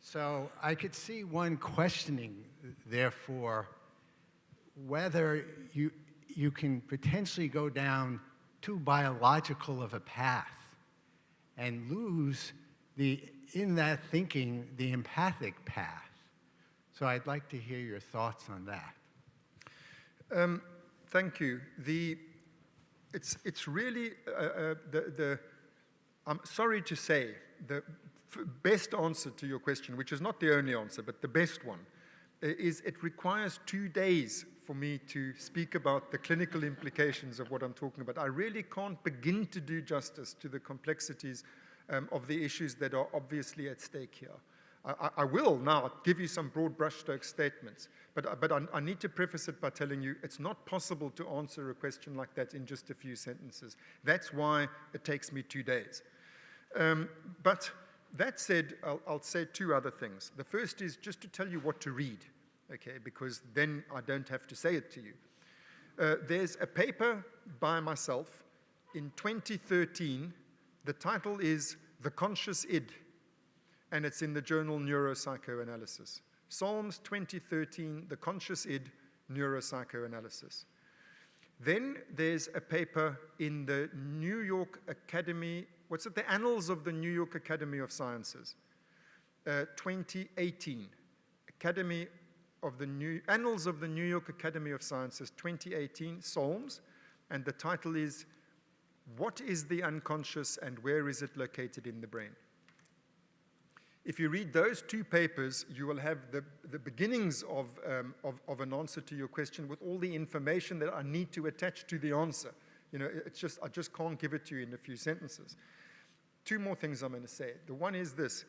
So I could see one questioning, therefore, whether you can potentially go down too biological of a path and lose in that thinking, the empathic path. So I'd like to hear your thoughts on that. Thank you. It's really I'm sorry to say, the best answer to your question, which is not the only answer, but the best one, is it requires 2 days for me to speak about the clinical implications of what I'm talking about. I really can't begin to do justice to the complexities of the issues that are obviously at stake here. I will now give you some broad brushstroke statements, but I need to preface it by telling you it's not possible to answer a question like that in just a few sentences. That's why it takes me 2 days. But that said, I'll say 2 other things. The first is just to tell you what to read, okay, because then I don't have to say it to you. There's a paper by myself in 2013. The title is The Conscious Id, and it's in the journal Neuropsychoanalysis. Solms 2013, The Conscious Id, Neuropsychoanalysis. Then there's a paper in the New York Academy, the Annals of the New York Academy of Sciences. 2018, Annals of the New York Academy of Sciences, 2018, Solms, and the title is, "What is the Unconscious and Where is it Located in the Brain?" If you read those two papers, you will have the beginnings of an answer to your question with all the information that I need to attach to the answer. You know, I just can't give it to you in a few sentences. Two more things I'm going to say. The one is this.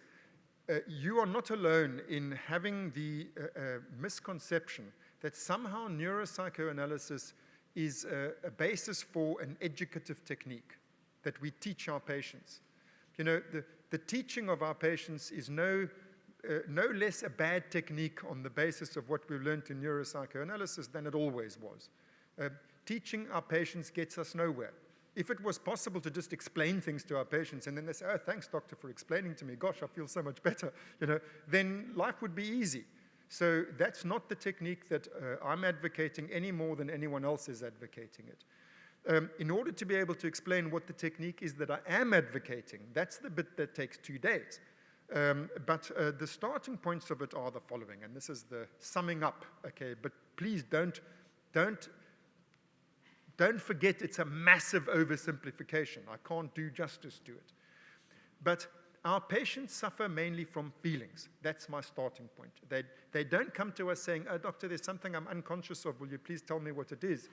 You are not alone in having the misconception that somehow neuropsychoanalysis is a basis for an educative technique that we teach our patients. You know, the teaching of our patients is no less a bad technique on the basis of what we've learned in neuropsychoanalysis than it always was. Teaching our patients gets us nowhere. If it was possible to just explain things to our patients and then they say, "Oh, thanks, doctor, for explaining to me. Gosh, I feel so much better," you know, then life would be easy. So that's not the technique that I'm advocating any more than anyone else is advocating it. In order to be able to explain what the technique is that I am advocating, that's the bit that takes 2 days. But the starting points of it are the following, and this is the summing up, okay? But please don't forget it's a massive oversimplification. I can't do justice to it. But our patients suffer mainly from feelings. That's my starting point. They don't come to us saying, "Oh, doctor, there's something I'm unconscious of. Will you please tell me what it is?"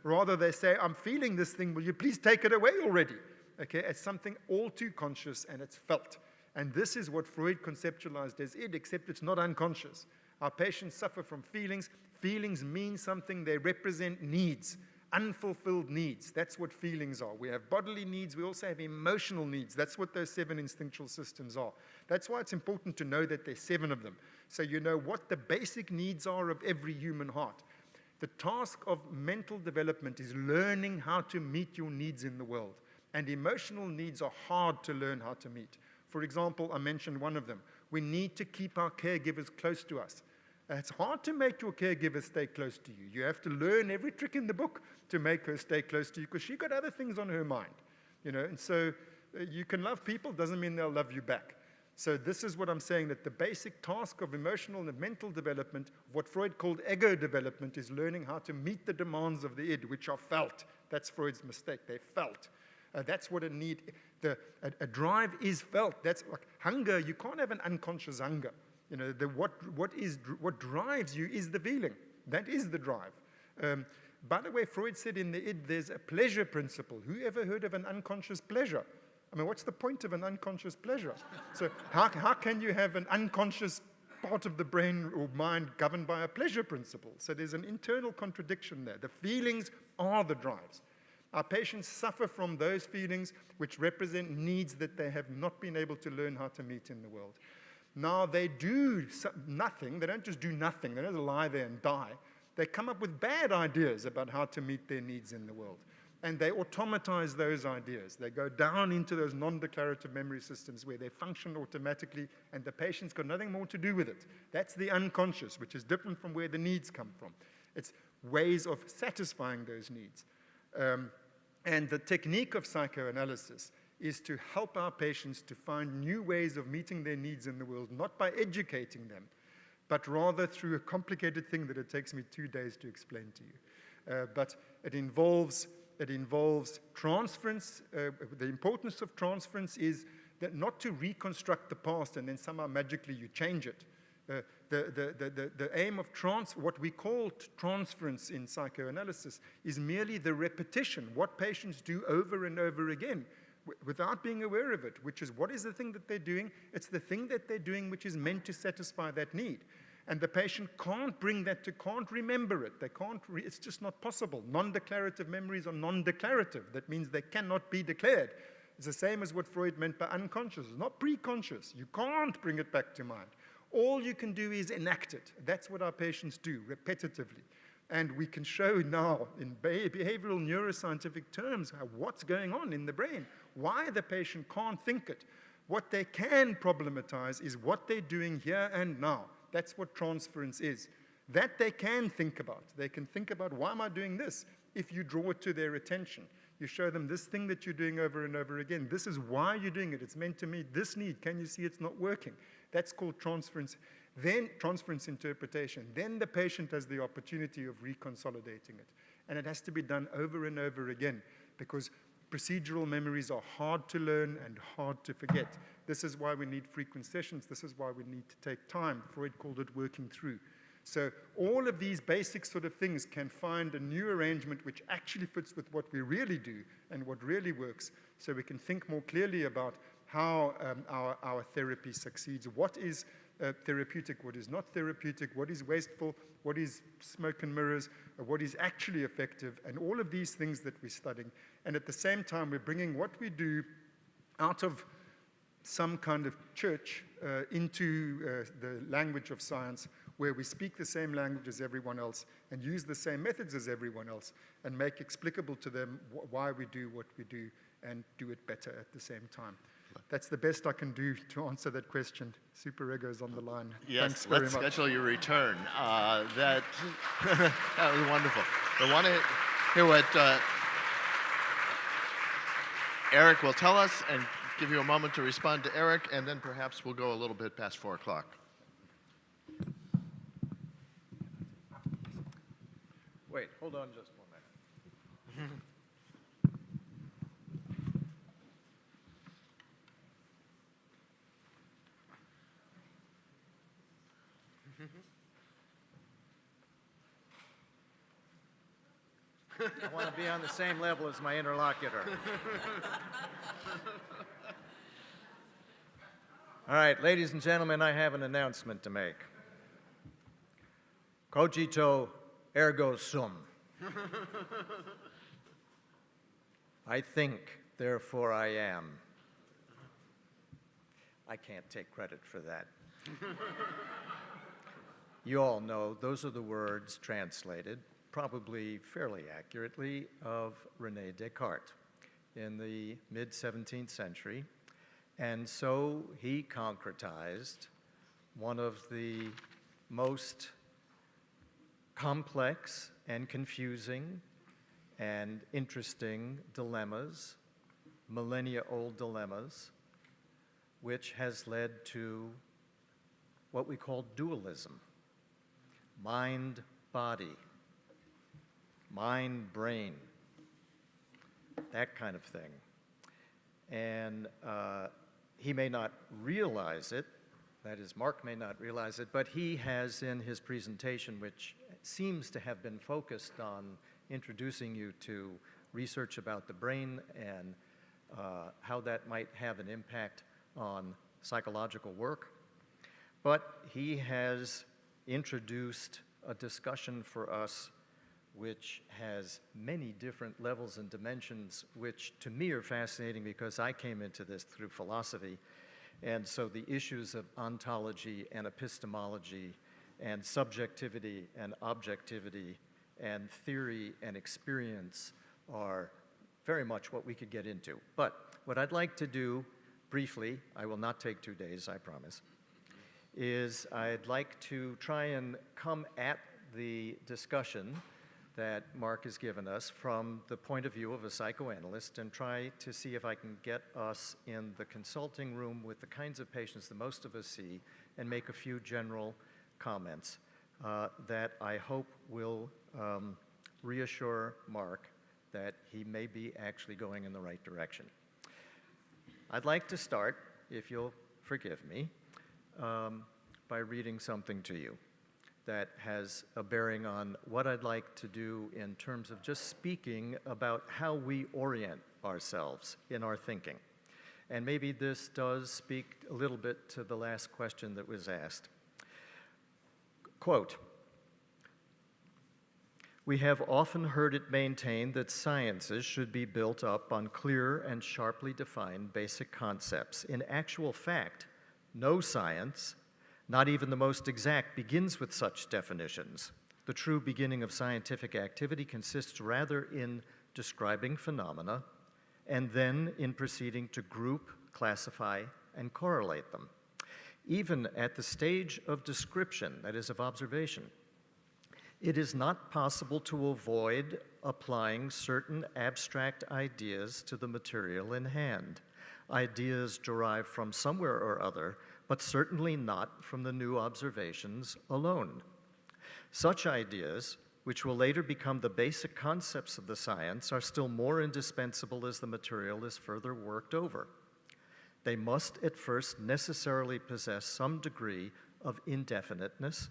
Rather, they say, "I'm feeling this thing. Will you please take it away already?" Okay, it's something all too conscious, and it's felt. And this is what Freud conceptualized as id, except it's not unconscious. Our patients suffer from feelings. Feelings mean something. They represent needs. Unfulfilled needs. That's what feelings are. We have bodily needs. We also have emotional needs. That's what those 7 instinctual systems are. That's why it's important to know that there's 7 of them. So you know what the basic needs are of every human heart. The task of mental development is learning how to meet your needs in the world. And emotional needs are hard to learn how to meet. For example, I mentioned one of them. We need to keep our caregivers close to us. It's hard to make your caregiver stay close to you. You have to learn every trick in the book to make her stay close to you because she's got other things on her mind, you know. And so you can love people, doesn't mean they'll love you back. So this is what I'm saying, that the basic task of emotional and mental development, what Freud called ego development, is learning how to meet the demands of the id, which are felt. That's Freud's mistake. They're felt. That's what a need, a drive is felt. That's like hunger. You can't have an unconscious hunger. You know, what drives you is the feeling. That is the drive. By the way, Freud said in the id, there's a pleasure principle. Who ever heard of an unconscious pleasure? I mean, what's the point of an unconscious pleasure? So how can you have an unconscious part of the brain or mind governed by a pleasure principle? So there's an internal contradiction there. The feelings are the drives. Our patients suffer from those feelings which represent needs that they have not been able to learn how to meet in the world. Now, they do nothing. They don't just do nothing. They don't lie there and die. They come up with bad ideas about how to meet their needs in the world. And they automatize those ideas. They go down into those non-declarative memory systems where they function automatically, and the patient's got nothing more to do with it. That's the unconscious, which is different from where the needs come from. It's ways of satisfying those needs. And the technique of psychoanalysis is to help our patients to find new ways of meeting their needs in the world, not by educating them, but rather through a complicated thing that it takes me 2 days to explain to you. But it involves transference. The importance of transference is that not to reconstruct the past and then somehow magically you change it. The aim of what we call transference in psychoanalysis is merely the repetition, what patients do over and over again, without being aware of it, which is what is the thing that they're doing? It's the thing that they're doing which is meant to satisfy that need. And the patient can't can't remember it. It's just not possible. Non-declarative memories are non-declarative. That means they cannot be declared. It's the same as what Freud meant by unconscious. It's not pre-conscious. You can't bring it back to mind. All you can do is enact it. That's what our patients do repetitively. And we can show now in behavioral neuroscientific terms what's going on in the brain, why the patient can't think it. What they can problematize is what they're doing here and now. That's what transference is. That they can think about. They can think about, why am I doing this? If you draw it to their attention. You show them this thing that you're doing over and over again. This is why you're doing it. It's meant to meet this need. Can you see it's not working? That's called transference. Then transference interpretation. Then the patient has the opportunity of reconsolidating it. And it has to be done over and over again because procedural memories are hard to learn and hard to forget. This is why we need frequent sessions. This is why we need to take time. Freud called it working through. So all of these basic sort of things can find a new arrangement which actually fits with what we really do and what really works, so we can think more clearly about how our therapy succeeds. What is therapeutic, what is not therapeutic, what is wasteful, what is smoke and mirrors, what is actually effective, and all of these things that we're studying. And at the same time, we're bringing what we do out of some kind of church into the language of science, where we speak the same language as everyone else and use the same methods as everyone else and make explicable to them why we do what we do and do it better at the same time. That's the best I can do to answer that question. Super Ego's on the line. Yes, Thanks very let's much. schedule your return. That was wonderful. I want to hear what Eric will tell us and give you a moment to respond to Eric, and then perhaps we'll go a little bit past 4 o'clock. Wait, hold on just 1 minute. I want to be on the same level as my interlocutor. All right, ladies and gentlemen, I have an announcement to make. Cogito ergo sum. I think, therefore I am. I can't take credit for that. You all know those are the words translated, probably fairly accurately, of René Descartes in the mid-17th century. And so he concretized one of the most complex and confusing and interesting dilemmas, millennia-old dilemmas, which has led to what we call dualism, mind-body, mind-brain, that kind of thing. And he may not realize it, that is, Mark may not realize it, but he has in his presentation, which seems to have been focused on introducing you to research about the brain and how that might have an impact on psychological work. But he has introduced a discussion for us which has many different levels and dimensions, which to me are fascinating because I came into this through philosophy. And so the issues of ontology and epistemology and subjectivity and objectivity and theory and experience are very much what we could get into. But what I'd like to do briefly, I will not take 2 days, I promise, is I'd like to try and come at the discussion that Mark has given us from the point of view of a psychoanalyst and try to see if I can get us in the consulting room with the kinds of patients that most of us see and make a few general comments that I hope will reassure Mark that he may be actually going in the right direction. I'd like to start, if you'll forgive me, by reading something to you that has a bearing on what I'd like to do in terms of just speaking about how we orient ourselves in our thinking. And maybe this does speak a little bit to the last question that was asked. Quote, "We have often heard it maintained that sciences should be built up on clear and sharply defined basic concepts. In actual fact, no science, not even the most exact, begins with such definitions. The true beginning of scientific activity consists rather in describing phenomena and then in proceeding to group, classify, and correlate them. Even at the stage of description, that is, of observation, it is not possible to avoid applying certain abstract ideas to the material in hand, ideas derived from somewhere or other, but certainly not from the new observations alone. Such ideas, which will later become the basic concepts of the science, are still more indispensable as the material is further worked over. They must at first necessarily possess some degree of indefiniteness.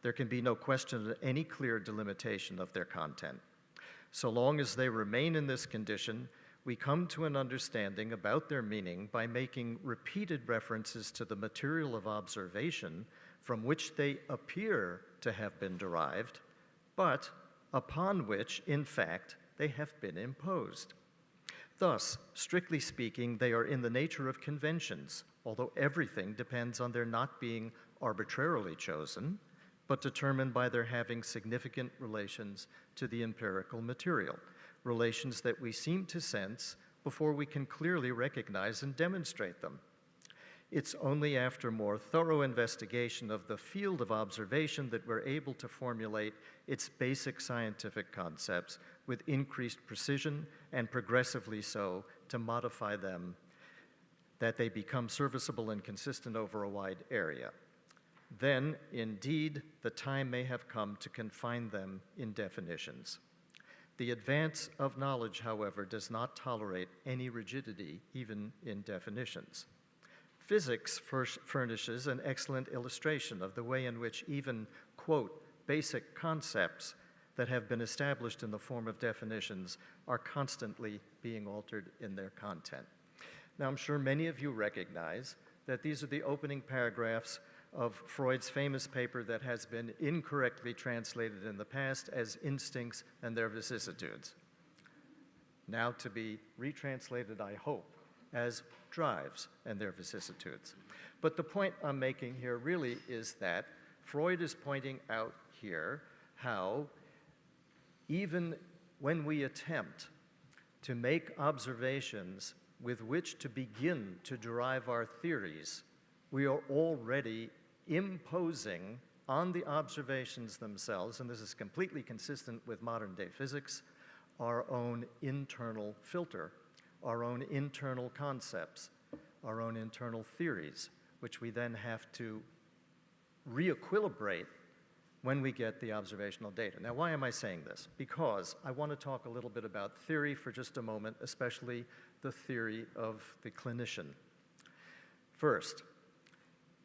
There can be no question of any clear delimitation of their content. So long as they remain in this condition, we come to an understanding about their meaning by making repeated references to the material of observation from which they appear to have been derived, but upon which, in fact, they have been imposed. Thus, strictly speaking, they are in the nature of conventions, although everything depends on their not being arbitrarily chosen, but determined by their having significant relations to the empirical material, relations that we seem to sense before we can clearly recognize and demonstrate them. It's only after more thorough investigation of the field of observation that we're able to formulate its basic scientific concepts with increased precision and progressively so to modify them that they become serviceable and consistent over a wide area. Then, indeed, the time may have come to confine them in definitions. The advance of knowledge, however, does not tolerate any rigidity, even in definitions. Physics furnishes an excellent illustration of the way in which even, quote, basic concepts that have been established in the form of definitions are constantly being altered in their content. Now, I'm sure many of you recognize that these are the opening paragraphs of Freud's famous paper that has been incorrectly translated in the past as Instincts and Their Vicissitudes, now to be retranslated, I hope, as Drives and Their Vicissitudes. But the point I'm making here really is that Freud is pointing out here how even when we attempt to make observations with which to begin to derive our theories, we are already imposing on the observations themselves, and this is completely consistent with modern-day physics, our own internal filter, our own internal concepts, our own internal theories, which we then have to re-equilibrate when we get the observational data. Now, why am I saying this? Because I want to talk a little bit about theory for just a moment, especially the theory of the clinician. First,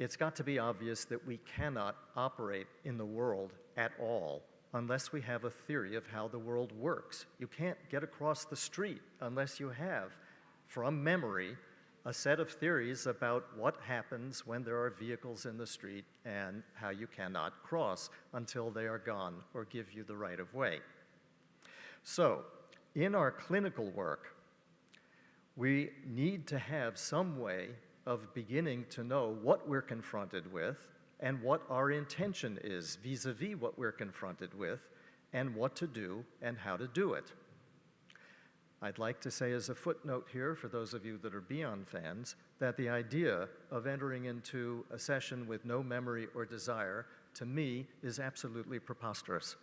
it's got to be obvious that we cannot operate in the world at all unless we have a theory of how the world works. You can't get across the street unless you have, from memory, a set of theories about what happens when there are vehicles in the street and how you cannot cross until they are gone or give you the right of way. So, in our clinical work, we need to have some way of beginning to know what we're confronted with and what our intention is vis-a-vis what we're confronted with and what to do and how to do it. I'd like to say as a footnote here, for those of you that are Beyond fans, that the idea of entering into a session with no memory or desire, to me, is absolutely preposterous.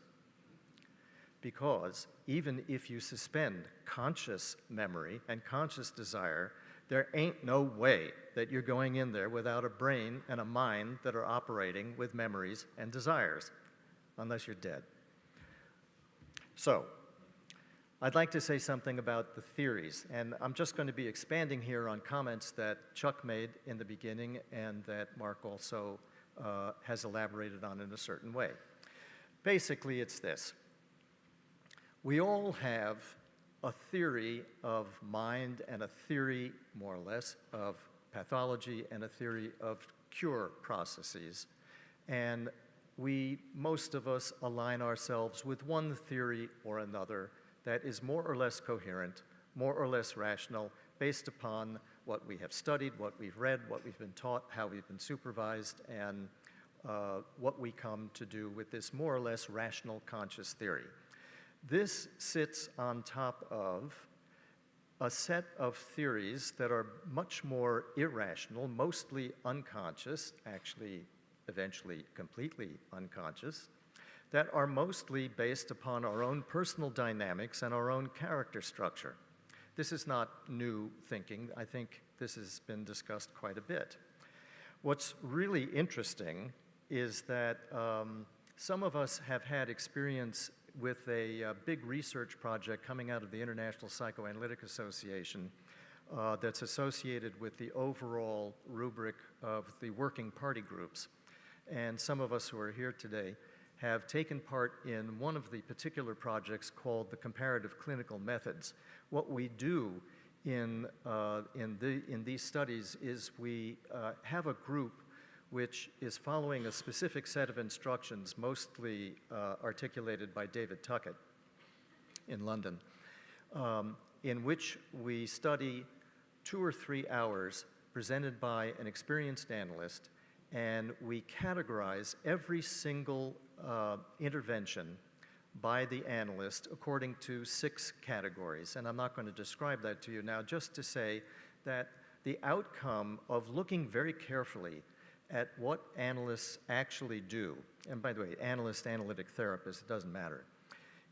Because even if you suspend conscious memory and conscious desire, there ain't no way that you're going in there without a brain and a mind that are operating with memories and desires, unless you're dead. So, I'd like to say something about the theories, and I'm just going to be expanding here on comments that Chuck made in the beginning and that Mark also has elaborated on in a certain way. Basically, it's this. We all have a theory of mind and a theory, more or less, of pathology and a theory of cure processes. And most of us align ourselves with one theory or another that is more or less coherent, more or less rational, based upon what we have studied, what we've read, what we've been taught, how we've been supervised, and what we come to do with this more or less rational conscious theory. This sits on top of a set of theories that are much more irrational, mostly unconscious, actually eventually completely unconscious, that are mostly based upon our own personal dynamics and our own character structure. This is not new thinking. I think this has been discussed quite a bit. What's really interesting is that some of us have had experience with a big research project coming out of the International Psychoanalytic Association that's associated with the overall rubric of the working party groups. And some of us who are here today have taken part in one of the particular projects called the Comparative Clinical Methods. What we do in these studies is we have a group which is following a specific set of instructions, mostly articulated by David Tuckett in London, in which we study 2 or 3 hours presented by an experienced analyst, and we categorize every single intervention by the analyst according to 6 categories. And I'm not going to describe that to you now, just to say that the outcome of looking very carefully at what analysts actually do, and by the way, analyst, analytic therapist, it doesn't matter,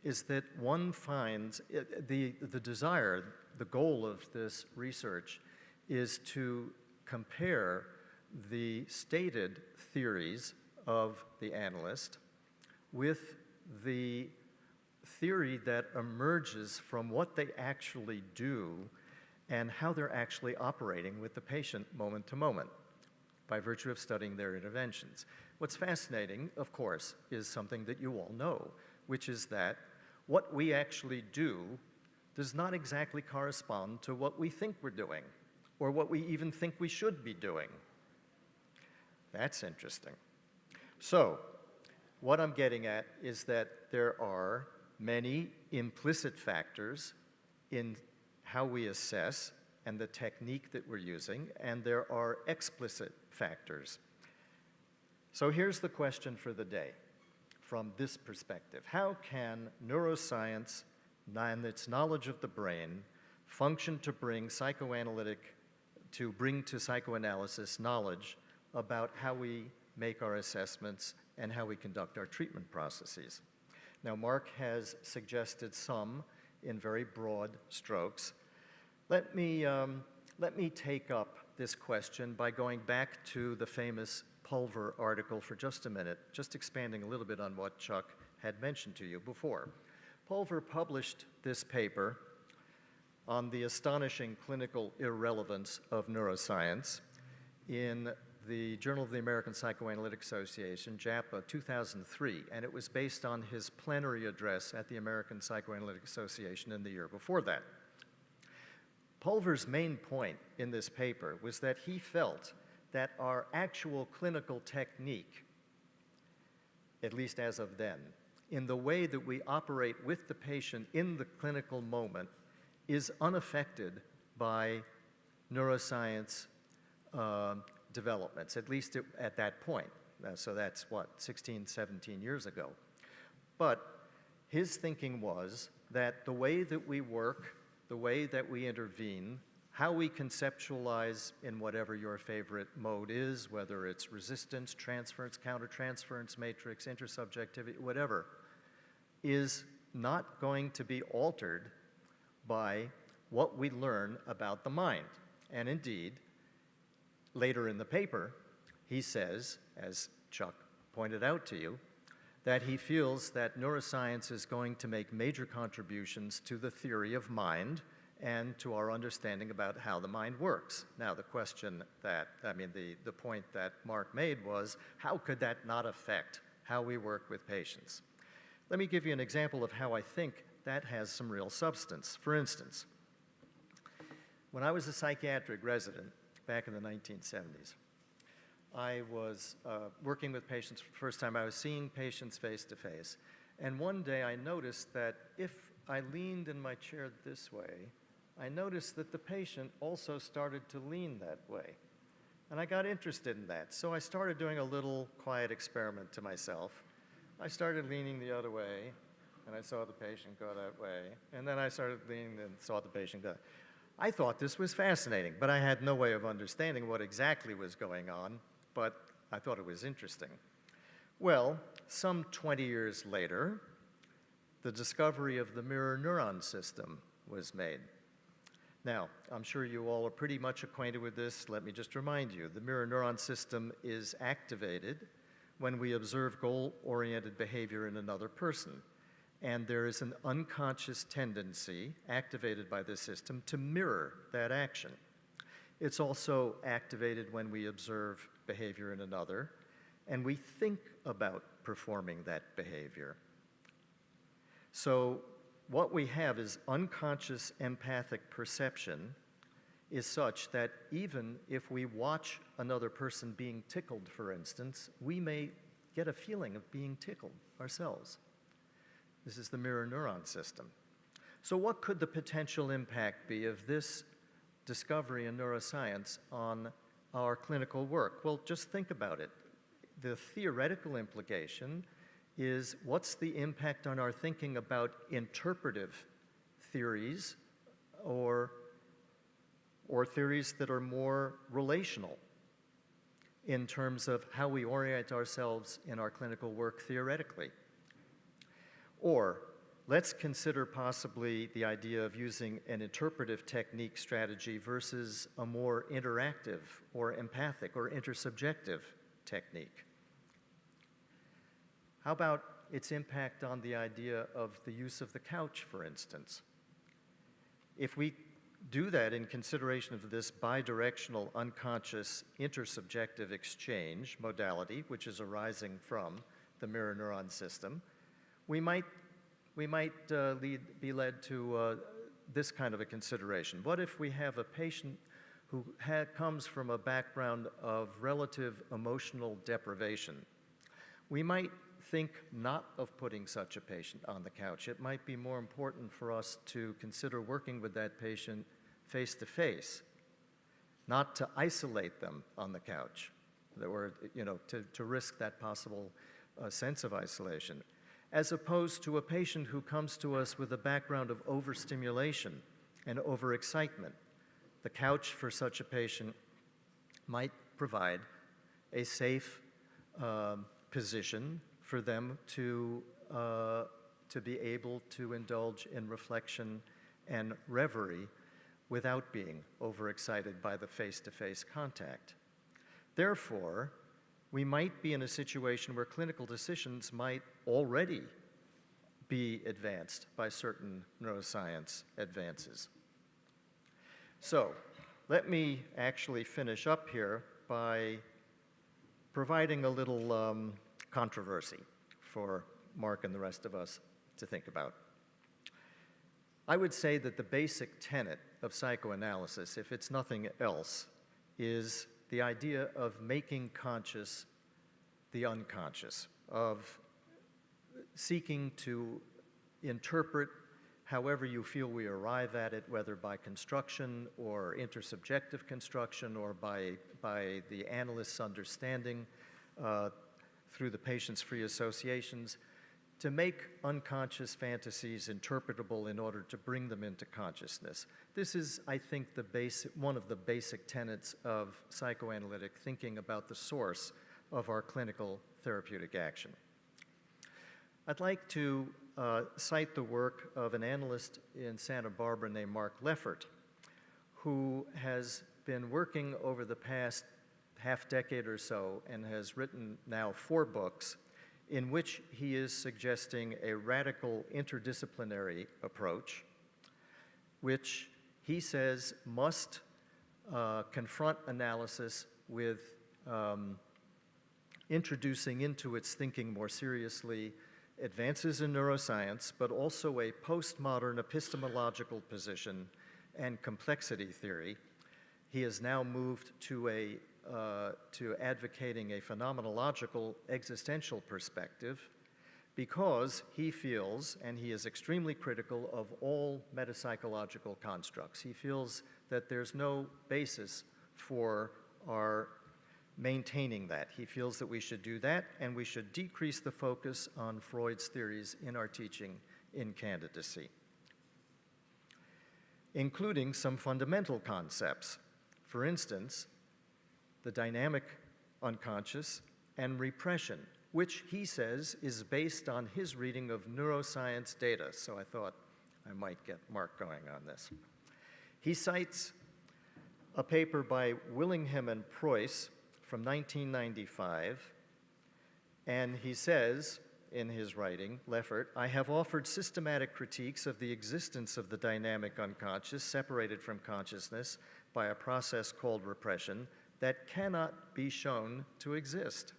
is that one finds the desire, the goal of this research is to compare the stated theories of the analyst with the theory that emerges from what they actually do and how they're actually operating with the patient moment to moment by virtue of studying their interventions. What's fascinating, of course, is something that you all know, which is that what we actually do does not exactly correspond to what we think we're doing or what we even think we should be doing. That's interesting. So, what I'm getting at is that there are many implicit factors in how we assess and the technique that we're using, and there are explicit factors. So here's the question for the day from this perspective. How can neuroscience and its knowledge of the brain function to bring to psychoanalysis knowledge about how we make our assessments and how we conduct our treatment processes? Now, Mark has suggested some in very broad strokes. Let me take up this question by going back to the famous Pulver article for just a minute, just expanding a little bit on what Chuck had mentioned to you before. Pulver published this paper on the astonishing clinical irrelevance of neuroscience in the Journal of the American Psychoanalytic Association, JAPA, 2003, and it was based on his plenary address at the American Psychoanalytic Association in the year before that. Pulver's main point in this paper was that he felt that our actual clinical technique, at least as of then, in the way that we operate with the patient in the clinical moment, is unaffected by neuroscience developments, at least at that point. So that's what, 16, 17 years ago. But his thinking was that the way that we work, the way that we intervene, how we conceptualize in whatever your favorite mode is, whether it's resistance, transference, countertransference, matrix, intersubjectivity, whatever, is not going to be altered by what we learn about the mind. And indeed, later in the paper, he says, as Chuck pointed out to you, that he feels that neuroscience is going to make major contributions to the theory of mind and to our understanding about how the mind works. Now, the question that, the point that Mark made was, how could that not affect how we work with patients? Let me give you an example of how I think that has some real substance. For instance, when I was a psychiatric resident back in the 1970s, I was working with patients for the first time. I was seeing patients face to face. And one day I noticed that if I leaned in my chair this way, I noticed that the patient also started to lean that way. And I got interested in that. So I started doing a little quiet experiment to myself. I started leaning the other way, and I saw the patient go that way. And then I started leaning and saw the patient go. I thought this was fascinating, but I had no way of understanding what exactly was going on, but I thought it was interesting. Well, some 20 years later, the discovery of the mirror neuron system was made. Now, I'm sure you all are pretty much acquainted with this. Let me just remind you, the mirror neuron system is activated when we observe goal-oriented behavior in another person. And there is an unconscious tendency activated by this system to mirror that action. It's also activated when we observe behavior in another, and we think about performing that behavior. So what we have is unconscious empathic perception is such that even if we watch another person being tickled, for instance, we may get a feeling of being tickled ourselves. This is the mirror neuron system. So what could the potential impact be of this discovery in neuroscience on our clinical work? Well, just think about it. The theoretical implication is what's the impact on our thinking about interpretive theories or theories that are more relational in terms of how we orient ourselves in our clinical work theoretically. Or let's consider possibly the idea of using an interpretive technique strategy versus a more interactive or empathic or intersubjective technique. How about its impact on the idea of the use of the couch, for instance? If we do that in consideration of this bidirectional unconscious intersubjective exchange modality, which is arising from the mirror neuron system, we might be led to this kind of a consideration. What if we have a patient who comes from a background of relative emotional deprivation? We might think not of putting such a patient on the couch. It might be more important for us to consider working with that patient face to face, not to isolate them on the couch, or to risk that possible sense of isolation, as opposed to a patient who comes to us with a background of overstimulation and overexcitement. The couch for such a patient might provide a safe position for them to be able to indulge in reflection and reverie without being overexcited by the face-to-face contact. Therefore, we might be in a situation where clinical decisions might already be advanced by certain neuroscience advances. So, let me actually finish up here by providing a little controversy for Mark and the rest of us to think about. I would say that the basic tenet of psychoanalysis, if it's nothing else, is the idea of making conscious the unconscious, of seeking to interpret however you feel we arrive at it, whether by construction or intersubjective construction or by the analyst's understanding through the patient's free associations, to make unconscious fantasies interpretable in order to bring them into consciousness. This is, I think, one of the basic tenets of psychoanalytic thinking about the source of our clinical therapeutic action. I'd like to cite the work of an analyst in Santa Barbara named Mark Leffert, who has been working over the past half-decade or so and has written now 4 books in which he is suggesting a radical interdisciplinary approach, which he says must confront analysis with introducing into its thinking more seriously advances in neuroscience, but also a postmodern epistemological position and complexity theory. He has now moved to advocating a phenomenological existential perspective because he feels, and he is extremely critical of all metapsychological constructs, he feels that there's no basis for our maintaining that. He feels that we should do that, and we should decrease the focus on Freud's theories in our teaching in candidacy, including some fundamental concepts. For instance, the dynamic unconscious and repression which he says is based on his reading of neuroscience data. So I thought I might get Mark going on this. He cites a paper by Willingham and Preuss from 1995, and he says in his writing, Leffert, I have offered systematic critiques of the existence of the dynamic unconscious separated from consciousness by a process called repression that cannot be shown to exist.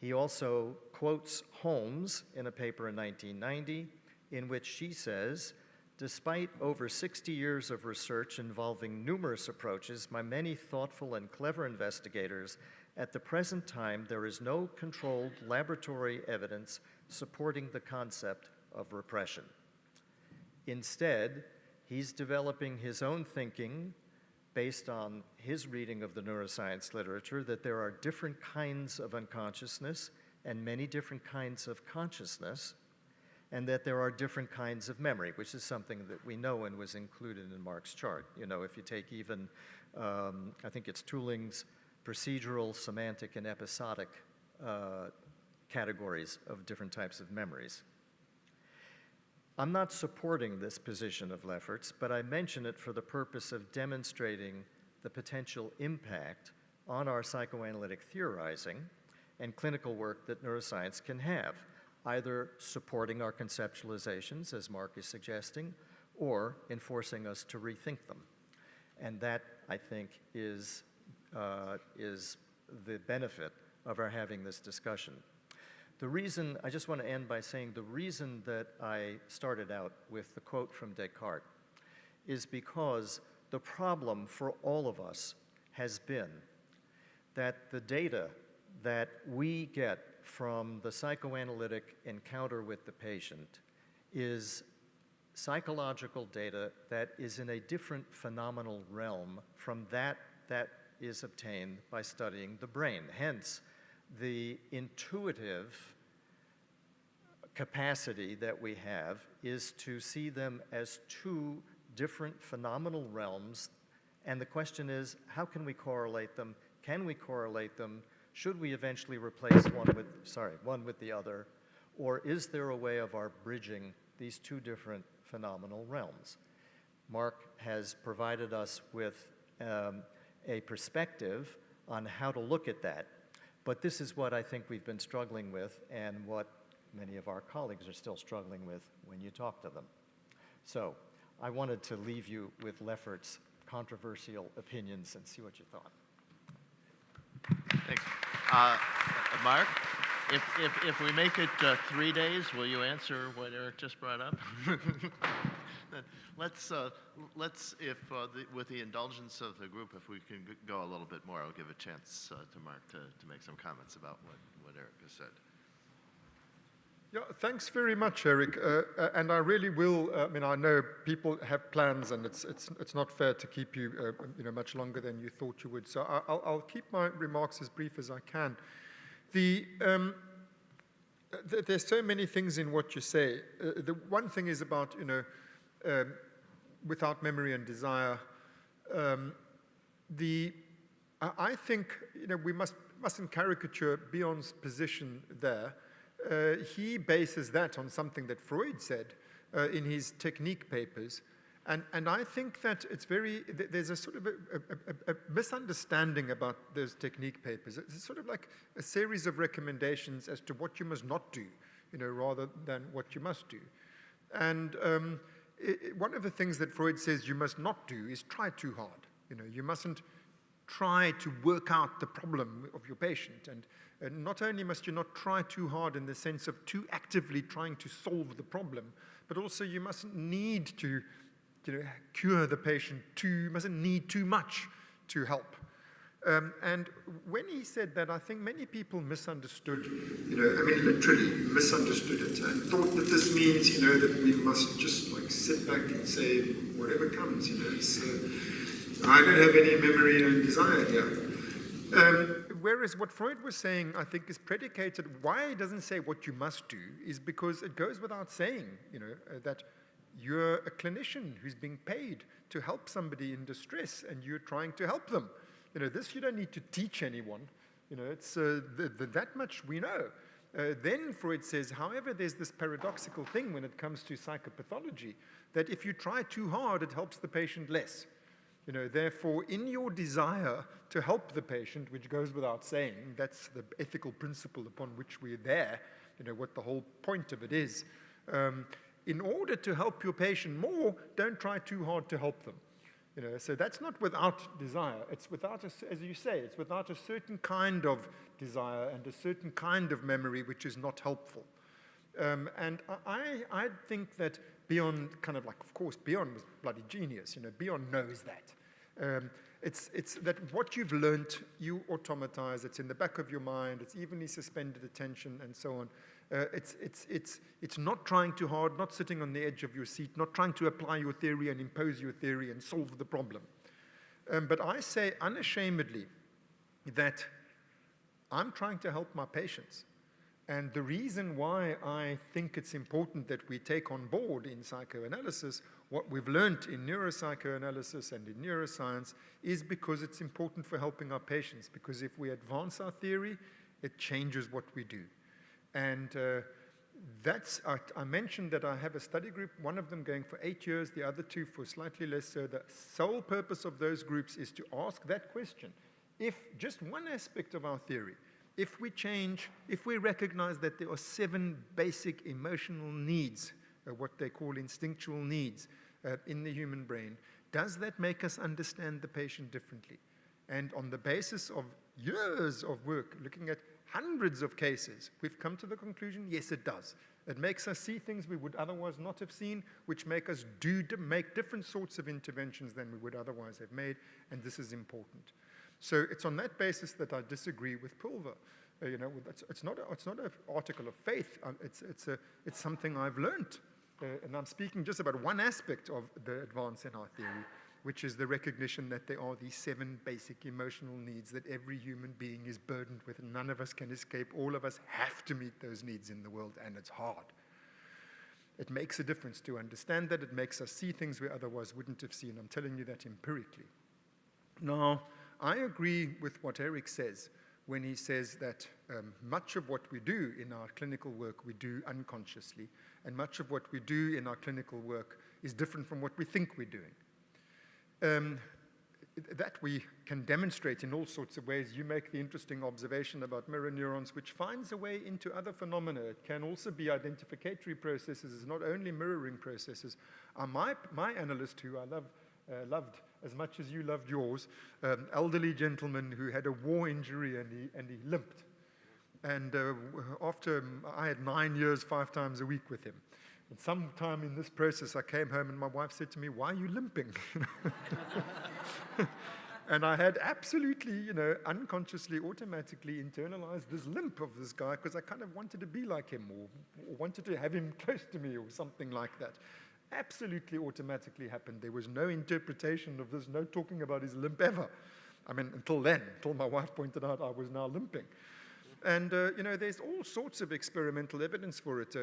He also quotes Holmes in a paper in 1990 in which she says, despite over 60 years of research involving numerous approaches by many thoughtful and clever investigators, at the present time there is no controlled laboratory evidence supporting the concept of repression. Instead, he's developing his own thinking based on his reading of the neuroscience literature that there are different kinds of unconsciousness and many different kinds of consciousness, and that there are different kinds of memory, which is something that we know and was included in Mark's chart. You know, if you take even, I think it's Tulling's procedural, semantic, and episodic categories of different types of memories. I'm not supporting this position of Lefferts, but I mention it for the purpose of demonstrating the potential impact on our psychoanalytic theorizing and clinical work that neuroscience can have, either supporting our conceptualizations, as Mark is suggesting, or enforcing us to rethink them. And that, I think, is the benefit of our having this discussion. The reason, I just want to end by saying the reason that I started out with the quote from Descartes is because the problem for all of us has been that the data that we get from the psychoanalytic encounter with the patient is psychological data that is in a different phenomenal realm from that is obtained by studying the brain. Hence, the intuitive capacity that we have is to see them as two different phenomenal realms, and the question is, how can we correlate them? Can we correlate them? Should we eventually replace one with the other? Or is there a way of our bridging these two different phenomenal realms? Mark has provided us with a perspective on how to look at that. But this is what I think we've been struggling with and what many of our colleagues are still struggling with when you talk to them. So I wanted to leave you with Lefferts' controversial opinions and see what you thought. Thanks. Mark, if we make it 3 days, will you answer what Eric just brought up? Let's with the indulgence of the group, if we can go a little bit more, I'll give a chance to Mark to make some comments about what Eric has said. Yeah, thanks very much, Eric. And I really will. I mean, I know people have plans, and it's not fair to keep you, much longer than you thought you would. So I'll keep my remarks as brief as I can. There's so many things in what you say. The one thing is about without memory and desire. I think we mustn't caricature Bion's position there. He bases that on something that Freud said in his technique papers. And I think that there's a sort of a misunderstanding about those technique papers. It's sort of like a series of recommendations as to what you must not do, rather than what you must do. And one of the things that Freud says you must not do is try too hard. You mustn't try to work out the problem of your patient. And not only must you not try too hard in the sense of too actively trying to solve the problem, but also you mustn't need to cure the patient you mustn't need too much to help. And when he said that, I think many people misunderstood, literally misunderstood it and thought that this means, that we must just sit back and say, whatever comes, I don't have any memory and desire here. Whereas what Freud was saying, I think, is predicated, why he doesn't say what you must do is because it goes without saying, that you're a clinician who's being paid to help somebody in distress and you're trying to help them. This you don't need to teach anyone. It's that much we know. Then Freud says, however, there's this paradoxical thing when it comes to psychopathology, that if you try too hard, it helps the patient less. Therefore, in your desire to help the patient, which goes without saying, that's the ethical principle upon which we're there, what the whole point of it is. In order to help your patient more, don't try too hard to help them. So that's not without desire. It's without, as you say, it's without a certain kind of desire and a certain kind of memory which is not helpful. And I think that Bion of course, Bion was bloody genius. Bion knows that. It's that what you've learnt, you automatize. It's in the back of your mind. It's evenly suspended attention and so on. It's not trying too hard, not sitting on the edge of your seat, not trying to apply your theory and impose your theory and solve the problem. But I say unashamedly that I'm trying to help my patients. And the reason why I think it's important that we take on board in psychoanalysis what we've learned in neuropsychoanalysis and in neuroscience is because it's important for helping our patients. Because if we advance our theory, it changes what we do. And I mentioned that I have a study group, one of them going for 8 years, the other 2 for slightly less. So the sole purpose of those groups is to ask that question. If just one aspect of our theory, if we recognize that there are 7 basic emotional needs, what they call instinctual needs in the human brain, does that make us understand the patient differently? And on the basis of years of work, looking at hundreds of cases, we've come to the conclusion, yes, it does. It makes us see things we would otherwise not have seen, which make us make different sorts of interventions than we would otherwise have made, and this is important. So it's on that basis that I disagree with Pulver. It's not an article of faith. It's something I've learned, and I'm speaking just about one aspect of the advance in our theory, which is the recognition that there are these 7 basic emotional needs that every human being is burdened with, and none of us can escape. All of us have to meet those needs in the world, and it's hard. It makes a difference to understand that. It makes us see things we otherwise wouldn't have seen. I'm telling you that empirically. Now, I agree with what Eric says when he says that much of what we do in our clinical work we do unconsciously, and much of what we do in our clinical work is different from what we think we're doing. That we can demonstrate in all sorts of ways. You make the interesting observation about mirror neurons, which finds a way into other phenomena. It can also be identificatory processes. It's not only mirroring processes. My analyst, who I loved as much as you loved yours, elderly gentleman who had a war injury and he limped. And after I had 9 years, 5 times a week with him. And sometime in this process, I came home and my wife said to me, "Why are you limping?" And I had absolutely, unconsciously, automatically internalized this limp of this guy because I kind of wanted to be like him or wanted to have him close to me or something like that. Absolutely automatically happened. There was no interpretation of this, no talking about his limp ever. I mean, until my wife pointed out I was now limping. And, there's all sorts of experimental evidence for it.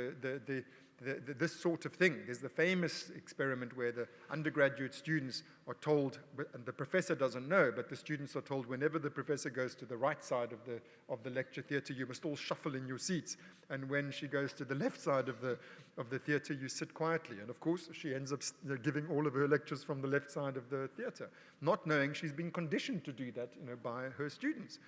This sort of thing. There's the famous experiment where the undergraduate students are told, and the professor doesn't know, but the students are told whenever the professor goes to the right side of the lecture theatre, you must all shuffle in your seats. And when she goes to the left side of the theatre, you sit quietly. And of course, she ends up giving all of her lectures from the left side of the theatre, not knowing she's been conditioned to do that, by her students.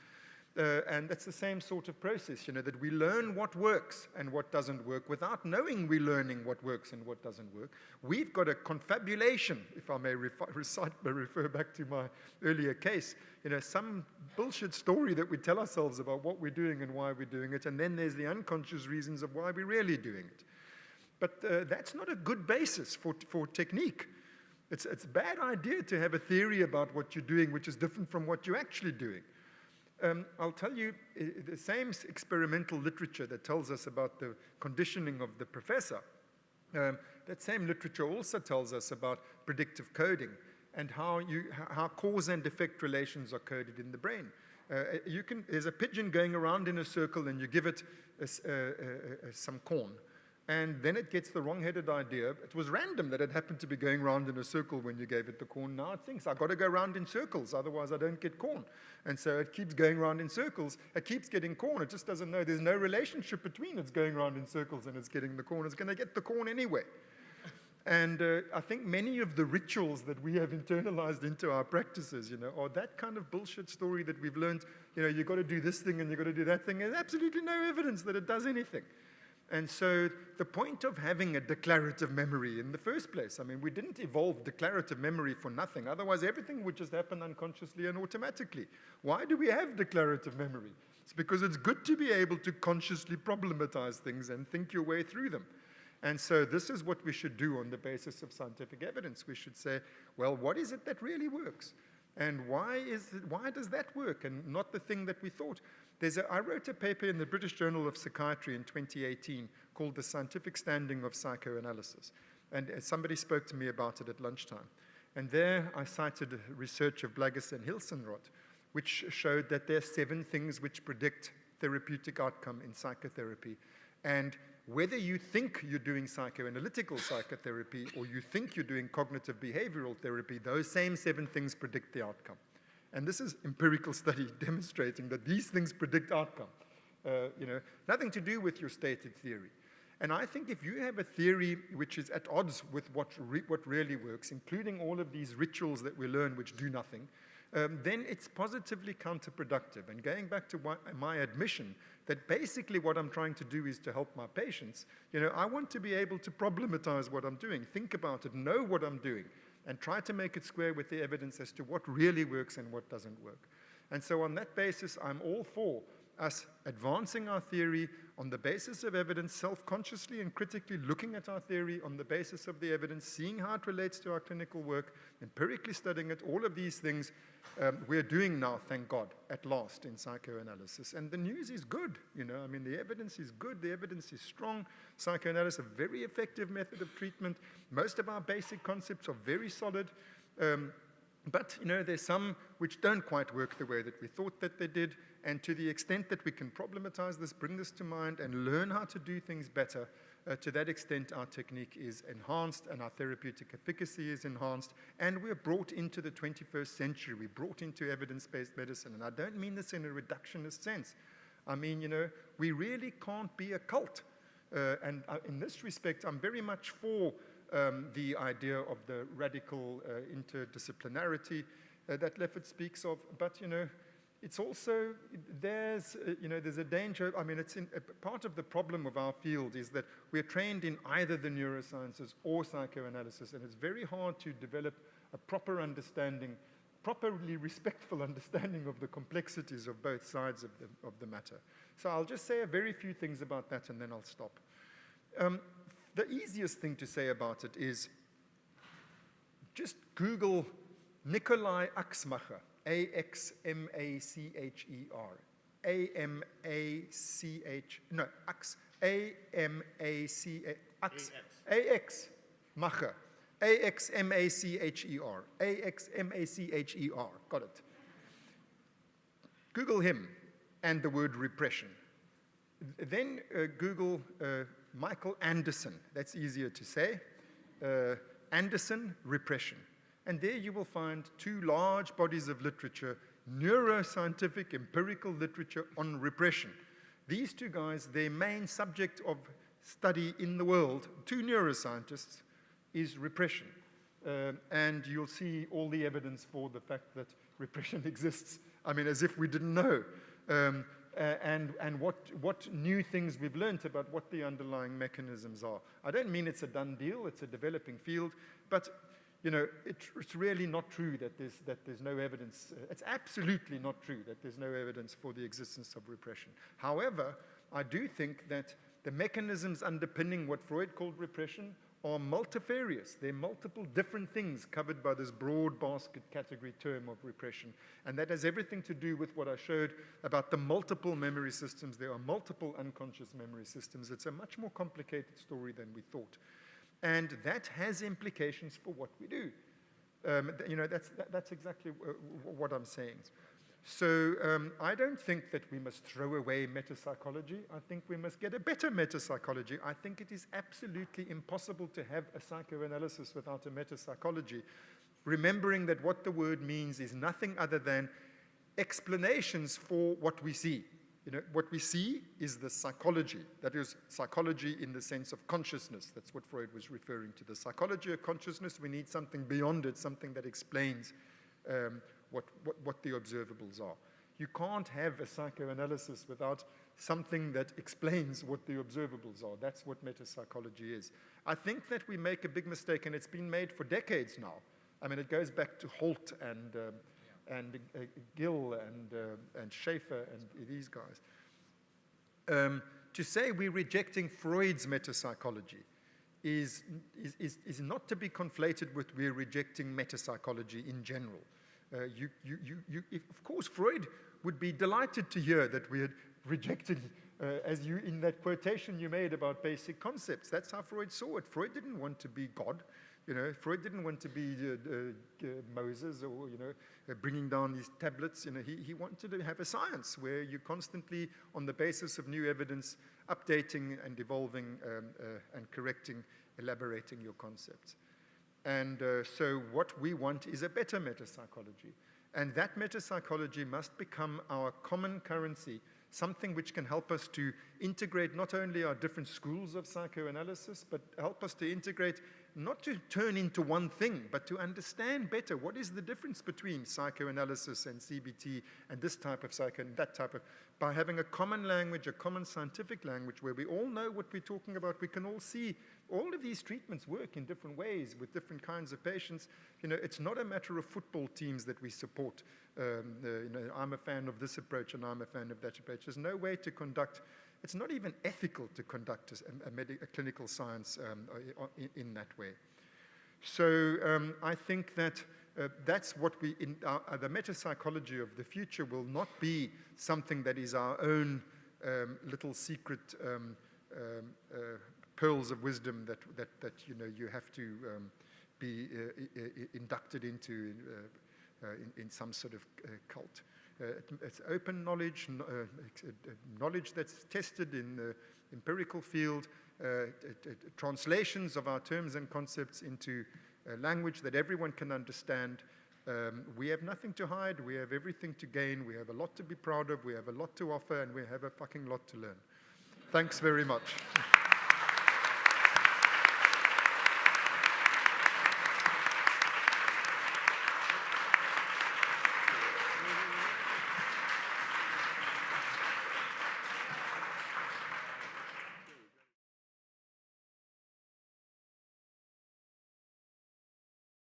And that's the same sort of process, that we learn what works and what doesn't work without knowing we're learning what works and what doesn't work. We've got a confabulation, if I may refer back to my earlier case, some bullshit story that we tell ourselves about what we're doing and why we're doing it, and then there's the unconscious reasons of why we're really doing it. But that's not a good basis for technique. It's a bad idea to have a theory about what you're doing which is different from what you're actually doing. I'll tell you, the same experimental literature that tells us about the conditioning of the professor, that same literature also tells us about predictive coding and how cause and effect relations are coded in the brain. There's a pigeon going around in a circle and you give it some corn. and then it gets the wrong-headed idea. It was random that it happened to be going round in a circle when you gave it the corn. Now it thinks, I've got to go round in circles, otherwise I don't get corn. And so it keeps going round in circles. It keeps getting corn. It just doesn't know there's no relationship between it's going round in circles and it's getting the corn. It's going to get the corn anyway. And I think many of the rituals that we have internalized into our practices, are that kind of bullshit story that we've learned, you've got to do this thing and you've got to do that thing. There's absolutely no evidence that it does anything. And so the point of having a declarative memory in the first place, I mean, we didn't evolve declarative memory for nothing. Otherwise, everything would just happen unconsciously and automatically. Why do we have declarative memory? It's because it's good to be able to consciously problematize things and think your way through them. And so this is what we should do on the basis of scientific evidence. We should say, well, what is it that really works? And why does that work and not the thing that we thought? I wrote a paper in the British Journal of Psychiatry in 2018 called The Scientific Standing of Psychoanalysis. And somebody spoke to me about it at lunchtime. And there I cited research of Blaggers and Hilsenroth, which showed that there are 7 things which predict therapeutic outcome in psychotherapy. And whether you think you're doing psychoanalytical psychotherapy or you think you're doing cognitive behavioral therapy, those same 7 things predict the outcome. And this is empirical study demonstrating that these things predict outcome. Nothing to do with your stated theory. And I think if you have a theory which is at odds with what really works, including all of these rituals that we learn which do nothing, then it's positively counterproductive. And going back to my admission that basically what I'm trying to do is to help my patients, I want to be able to problematize what I'm doing, think about it, know what I'm doing, and try to make it square with the evidence as to what really works and what doesn't work. And so on that basis, I'm all for us advancing our theory on the basis of evidence, self-consciously and critically looking at our theory on the basis of the evidence, seeing how it relates to our clinical work, empirically studying it, all of these things we're doing now, thank God, at last in psychoanalysis. And the news is good, I mean, the evidence is good, the evidence is strong. Psychoanalysis is a very effective method of treatment. Most of our basic concepts are very solid. But, there's some which don't quite work the way that we thought that they did. And to the extent that we can problematize this, bring this to mind, and learn how to do things better, to that extent our technique is enhanced and our therapeutic efficacy is enhanced. And we're brought into the 21st century. We're brought into evidence-based medicine. And I don't mean this in a reductionist sense. I mean, we really can't be a cult. And in this respect, I'm very much for the idea of the radical interdisciplinarity that Leffert speaks of. But, it's also, there's a danger. I mean, part of the problem of our field is that we're trained in either the neurosciences or psychoanalysis, and it's very hard to develop a proper understanding, properly respectful understanding of the complexities of both sides of the matter. So I'll just say a very few things about that, and then I'll stop. The easiest thing to say about it is just Google Nikolai Axmacher, A-X-M-A-C-H-E-R, A-X, Macher, A-X-M-A-C-H-E-R, A-X-M-A-C-H-E-R, got it. Google him and the word repression. Then Google Michael Anderson, that's easier to say, Anderson, repression. And there you will find 2 large bodies of literature, neuroscientific empirical literature on repression. These 2 guys, their main subject of study in the world, 2 neuroscientists, is repression. And you'll see all the evidence for the fact that repression exists. I mean, as if we didn't know. And what new things we've learned about what the underlying mechanisms are. I don't mean it's a done deal, it's a developing field, but it's really not true that there's no evidence. It's absolutely not true that there's no evidence for the existence of repression. However, I do think that the mechanisms underpinning what Freud called repression are multifarious. There are multiple different things covered by this broad basket category term of repression. And that has everything to do with what I showed about the multiple memory systems. There are multiple unconscious memory systems. It's a much more complicated story than we thought. And that has implications for what we do. That's exactly what I'm saying. So I don't think that we must throw away metapsychology. I think we must get a better metapsychology. I think it is absolutely impossible to have a psychoanalysis without a metapsychology, remembering that what the word means is nothing other than explanations for what we see. You know, what we see is the psychology. That is psychology in the sense of consciousness. That's what Freud was referring to. The psychology of consciousness, we need something beyond it, something that explains what the observables are. You can't have a psychoanalysis without something that explains what the observables are. That's what metapsychology is. I think that we make a big mistake, and it's been made for decades now. I mean, it goes back to Holt and Gill and Schaeffer and these guys. To say we're rejecting Freud's metapsychology is not to be conflated with we're rejecting metapsychology in general. Of course, Freud would be delighted to hear that we had rejected, as you in that quotation you made about basic concepts. That's how Freud saw it. Freud didn't want to be God. You know, Freud didn't want to be Moses or, you know, bringing down these tablets. You know, he wanted to have a science where you're constantly, on the basis of new evidence, updating and evolving and correcting, elaborating your concepts. And so what we want is a better metapsychology. And that metapsychology must become our common currency, something which can help us to integrate not only our different schools of psychoanalysis, but help us to integrate, not to turn into one thing, but to understand better what is the difference between psychoanalysis and CBT and this type of psycho and that type of, by having a common language, a common scientific language where we all know what we're talking about. We can all see all of these treatments work in different ways with different kinds of patients. You know, it's not a matter of football teams that we support. You know, I'm a fan of this approach and I'm a fan of that approach. There's no way to conduct, it's not even ethical to conduct a clinical science in that way. So I think that that's what we, the metapsychology of the future will not be something that is our own little secret pearls of wisdom that you know you have to be inducted into in some sort of cult. It's open knowledge, knowledge that's tested in the empirical field, translations of our terms and concepts into language that everyone can understand. We have nothing to hide, we have everything to gain, we have a lot to be proud of, we have a lot to offer, and we have a fucking lot to learn. Thanks very much.